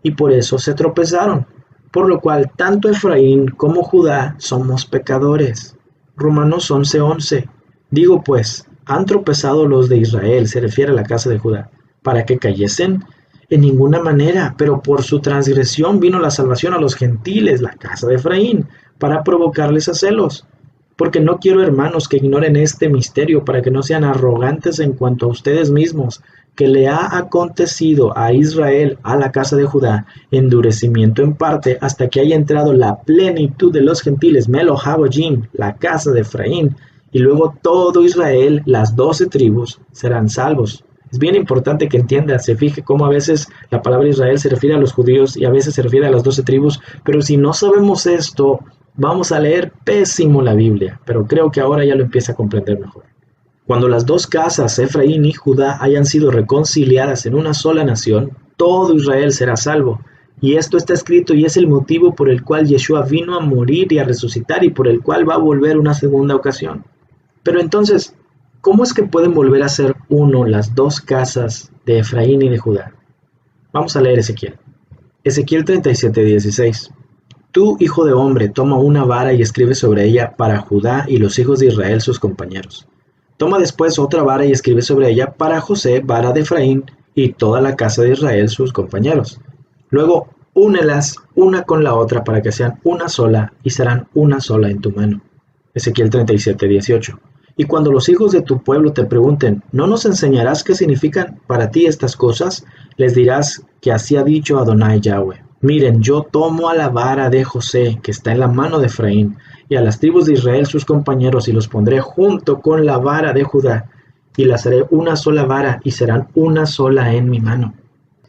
y por eso se tropezaron, por lo cual tanto Efraín como Judá somos pecadores. Romanos 11:11. Digo pues, ¿han tropezado los de Israel, se refiere a la casa de Judá, para que cayesen? En ninguna manera, pero por su transgresión vino la salvación a los gentiles, la casa de Efraín, para provocarles a celos. Porque no quiero, hermanos, que ignoren este misterio, para que no sean arrogantes en cuanto a ustedes mismos, que le ha acontecido a Israel, a la casa de Judá, endurecimiento en parte, hasta que haya entrado la plenitud de los gentiles, Melohajim, la casa de Efraín, y luego todo Israel, las 12 tribus, serán salvos. Es bien importante que entienda, se fije cómo a veces la palabra Israel se refiere a los judíos y a veces se refiere a las 12 tribus, pero si no sabemos esto, vamos a leer pésimo la Biblia, pero creo que ahora ya lo empieza a comprender mejor. Cuando las dos casas, Efraín y Judá, hayan sido reconciliadas en una sola nación, todo Israel será salvo. Y esto está escrito y es el motivo por el cual Yeshua vino a morir y a resucitar y por el cual va a volver una segunda ocasión. Pero entonces, ¿cómo es que pueden volver a ser uno las dos casas de Efraín y de Judá? Vamos a leer Ezequiel. Ezequiel 37:16. Tú, hijo de hombre, toma una vara y escribe sobre ella para Judá y los hijos de Israel sus compañeros. Toma después otra vara y escribe sobre ella para José, vara de Efraín, y toda la casa de Israel sus compañeros. Luego, únelas una con la otra para que sean una sola y serán una sola en tu mano. Ezequiel 37:18. Y cuando los hijos de tu pueblo te pregunten, ¿no nos enseñarás qué significan para ti estas cosas? Les dirás que así ha dicho Adonai Yahweh. Miren, yo tomo a la vara de José, que está en la mano de Efraín, y a las tribus de Israel sus compañeros, y los pondré junto con la vara de Judá, y las haré una sola vara, y serán una sola en mi mano.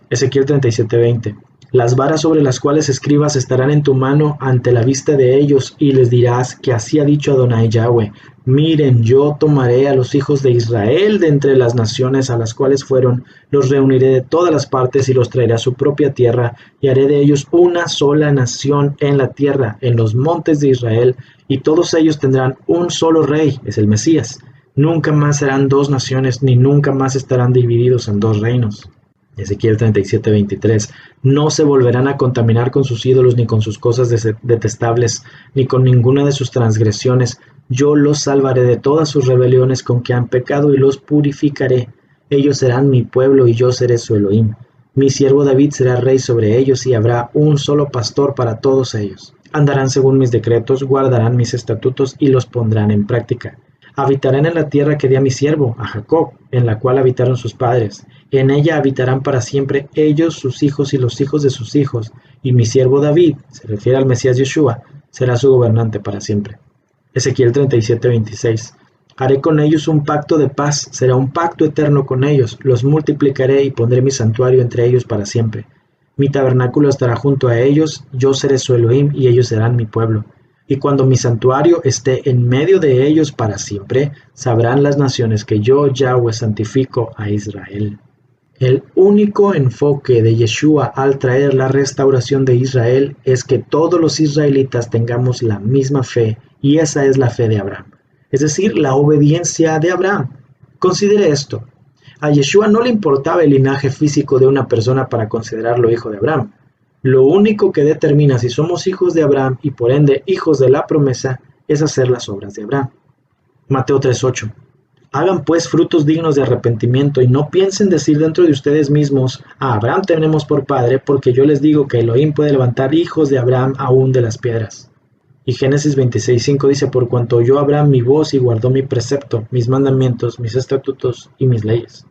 Ezequiel 37:20. Las varas sobre las cuales escribas estarán en tu mano ante la vista de ellos, y les dirás que así ha dicho Adonai Yahweh. Miren, yo tomaré a los hijos de Israel de entre las naciones a las cuales fueron, los reuniré de todas las partes y los traeré a su propia tierra, y haré de ellos una sola nación en la tierra, en los montes de Israel, y todos ellos tendrán un solo rey, es el Mesías. Nunca más serán dos naciones, ni nunca más estarán divididos en dos reinos. Ezequiel 37:23. No se volverán a contaminar con sus ídolos, ni con sus cosas detestables, ni con ninguna de sus transgresiones. Yo los salvaré de todas sus rebeliones con que han pecado y los purificaré. Ellos serán mi pueblo y yo seré su Elohim. Mi siervo David será rey sobre ellos y habrá un solo pastor para todos ellos. Andarán según mis decretos, guardarán mis estatutos y los pondrán en práctica. Habitarán en la tierra que di a mi siervo, a Jacob, en la cual habitaron sus padres. En ella habitarán para siempre ellos, sus hijos y los hijos de sus hijos. Y mi siervo David, se refiere al Mesías Yeshua, será su gobernante para siempre. Ezequiel 37:26. Haré con ellos un pacto de paz, será un pacto eterno con ellos. Los multiplicaré y pondré mi santuario entre ellos para siempre. Mi tabernáculo estará junto a ellos, yo seré su Elohim y ellos serán mi pueblo. Y cuando mi santuario esté en medio de ellos para siempre, sabrán las naciones que yo, Yahweh, santifico a Israel. El único enfoque de Yeshua al traer la restauración de Israel es que todos los israelitas tengamos la misma fe, y esa es la fe de Abraham, es decir, la obediencia de Abraham. Considere esto. A Yeshua no le importaba el linaje físico de una persona para considerarlo hijo de Abraham. Lo único que determina si somos hijos de Abraham y por ende hijos de la promesa es hacer las obras de Abraham. Mateo 3:8. Hagan pues frutos dignos de arrepentimiento y no piensen decir dentro de ustedes mismos, a Abraham tenemos por padre, porque yo les digo que Elohim puede levantar hijos de Abraham aún de las piedras. Y Génesis 26:5 dice, por cuanto oyó Abraham mi voz y guardó mi precepto, mis mandamientos, mis estatutos y mis leyes.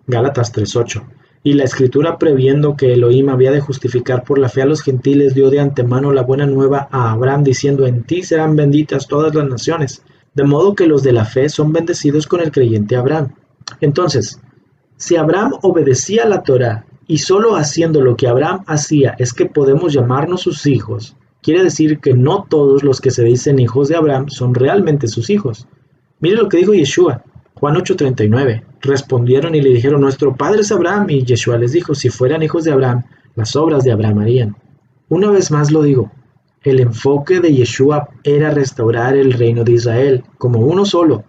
Gálatas 3:8. Y la Escritura, previendo que Elohim había de justificar por la fe a los gentiles, dio de antemano la buena nueva a Abraham, diciendo, en ti serán benditas todas las naciones. De modo que los de la fe son bendecidos con el creyente Abraham. Entonces, si Abraham obedecía la Torá y solo haciendo lo que Abraham hacía es que podemos llamarnos sus hijos, quiere decir que no todos los que se dicen hijos de Abraham son realmente sus hijos. Mire lo que dijo Yeshua, Juan 8:39. Respondieron y le dijeron: nuestro padre es Abraham. Y Yeshua les dijo: si fueran hijos de Abraham, las obras de Abraham harían. Una vez más lo digo, el enfoque de Yeshua era restaurar el reino de Israel como uno solo,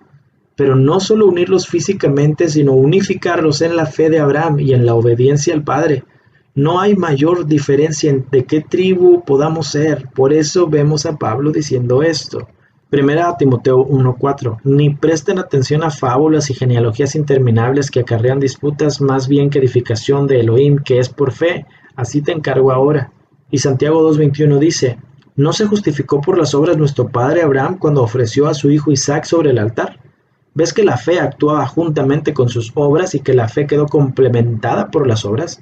pero no solo unirlos físicamente, sino unificarlos en la fe de Abraham y en la obediencia al Padre. No hay mayor diferencia en de qué tribu podamos ser. Por eso vemos a Pablo diciendo esto. Primera Timoteo 1:4. Ni presten atención a fábulas y genealogías interminables que acarrean disputas, más bien que edificación de Elohim, que es por fe. Así te encargo ahora. Y Santiago 2:21 dice: ¿no se justificó por las obras nuestro padre Abraham cuando ofreció a su hijo Isaac sobre el altar? ¿Ves que la fe actuaba juntamente con sus obras y que la fe quedó complementada por las obras?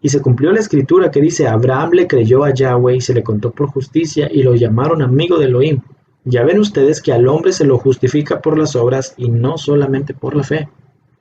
Y se cumplió la escritura que dice: Abraham le creyó a Yahweh y se le contó por justicia, y lo llamaron amigo de Elohim. Ya ven ustedes que al hombre se lo justifica por las obras y no solamente por la fe.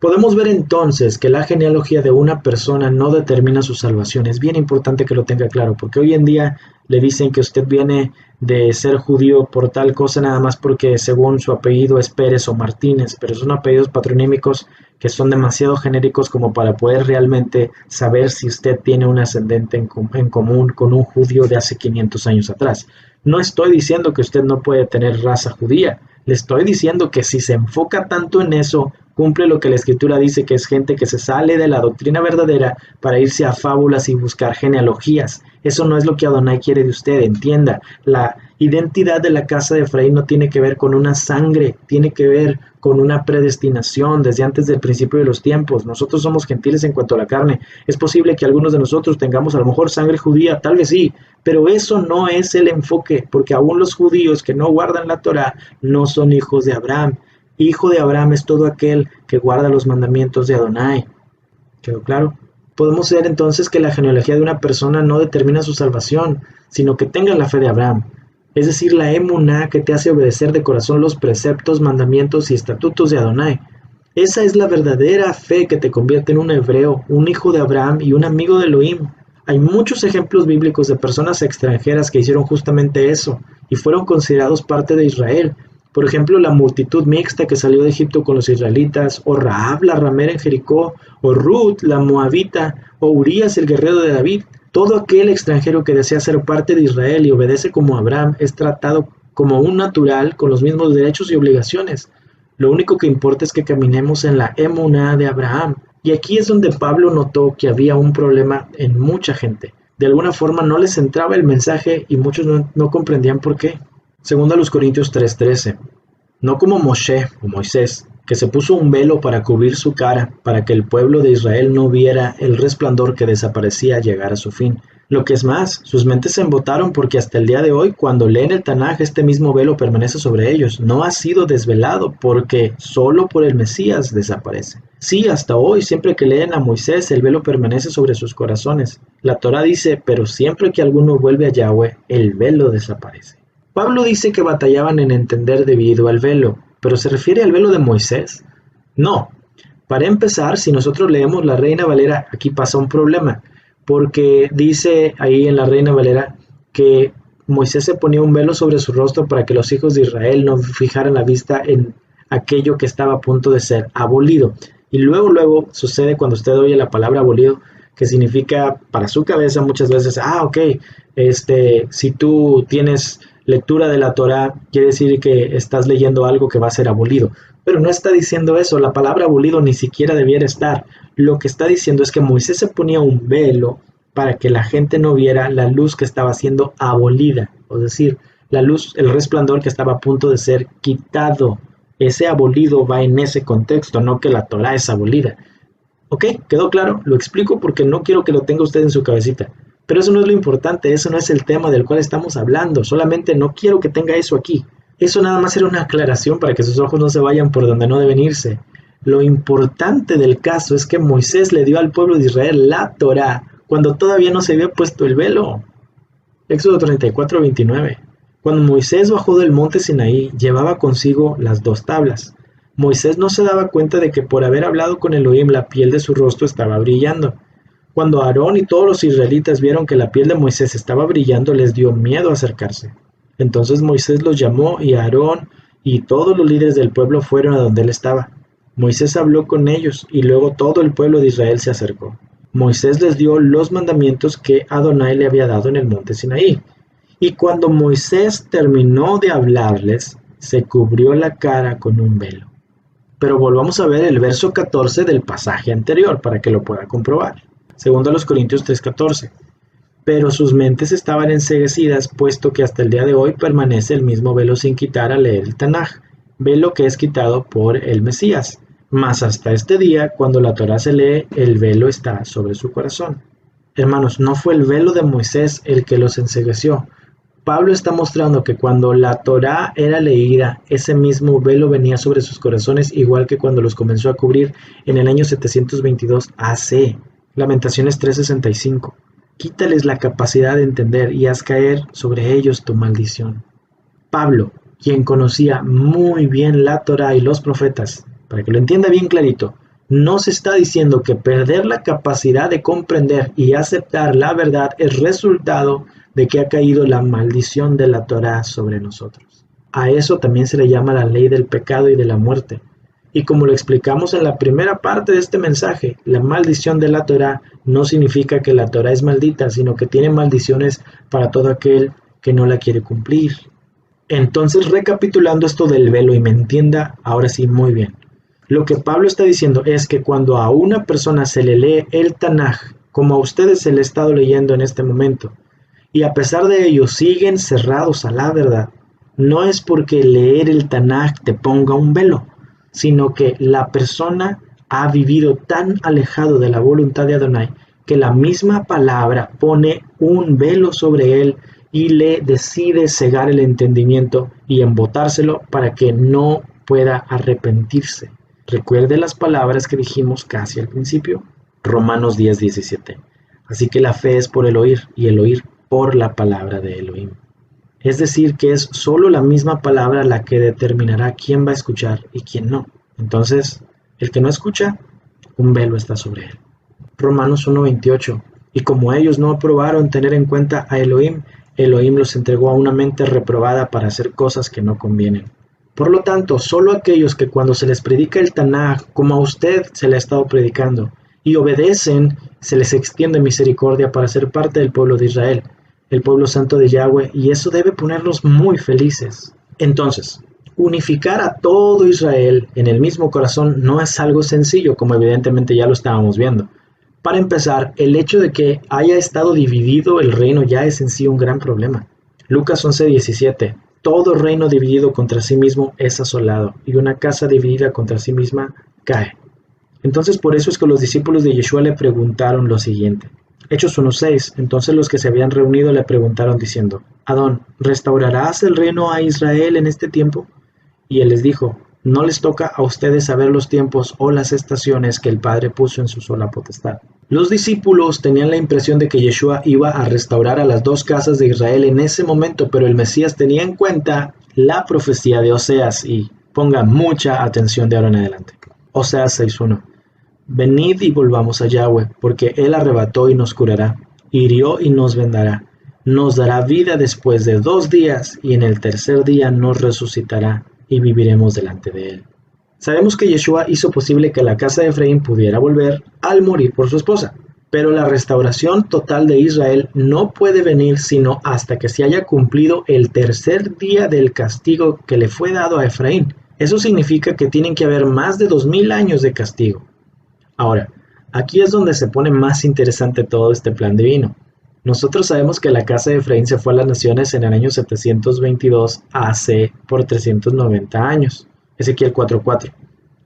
Podemos ver entonces que la genealogía de una persona no determina su salvación. Es bien importante que lo tenga claro, porque hoy en día le dicen que usted viene de ser judío por tal cosa nada más porque según su apellido es Pérez o Martínez, pero son apellidos patronímicos que son demasiado genéricos como para poder realmente saber si usted tiene un ascendente en común con un judío de hace 500 años atrás. No estoy diciendo que usted no puede tener raza judía, le estoy diciendo que si se enfoca tanto en eso, cumple lo que la escritura dice, que es gente que se sale de la doctrina verdadera para irse a fábulas y buscar genealogías. Eso no es lo que Adonai quiere de usted, entienda. La identidad de la casa de Efraín no tiene que ver con una sangre, tiene que ver con una predestinación desde antes del principio de los tiempos. Nosotros somos gentiles en cuanto a la carne. Es posible que algunos de nosotros tengamos a lo mejor sangre judía, tal vez sí, pero eso no es el enfoque, porque aún los judíos que no guardan la Torá no son hijos de Abraham. Hijo de Abraham es todo aquel que guarda los mandamientos de Adonai. ¿Quedó claro? Podemos ver entonces que la genealogía de una persona no determina su salvación, sino que tenga la fe de Abraham. Es decir, la emuná que te hace obedecer de corazón los preceptos, mandamientos y estatutos de Adonai. Esa es la verdadera fe que te convierte en un hebreo, un hijo de Abraham y un amigo de Elohim. Hay muchos ejemplos bíblicos de personas extranjeras que hicieron justamente eso y fueron considerados parte de Israel. Por ejemplo, la multitud mixta que salió de Egipto con los israelitas, o Rahab, la ramera en Jericó, o Ruth, la moabita, o Urías, el guerrero de David. Todo aquel extranjero que desea ser parte de Israel y obedece como Abraham es tratado como un natural con los mismos derechos y obligaciones. Lo único que importa es que caminemos en la emuná de Abraham. Y aquí es donde Pablo notó que había un problema en mucha gente. De alguna forma no les entraba el mensaje y muchos no comprendían por qué. Segunda a los Corintios 3:13. No como Moshe o Moisés, que se puso un velo para cubrir su cara, para que el pueblo de Israel no viera el resplandor que desaparecía llegar a su fin. Lo que es más, sus mentes se embotaron porque hasta el día de hoy, cuando leen el Tanaj, este mismo velo permanece sobre ellos. No ha sido desvelado porque solo por el Mesías desaparece. Sí, hasta hoy, siempre que leen a Moisés, el velo permanece sobre sus corazones. La Torá dice, pero siempre que alguno vuelve a Yahweh, el velo desaparece. Pablo dice que batallaban en entender debido al velo, pero ¿se refiere al velo de Moisés? No. Para empezar, si nosotros leemos la Reina Valera, aquí pasa un problema, porque dice ahí en la Reina Valera que Moisés se ponía un velo sobre su rostro para que los hijos de Israel no fijaran la vista en aquello que estaba a punto de ser abolido. Y luego sucede cuando usted oye la palabra abolido, que significa para su cabeza muchas veces, si tú tienes lectura de la Torá, quiere decir que estás leyendo algo que va a ser abolido. Pero no está diciendo eso, la palabra abolido ni siquiera debiera estar. Lo que está diciendo es que Moisés se ponía un velo para que la gente no viera la luz que estaba siendo abolida, es decir, la luz, el resplandor que estaba a punto de ser quitado. Ese abolido va en ese contexto, no que la Torá es abolida. ¿Ok? ¿Quedó claro? Lo explico porque no quiero que lo tenga usted en su cabecita. Pero eso no es lo importante, eso no es el tema del cual estamos hablando, solamente no quiero que tenga eso aquí. Eso nada más era una aclaración para que sus ojos no se vayan por donde no deben irse. Lo importante del caso es que Moisés le dio al pueblo de Israel la Torá cuando todavía no se había puesto el velo. Éxodo 34:29. Cuando Moisés bajó del monte Sinaí, llevaba consigo las 2 tablas. Moisés no se daba cuenta de que por haber hablado con Elohim la piel de su rostro estaba brillando. Cuando Aarón y todos los israelitas vieron que la piel de Moisés estaba brillando, les dio miedo acercarse. Entonces Moisés los llamó y Aarón y todos los líderes del pueblo fueron a donde él estaba. Moisés habló con ellos y luego todo el pueblo de Israel se acercó. Moisés les dio los mandamientos que Adonai le había dado en el monte Sinaí. Y cuando Moisés terminó de hablarles, se cubrió la cara con un velo. Pero volvamos a ver el verso 14 del pasaje anterior para que lo pueda comprobar. Segundo a los Corintios 3:14. Pero sus mentes estaban enceguecidas, puesto que hasta el día de hoy permanece el mismo velo sin quitar al leer el Tanaj, velo que es quitado por el Mesías. Mas hasta este día, cuando la Torá se lee, el velo está sobre su corazón. Hermanos, no fue el velo de Moisés el que los encegueció. Pablo está mostrando que cuando la Torá era leída, ese mismo velo venía sobre sus corazones, igual que cuando los comenzó a cubrir en el año 722 AC. Lamentaciones 3:65. Quítales la capacidad de entender y haz caer sobre ellos tu maldición. Pablo, quien conocía muy bien la Torá y los profetas, para que lo entienda bien clarito, no se está diciendo que perder la capacidad de comprender y aceptar la verdad es resultado de que ha caído la maldición de la Torá sobre nosotros. A eso también se le llama la ley del pecado y de la muerte. Y como lo explicamos en la primera parte de este mensaje, la maldición de la Torá no significa que la Torá es maldita, sino que tiene maldiciones para todo aquel que no la quiere cumplir. Entonces, recapitulando esto del velo, y me entienda ahora sí muy bien, lo que Pablo está diciendo es que cuando a una persona se le lee el Tanaj, como a ustedes se le ha estado leyendo en este momento, y a pesar de ello siguen cerrados a la verdad, no es porque leer el Tanaj te ponga un velo, sino que la persona ha vivido tan alejado de la voluntad de Adonai que la misma palabra pone un velo sobre él y le decide cegar el entendimiento y embotárselo para que no pueda arrepentirse. Recuerde las palabras que dijimos casi al principio, Romanos 10:17. Así que la fe es por el oír y el oír por la palabra de Elohim. Es decir, que es solo la misma palabra la que determinará quién va a escuchar y quién no. Entonces, el que no escucha, un velo está sobre él. Romanos 1:28. Y como ellos no aprobaron tener en cuenta a Elohim, Elohim los entregó a una mente reprobada para hacer cosas que no convienen. Por lo tanto, solo aquellos que cuando se les predica el Tanaj, como a usted se le ha estado predicando, y obedecen, se les extiende misericordia para ser parte del pueblo de Israel, el pueblo santo de Yahweh, y eso debe ponerlos muy felices. Entonces, unificar a todo Israel en el mismo corazón no es algo sencillo, como evidentemente ya lo estábamos viendo. Para empezar, el hecho de que haya estado dividido el reino ya es en sí un gran problema. Lucas 11:17. Todo reino dividido contra sí mismo es asolado, y una casa dividida contra sí misma cae. Entonces por eso es que los discípulos de Yeshua le preguntaron lo siguiente. Hechos 1:6. Entonces los que se habían reunido le preguntaron diciendo, Adón, ¿restaurarás el reino a Israel en este tiempo? Y él les dijo, no les toca a ustedes saber los tiempos o las estaciones que el Padre puso en su sola potestad. Los discípulos tenían la impresión de que Yeshua iba a restaurar a las dos casas de Israel en ese momento, pero el Mesías tenía en cuenta la profecía de Oseas y ponga mucha atención de ahora en adelante. Oseas 6:1. Venid y volvamos a Yahweh, porque Él arrebató y nos curará, hirió y nos vendará, nos dará vida después de 2 días y en el tercer día nos resucitará y viviremos delante de Él. Sabemos que Yeshua hizo posible que la casa de Efraín pudiera volver al morir por su esposa, pero la restauración total de Israel no puede venir sino hasta que se haya cumplido el tercer día del castigo que le fue dado a Efraín. Eso significa que tienen que haber más de 2000 años de castigo. Ahora, aquí es donde se pone más interesante todo este plan divino. Nosotros sabemos que la casa de Efraín se fue a las naciones en el año 722 AC por 390 años. Ezequiel 4:4.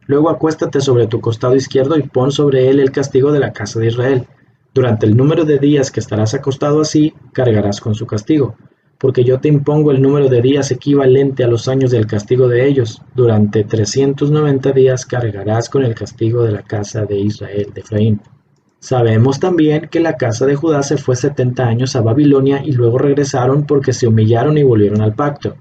Luego acuéstate sobre tu costado izquierdo y pon sobre él el castigo de la casa de Israel. Durante el número de días que estarás acostado así, cargarás con su castigo, porque yo te impongo el número de días equivalente a los años del castigo de ellos. Durante 390 días cargarás con el castigo de la casa de Israel, de Efraín. Sabemos también que la casa de Judá se fue 70 años a Babilonia y luego regresaron porque se humillaron y volvieron al pacto.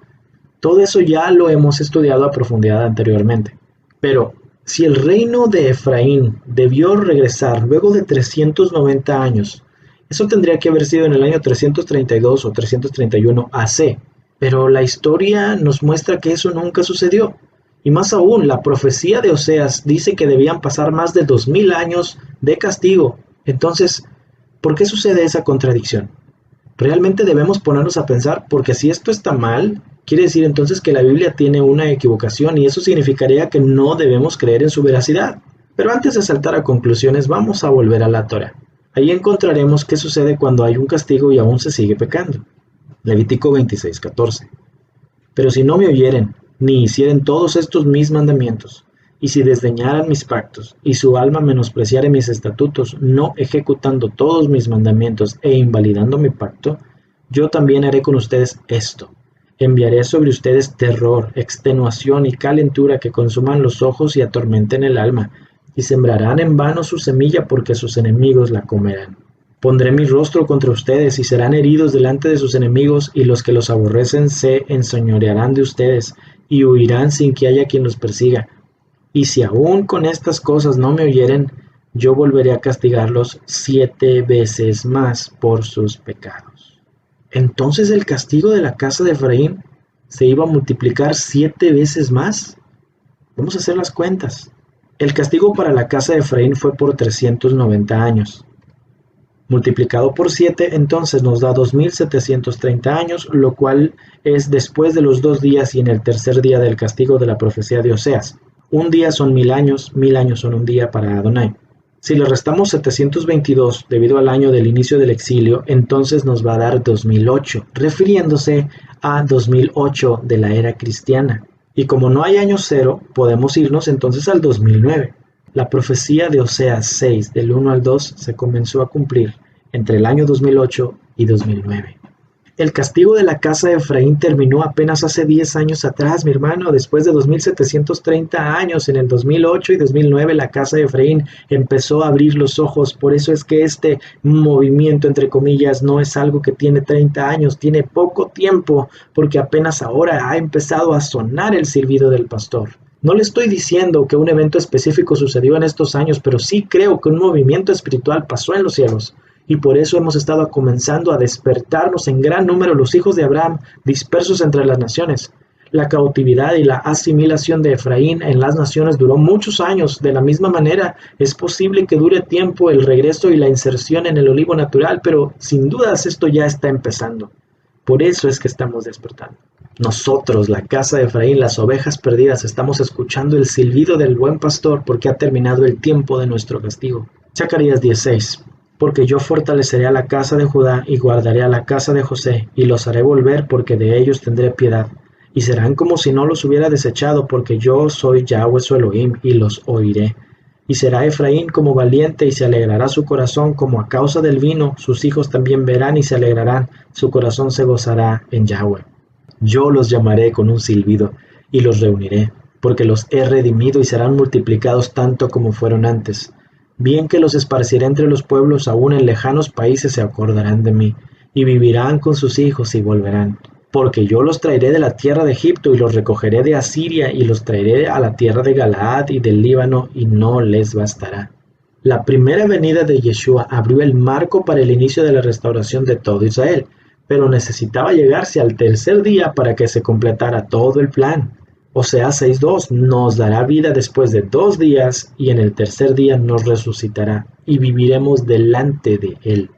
Todo eso ya lo hemos estudiado a profundidad anteriormente. Pero si el reino de Efraín debió regresar luego de 390 años, eso tendría que haber sido en el año 332 o 331 AC. Pero la historia nos muestra que eso nunca sucedió. Y más aún, la profecía de Oseas dice que debían pasar más de 2000 años de castigo. Entonces, ¿por qué sucede esa contradicción? Realmente debemos ponernos a pensar, porque si esto está mal, quiere decir entonces que la Biblia tiene una equivocación y eso significaría que no debemos creer en su veracidad. Pero antes de saltar a conclusiones, vamos a volver a la Torá. Ahí encontraremos qué sucede cuando hay un castigo y aún se sigue pecando. Levítico 26:14. Pero si no me oyeren, ni hicieren todos estos mis mandamientos, y si desdeñaran mis pactos, y su alma menospreciare mis estatutos, no ejecutando todos mis mandamientos e invalidando mi pacto, yo también haré con ustedes esto. Enviaré sobre ustedes terror, extenuación y calentura que consuman los ojos y atormenten el alma, y sembrarán en vano su semilla porque sus enemigos la comerán. Pondré mi rostro contra ustedes y serán heridos delante de sus enemigos, y los que los aborrecen se enseñorearán de ustedes y huirán sin que haya quien los persiga. Y si aún con estas cosas no me oyeren, yo volveré a castigarlos 7 veces más por sus pecados. Entonces el castigo de la casa de Efraín se iba a multiplicar 7 veces más. Vamos a hacer las cuentas. El castigo para la casa de Efraín fue por 390 años. Multiplicado por 7, entonces nos da 2730 años, lo cual es después de los 2 días y en el tercer día del castigo de la profecía de Oseas. Un día son 1000 años son un día para Adonai. Si le restamos 722 debido al año del inicio del exilio, entonces nos va a dar 2008, refiriéndose a 2008 de la era cristiana. Y como no hay año cero, podemos irnos entonces al 2009. La profecía de Oseas 6, del 1 al 2, se comenzó a cumplir entre el año 2008 y 2009. El castigo de la casa de Efraín terminó apenas hace 10 años atrás, mi hermano. Después de 2730 años, en el 2008 y 2009, la casa de Efraín empezó a abrir los ojos. Por eso es que este movimiento, entre comillas, no es algo que tiene 30 años, tiene poco tiempo, porque apenas ahora ha empezado a sonar el silbido del pastor. No le estoy diciendo que un evento específico sucedió en estos años, pero sí creo que un movimiento espiritual pasó en los cielos. Y por eso hemos estado comenzando a despertarnos en gran número los hijos de Abraham dispersos entre las naciones. La cautividad y la asimilación de Efraín en las naciones duró muchos años. De la misma manera, es posible que dure tiempo el regreso y la inserción en el olivo natural, pero sin dudas esto ya está empezando. Por eso es que estamos despertando. Nosotros, la casa de Efraín, las ovejas perdidas, estamos escuchando el silbido del buen pastor porque ha terminado el tiempo de nuestro castigo. Zacarías 10:6. Porque yo fortaleceré a la casa de Judá y guardaré a la casa de José, y los haré volver porque de ellos tendré piedad. Y serán como si no los hubiera desechado, porque yo soy Yahweh su Elohim, y los oiré. Y será Efraín como valiente, y se alegrará su corazón como a causa del vino. Sus hijos también verán y se alegrarán, su corazón se gozará en Yahweh. Yo los llamaré con un silbido, y los reuniré, porque los he redimido y serán multiplicados tanto como fueron antes. Bien que los esparciré entre los pueblos, aún en lejanos países se acordarán de mí, y vivirán con sus hijos y volverán. Porque yo los traeré de la tierra de Egipto, y los recogeré de Asiria, y los traeré a la tierra de Galaad y del Líbano, y no les bastará. La primera venida de Yeshua abrió el marco para el inicio de la restauración de todo Israel, pero necesitaba llegarse al tercer día para que se completara todo el plan. Oseas 6:2, nos dará vida después de 2 días y en el tercer día nos resucitará y viviremos delante de Él.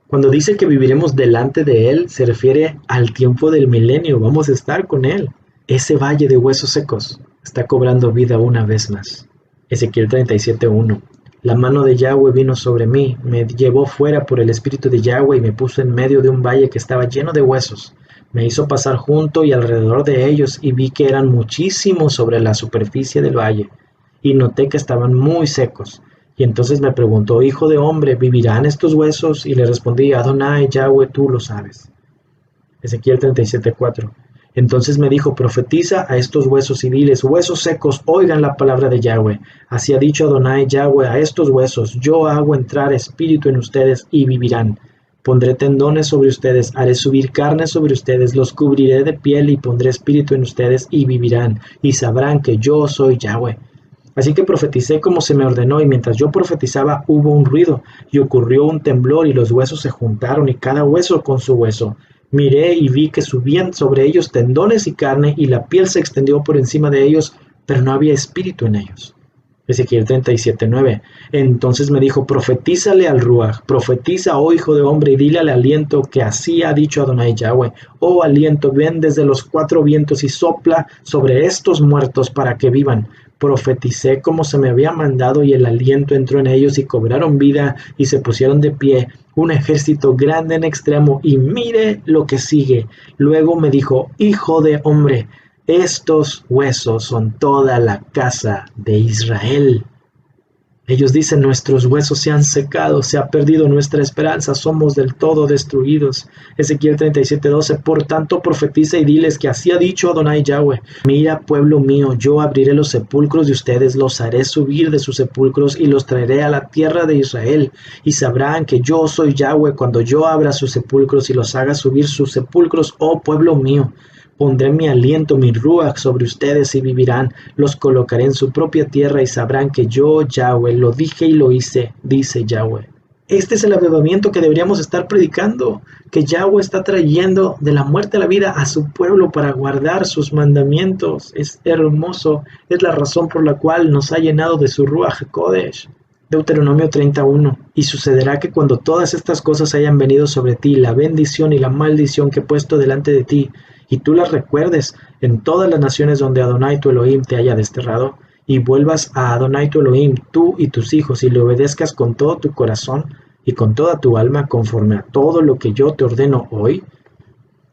Cuando dice que viviremos delante de Él, se refiere al tiempo del milenio, vamos a estar con Él. Ese valle de huesos secos está cobrando vida una vez más. Ezequiel 37:1, la mano de Yahweh vino sobre mí, me llevó fuera por el espíritu de Yahweh y me puso en medio de un valle que estaba lleno de huesos. Me hizo pasar junto y alrededor de ellos y vi que eran muchísimos sobre la superficie del valle, y noté que estaban muy secos. Y entonces me preguntó, hijo de hombre, ¿vivirán estos huesos? Y le respondí, Adonai, Yahweh, tú lo sabes. Ezequiel 37:4. Entonces me dijo, profetiza a estos huesos y diles, huesos secos, oigan la palabra de Yahweh. Así ha dicho Adonai, Yahweh, a estos huesos, yo hago entrar espíritu en ustedes y vivirán. Pondré tendones sobre ustedes, haré subir carne sobre ustedes, los cubriré de piel y pondré espíritu en ustedes y vivirán, y sabrán que yo soy Yahweh. Así que profeticé como se me ordenó, y mientras yo profetizaba hubo un ruido, y ocurrió un temblor, y los huesos se juntaron, y cada hueso con su hueso. Miré y vi que subían sobre ellos tendones y carne, y la piel se extendió por encima de ellos, pero no había espíritu en ellos. Ezequiel 37:9. Entonces me dijo, profetízale al Ruach, profetiza, oh hijo de hombre, y dile al aliento que así ha dicho Adonai Yahweh. Oh aliento, ven desde los 4 vientos y sopla sobre estos muertos para que vivan. Profeticé como se me había mandado, y el aliento entró en ellos y cobraron vida y se pusieron de pie, un ejército grande en extremo, y mire lo que sigue. Luego me dijo, hijo de hombre, estos huesos son toda la casa de Israel. Ellos dicen, nuestros huesos se han secado, se ha perdido nuestra esperanza, somos del todo destruidos. Ezequiel 37:12. Por tanto profetiza y diles que así ha dicho Adonai Yahweh. Mira, pueblo mío, yo abriré los sepulcros de ustedes, los haré subir de sus sepulcros y los traeré a la tierra de Israel. Y sabrán que yo soy Yahweh cuando yo abra sus sepulcros y los haga subir sus sepulcros, oh pueblo mío. Pondré mi aliento, mi ruach sobre ustedes y vivirán. Los colocaré en su propia tierra y sabrán que yo, Yahweh, lo dije y lo hice, dice Yahweh. Este es el avivamiento que deberíamos estar predicando, que Yahweh está trayendo de la muerte a la vida a su pueblo para guardar sus mandamientos. Es hermoso, es la razón por la cual nos ha llenado de su ruach Kodesh. Deuteronomio 31. Y sucederá que cuando todas estas cosas hayan venido sobre ti, la bendición y la maldición que he puesto delante de ti, y tú las recuerdes en todas las naciones donde Adonai tu Elohim te haya desterrado, y vuelvas a Adonai tu Elohim, tú y tus hijos, y le obedezcas con todo tu corazón y con toda tu alma, conforme a todo lo que yo te ordeno hoy,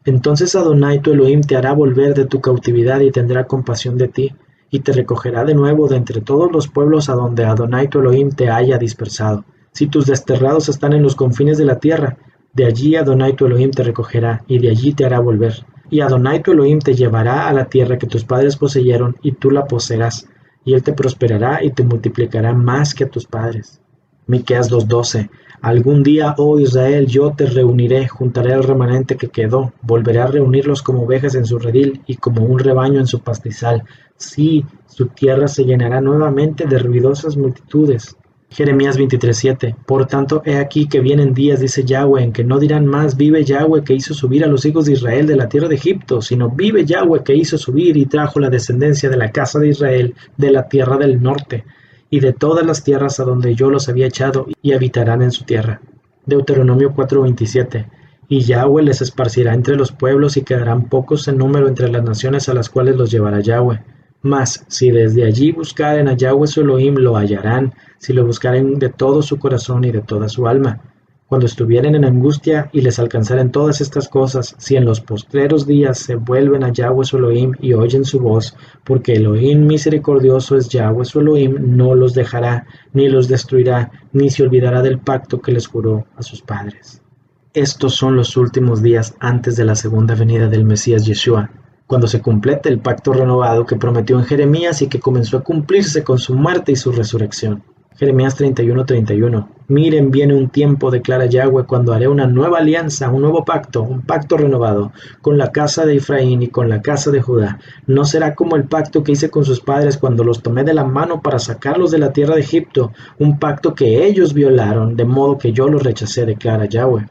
entonces Adonai tu Elohim te hará volver de tu cautividad y tendrá compasión de ti, y te recogerá de nuevo de entre todos los pueblos a donde Adonai tu Elohim te haya dispersado. Si tus desterrados están en los confines de la tierra, de allí Adonai tu Elohim te recogerá, y de allí te hará volver. Y Adonai tu Elohim te llevará a la tierra que tus padres poseyeron, y tú la poseerás, y él te prosperará y te multiplicará más que a tus padres. Miqueas 2:12. Algún día, oh Israel, yo te reuniré, juntaré al remanente que quedó, volveré a reunirlos como ovejas en su redil y como un rebaño en su pastizal. Sí, su tierra se llenará nuevamente de ruidosas multitudes. Jeremías 23:7. Por tanto, he aquí que vienen días, dice Yahweh, en que no dirán más, vive Yahweh que hizo subir a los hijos de Israel de la tierra de Egipto, sino vive Yahweh que hizo subir y trajo la descendencia de la casa de Israel de la tierra del norte, y de todas las tierras a donde yo los había echado, y habitarán en su tierra. Deuteronomio 4:27. Y Yahweh les esparcirá entre los pueblos, y quedarán pocos en número entre las naciones a las cuales los llevará Yahweh. Mas, si desde allí buscaren a Yahweh su Elohim, lo hallarán, si lo buscaren de todo su corazón y de toda su alma. Cuando estuvieren en angustia y les alcanzaren todas estas cosas, si en los postreros días se vuelven a Yahweh su Elohim y oyen su voz, porque Elohim misericordioso es Yahweh su Elohim, no los dejará, ni los destruirá, ni se olvidará del pacto que les juró a sus padres. Estos son los últimos días antes de la segunda venida del Mesías Yeshua, cuando se complete el pacto renovado que prometió en Jeremías y que comenzó a cumplirse con su muerte y su resurrección. Jeremías 31:31. Miren, viene un tiempo, declara Yahweh, cuando haré una nueva alianza, un nuevo pacto, un pacto renovado, con la casa de Efraín y con la casa de Judá. No será como el pacto que hice con sus padres cuando los tomé de la mano para sacarlos de la tierra de Egipto, un pacto que ellos violaron, de modo que yo los rechacé, declara Yahweh.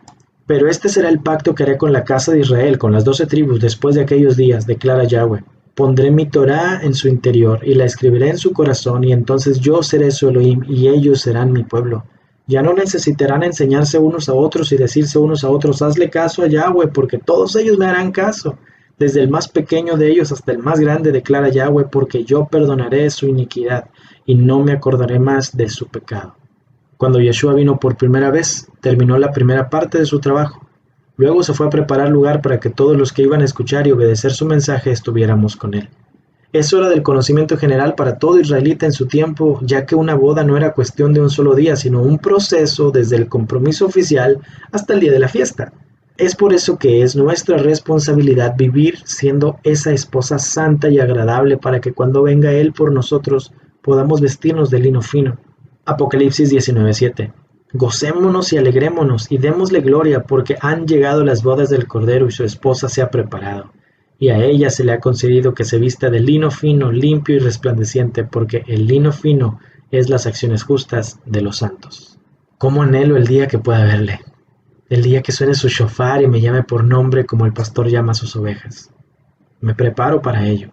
Pero este será el pacto que haré con la casa de Israel, con las 12 tribus, después de aquellos días, declara Yahweh. Pondré mi Torá en su interior y la escribiré en su corazón, y entonces yo seré su Elohim y ellos serán mi pueblo. Ya no necesitarán enseñarse unos a otros y decirse unos a otros, hazle caso a Yahweh, porque todos ellos me harán caso. Desde el más pequeño de ellos hasta el más grande, declara Yahweh, porque yo perdonaré su iniquidad y no me acordaré más de su pecado. Cuando Yeshua vino por primera vez, terminó la primera parte de su trabajo. Luego se fue a preparar lugar para que todos los que iban a escuchar y obedecer su mensaje estuviéramos con él. Eso era del conocimiento general para todo israelita en su tiempo, ya que una boda no era cuestión de un solo día, sino un proceso desde el compromiso oficial hasta el día de la fiesta. Es por eso que es nuestra responsabilidad vivir siendo esa esposa santa y agradable para que cuando venga Él por nosotros podamos vestirnos de lino fino. Apocalipsis 19:7. Gocémonos y alegrémonos y démosle gloria porque han llegado las bodas del Cordero y su esposa se ha preparado. Y a ella se le ha concedido que se vista de lino fino, limpio y resplandeciente, porque el lino fino es las acciones justas de los santos. ¿Cómo anhelo el día que pueda verle? El día que suene su shofar y me llame por nombre como el pastor llama a sus ovejas. Me preparo para ello.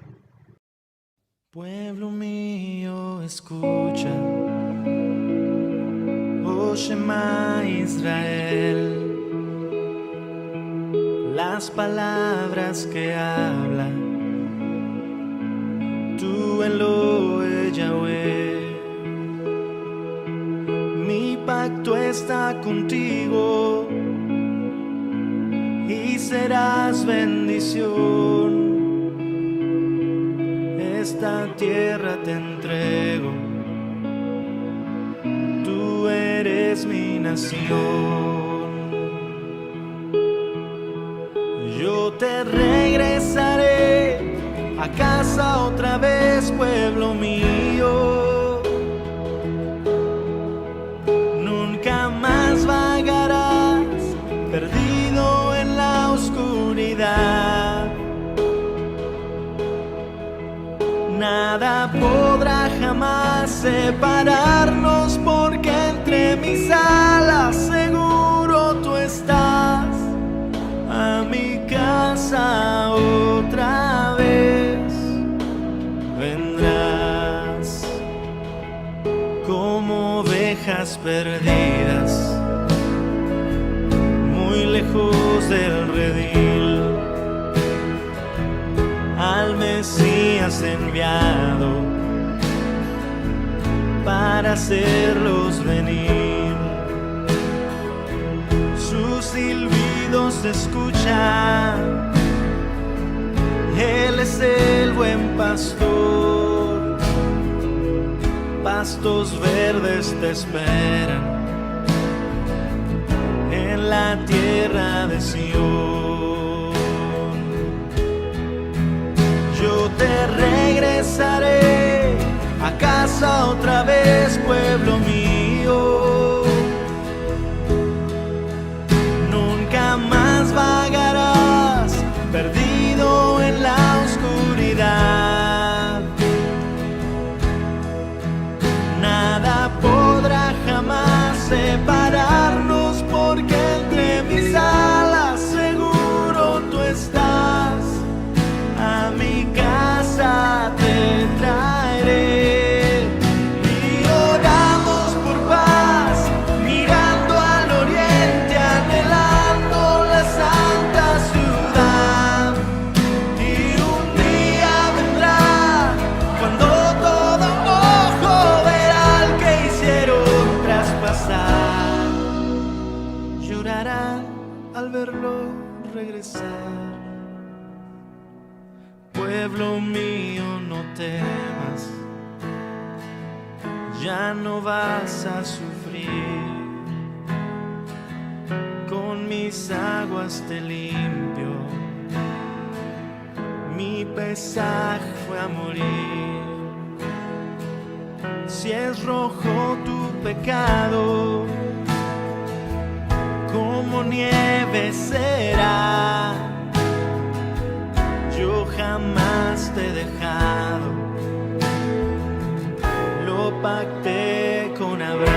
Pueblo mío, escucha, oh Shema Israel, las palabras que habla tú Elohe Yahweh. Mi pacto está contigo y serás bendición. Esta tierra te entrego, tú eres mi nación. Yo te regresaré a casa otra vez, pueblo mío. Nunca más vagarás perdido en la oscuridad. Nada podrá jamás separarnos, porque entre mis alas seguro tú estás. A mi casa otra vez vendrás, como ovejas perdidas, muy lejos del redil. Al Mesías enviado para hacerlos venir. Sus silbidos se escuchan, Él es el buen pastor. Pastos verdes te esperan en la tierra de Sion. Yo te regresaré a casa otra vez, pueblo mío. Nunca más vagarás perdido en la oscuridad. Nada podrá jamás separarnos, porque entre mis alas seguro tú estás. A mi casa te traeré y oramos por paz, mirando al oriente, anhelando la santa ciudad. Y un día vendrá cuando todo ojo verá al que hicieron traspasar. Llorarán al verlo regresar. Pueblo mío, no temas, ya no vas a sufrir. Con mis aguas te limpio, mi pesaje fue a morir. Si es rojo tu pecado, como nieve será. Yo jamás te he dejado, lo pacté con Abraham.